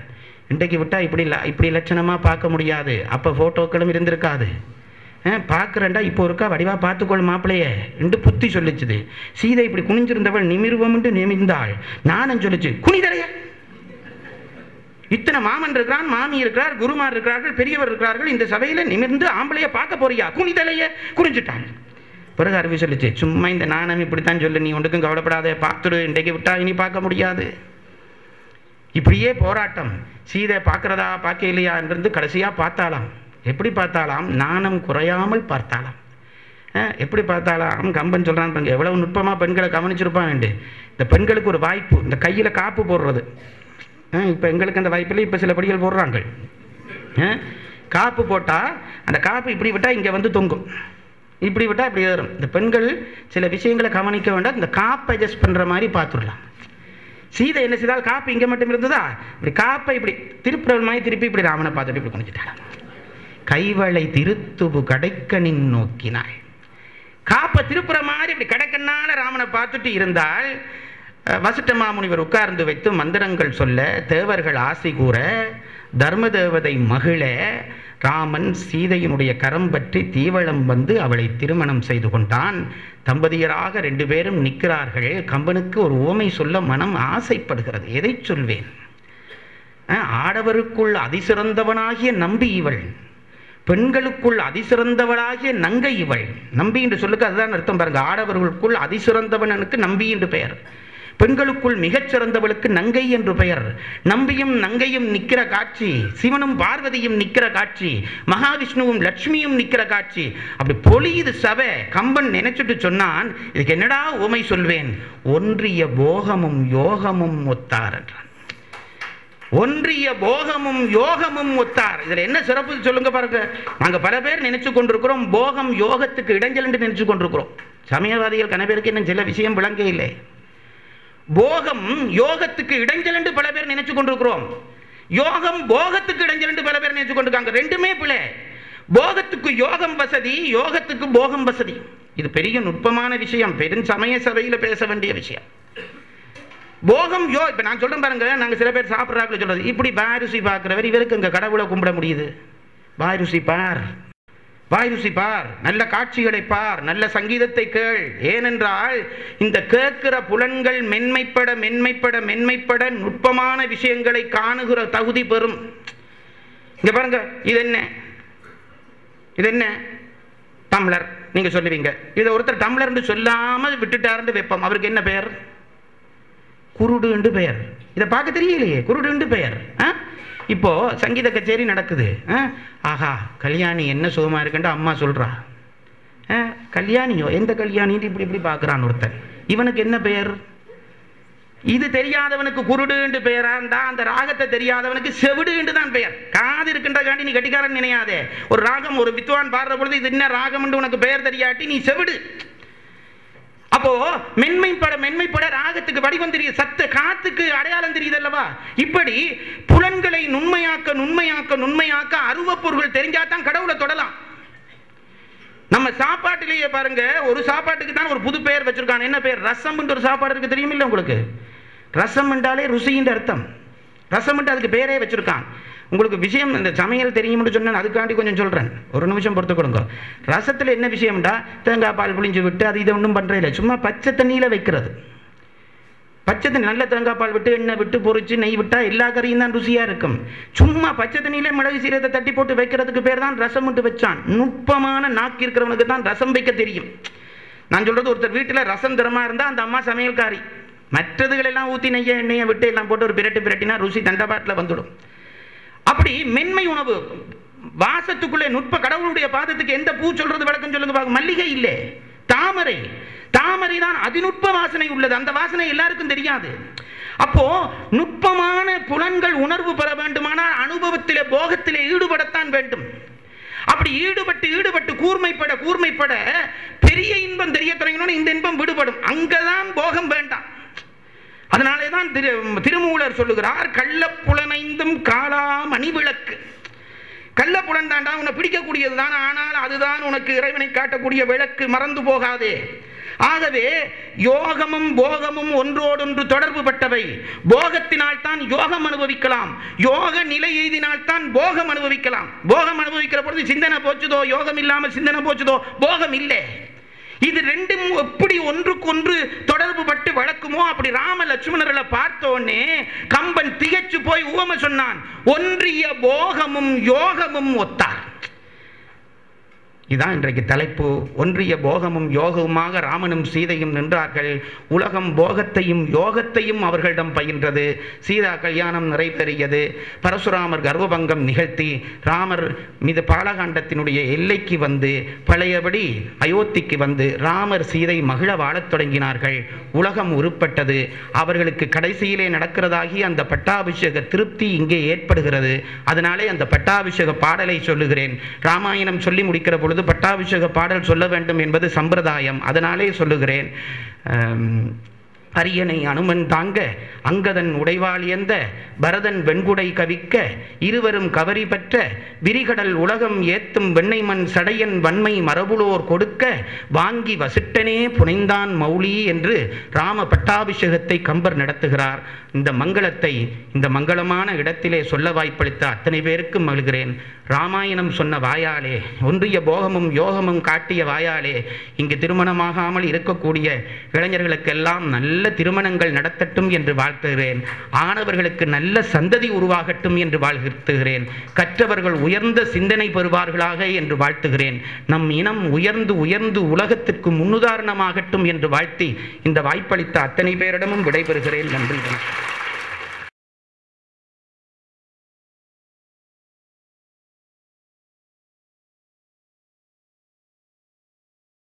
இன்றைக்கு விட்டா இப்படி லட்சணமாக பார்க்க முடியாது. அப்போ ஃபோட்டோக்களும் இருந்திருக்காது. பார்க்குறேன்டா இப்போ இருக்கா, வடிவா பார்த்துக்கொள் மாப்பிள்ளையே என்று புத்தி சொல்லிச்சுது. சீதை இப்படி குனிஞ்சிருந்தவள் நிமிர்வம் என்று நிமிர்ந்தாள். நானும் சொல்லிச்சு, குனிதலைய இத்தனை மாமன் இருக்கிறான், மாமி இருக்கிறார், குருமார் இருக்கிறார்கள், பெரியவர் இருக்கிறார்கள், இந்த சபையில நிமிர்ந்து ஆம்பளைய பார்க்க போறியா? குனிதலைய குறிஞ்சிட்டாங்க. பிறகு அருவி சொல்லிச்சு, சும்மா இந்த நாணம் இப்படித்தான் சொல்லு, நீ ஒன்றுக்கும் கவலைப்படாத, பார்த்துடு, இன்றைக்கு விட்டா இனி பார்க்க முடியாது. இப்படியே போராட்டம். சீதை பார்க்கிறதா பார்க்க இல்லையா என்று கடைசியா பார்த்தாலாம். எப்படி பார்த்தாலாம்? நாணம் குறையாமல் பார்த்தாலாம். எப்படி பார்த்தாலாம்? கம்பன் சொல்றான் பாருங்க, எவ்வளவு நுட்பமா பெண்களை கவனிச்சிருப்பான். இந்த பெண்களுக்கு ஒரு வாய்ப்பு, இந்த கையில காப்பு போடுறது. இப்ப எங்களுக்கு அந்த வாய்ப்பில் இப்ப சில படிகள் போடுறாங்க. காப்பு போட்டா அந்த காப்பு இப்படி விட்டா இங்க வந்து தொங்கும், இப்படி விட்டா இப்படி ஏறும். இந்த பெண்கள் சில விஷயங்களை கவனிக்க வேண்டாம், இந்த காப்பை அட்ஜஸ்ட் பண்ற மாதிரி பார்த்துடலாம். சீதை என்ன செய்தால், காப்பு இங்க மட்டும் இருந்ததா, இப்படி காப்பை இப்படி திருப்புற மாதிரி திருப்பி இப்படி ராமனை பார்த்துட்டு இப்படி குனிஞ்சிட்டாள். கைவளை திருத்துபு கடைக்கணின் நோக்கினாள். காப்பை திருப்புற மாதிரி இப்படி கடைக்கண்ணால ராமனை பார்த்துட்டு இருந்தால், வசிட்ட மாமுனிவர் உட்கார்ந்து வைத்து மந்திரங்கள் சொல்ல, தேவர்கள் ஆசை கூற, தர்ம தேவதை மகிழ, ராமன் சீதையினுடைய கரம் பற்றி தீவளம் வந்து அவளை திருமணம் செய்து கொண்டான். தம்பதியராக 2 பேரும் நிற்கிறார்கள். கம்பனுக்கு ஒரு உவமை சொல்ல மனம் ஆசைப்படுகிறது. எதை சொல்வேன்? ஆடவருக்குள் அதிசிறந்தவனாகிய நம்பி இவள், பெண்களுக்குள் அதிசிறந்தவளாகிய நங்கை இவள். நம்பி என்று சொல்லுக்கு அதுதான் அர்த்தம் பாருங்க. ஆடவர்களுக்குள் அதிசிறந்தவனுக்கு நம்பி என்று பெயர், பெண்களுக்குள் மிகச்சிறந்தவளுக்கு நங்கை என்று பெயர். நம்பியும் நங்கையும் நிற்கிற காட்சி, சிவனும் பார்வதியும் நிற்கிற காட்சி, மகாவிஷ்ணுவும் லட்சுமியும் நிற்கிற காட்சி. அப்படி பொழியுது சபை. கம்பன் நினைச்சிட்டு சொன்னான், இதுக்கு என்னடா உமை சொல்வேன்? ஒன்றிய போகமும் யோகமும் ஒத்தார் என்றான். ஒன்றிய போகமும் யோகமும் ஒத்தார். இதுல என்ன சிறப்பு சொல்லுங்க பாருங்க. நாங்க பல பேர் நினைச்சு கொண்டிருக்கிறோம் போகம் யோகத்துக்கு இடைஞ்சல் என்று நினைச்சு கொண்டிருக்கிறோம். சமயவாதிகள் கன பேருக்கு இன்னும் சில விஷயம் விளங்க இல்லை. போகம் யோகத்துக்கு இடைஞ்சல் என்று பல பேர் நினைச்சு கொண்டிருக்கிறோம். யோகம் போகத்துக்கு இடைஞ்சல் என்று பல பேர் நினைச்சு கொண்டிருக்காங்க. ரெண்டுமே பிள்ளை. போகத்துக்கு யோகம் வசதி, யோகத்துக்கு போகம் வசதி. இது பெரிய நுட்பமான விஷயம், பெரும் சமய சபையில பேச வேண்டிய விஷயம். போகம் இப்ப நான் சொல்றேன் பாருங்க, நாங்க சில பேர் சாப்பிட்றாங்க சொல்றது, இப்படி வாய் ருசி பார்க்கிறவர் இவருக்கு இங்க கடவுளை கும்பிட முடியுது. வாய் ருசி பார், வாய் ருசி பார், நல்ல காட்சிகளை பார், நல்ல சங்கீதத்தை கேள். ஏனென்றால் இந்த கேட்கிற புலன்கள் மென்மைப்பட மென்மைப்பட மென்மைப்பட நுட்பமான விஷயங்களை காணுகிற தகுதி பெறும். இங்க பாருங்க, இது என்ன, இது என்ன டம்ளர்? நீங்க சொல்லுவீங்க. இதை ஒருத்தர் டம்ளர் என்று சொல்லாம விட்டுட்டாருன்னு வைப்போம், அவருக்கு என்ன பெயர்? குருடு என்று பெயர். இதை பார்க்க தெரியலையே, குருடு என்று பெயர். இப்போ சங்கீத கச்சேரி நடக்குது. ஆஹா கல்யாணி என்ன சுகமா இருக்குன்னு அம்மா சொல்றா. கல்யாணியோ? எந்த கல்யாணின்னு இப்படி இப்படி பார்க்கிறான் ஒருத்தன். இவனுக்கு என்ன பெயர்? இது தெரியாதவனுக்கு குருடு என்று பெயராண்டா, அந்த ராகத்தை தெரியாதவனுக்கு செவிடு என்று தான் பெயர். காது இருக்கின்ற காண்டி நீ கட்டிக்காரன் நினையாதே. ஒரு ராகம் ஒரு வித்வான் பாடுற பொழுது இது என்ன ராகம் என்று உனக்கு பெயர் தெரியாட்டி நீ செவிடு. அப்போ மென்மைப்பட மென்மைப்பட ராகத்துக்கு வடிவம் தெரியுது, சத்த காத்துக்கு அடையாளம் தெரியுது அல்லவா? இப்படி புலன்களை நுண்மையாக்க நுண்மையாக்க நுண்மையாக்க அருவப்பொருள்கள் தெரிஞ்சாதான் கடவுளை தொடலாம். நம்ம சாப்பாட்டிலேயே பாருங்க, ஒரு சாப்பாட்டுக்கு தான் ஒரு புது பெயர் வச்சிருக்காங்க. என்ன பெயர்? ரசம் என்று ஒரு சாப்பாடு இருக்கு, தெரியுமில்ல உங்களுக்கு? ரசம் என்றாலே ருசியின் அர்த்தம். ரசம் என்று அதுக்கு பேரே வச்சிருக்கான். உங்களுக்கு விஷயம் இந்த சமையல் தெரியும்னு சொன்னேன், அதுக்காண்டி கொஞ்சம் சொல்றேன், ஒரு நிமிஷம் பொறுத்து கொடுங்க. ரசத்துல என்ன விஷயம்டா, தேங்காய் பால் புளிஞ்சு விட்டு அது இதை ஒன்றும் பண்றே இல்லை, சும்மா பச்சை தண்ணியில வைக்கிறது. பச்சை தண்ணி நல்ல தேங்காய் பால் விட்டு எண்ணெய் விட்டு பொரிச்சு நெய் விட்டா எல்லா கறியும் தான் ருசியா இருக்கும். சும்மா பச்சை தண்ணியில மிளகு சீரகத்தை தட்டி போட்டு வைக்கிறதுக்கு பேர் தான் ரசம் விட்டு வச்சான். நுட்பமான நாக்கு இருக்கிறவனுக்கு தான் ரசம் வைக்க தெரியும். நான் சொல்றது, ஒருத்தர் வீட்டுல ரசம் திறமா இருந்தா அந்த அம்மா சமையல்காரி. மற்றதுகள் எல்லாம் ஊத்தி நெய்ய எண்ணெயை விட்டு எல்லாம் போட்டு ஒரு பிரட்டினா ருசி தண்டபாட்டில் வந்துடும். அப்படி மென்மை உணவு, வாசத்துக்குள்ளே நுட்ப. கடவுளுடைய பாதத்துக்கு எந்த பூ சொல்றது விளக்கம் சொல்லுங்க பாருங்க. மல்லிகை இல்லை, தாமரை. தாமரை தான் அதிநுட்ப வாசனை உள்ளது, அந்த வாசனை எல்லாருக்கும் தெரியாது. அப்போ நுட்பமான புலன்கள் உணர்வு பெற வேண்டுமானால் அனுபவத்திலே போகத்திலே ஈடுபடத்தான் வேண்டும். அப்படி ஈடுபட்டு ஈடுபட்டு கூர்மைப்பட கூர்மைப்பட பெரிய இன்பம் தெரிய தொடங்கினோன்னு இந்த இன்பம் விடுபடும். அங்கதான் போகம் வேண்டாம். அதனாலேதான் திருமூலர் சொல்லுகிறார், கள்ளப்புலனைந்தும் காலா மணிவிளக்கு. கள்ளப்புலன் தாண்டா உன்னை பிடிக்கக்கூடியதுதான், ஆனால் அதுதான் உனக்கு இறைவனை காட்டக்கூடிய விளக்கு, மறந்து போகாதே. ஆகவே யோகமும் போகமும் ஒன்றோடொன்று தொடர்பு பட்டவை. போகத்தினால் தான் யோகம் அனுபவிக்கலாம், யோக நிலை எய்தினால் தான் போகம் அனுபவிக்கலாம். போகம் அனுபவிக்கிற பொழுது சிந்தனை போச்சுதோ, யோகம் இல்லாமல் சிந்தனை போச்சுதோ, போகம் இல்லை. இது ரெண்டும் எப்படி ஒன்றுக்கொன்று தொடர்பு பட்டு வளர்க்குமோ அப்படி ராம லட்சுமணர்களை பார்த்தோன்னே கம்பன் திகைச்சு போய் உவமை சொன்னான். ஒன்றிய போகமும் யோகமும் ஒத்தார். இதான் இன்றைக்கு தலைப்பு. ஒன்றிய போகமும் யோகமுமாக ராமனும் சீதையும் நின்றார்கள். உலகம் போகத்தையும் யோகத்தையும் அவர்களிடம் பயின்றது. சீதா கல்யாணம் நிறைவேறியது. பரசுராமர் கர்வபங்கம் நிகழ்த்தி ராமர் மீது பாலகாண்டத்தினுடைய எல்லைக்கு வந்து பழையபடி அயோத்திக்கு வந்து ராமர் சீதை மகிழ வாழத் தொடங்கினார்கள். உலகம் உருப்பட்டது. அவர்களுக்கு கடைசியிலே நடக்கிறதாகி அந்த பட்டாபிஷேக திருப்தி இங்கே ஏற்படுகிறது. அதனாலே அந்த பட்டாபிஷேக பாடலை சொல்லுகிறேன். ராமாயணம் சொல்லி முடிக்கிற பொழுது பட்டாபிஷேக பாடல் சொல்ல வேண்டும் என்பது சம்பிரதாயம். அதனாலே சொல்லுகிறேன். அரியணை அனுமன் தாங்க அங்கதன் உடைவாள் எந்த பரதன் வெண்குடை கவிக்க இருவரும் கவரி பெற்ற விரிகடல் உலகம் ஏத்தும் வெண்ணை மண் சடையன் வன்மை மரபுளோர் கொடுக்க வாங்கி வசிட்டனே புனைந்தான் மௌலி என்று ராம பட்டாபிஷேகத்தை கம்பர் நடத்துகிறார். இந்த மங்களத்தை இந்த மங்களமான இடத்திலே சொல்ல வாய்ப்பளித்த அத்தனை பேருக்கு மகிழ்கிறேன். ராமாயணம் சொன்ன வாயாலே, ஒன்றிய போகமும் யோகமும் காட்டிய வாயாலே இங்கு திருமணமாகாமல் இருக்கக்கூடிய இளைஞர்களுக்கெல்லாம் நல்ல திருமணங்கள் நடத்தட்டும் என்று வாழ்த்துகிறேன். ஆனவர்களுக்கு நல்ல சந்ததி உருவாகட்டும் என்று வாழ்த்துகிறேன். கற்றவர்கள் உயர்ந்த சிந்தனை பெறுவார்களாக என்று வாழ்த்துகிறேன். நம் இனம் உயர்ந்து உயர்ந்து உலகத்திற்கு முன்னுதாரணமாகட்டும் என்று வாழ்த்தி இந்த வாய்ப்பளித்த அத்தனை பேரிடமும் விடைபெறுகிறேன். நன்றி.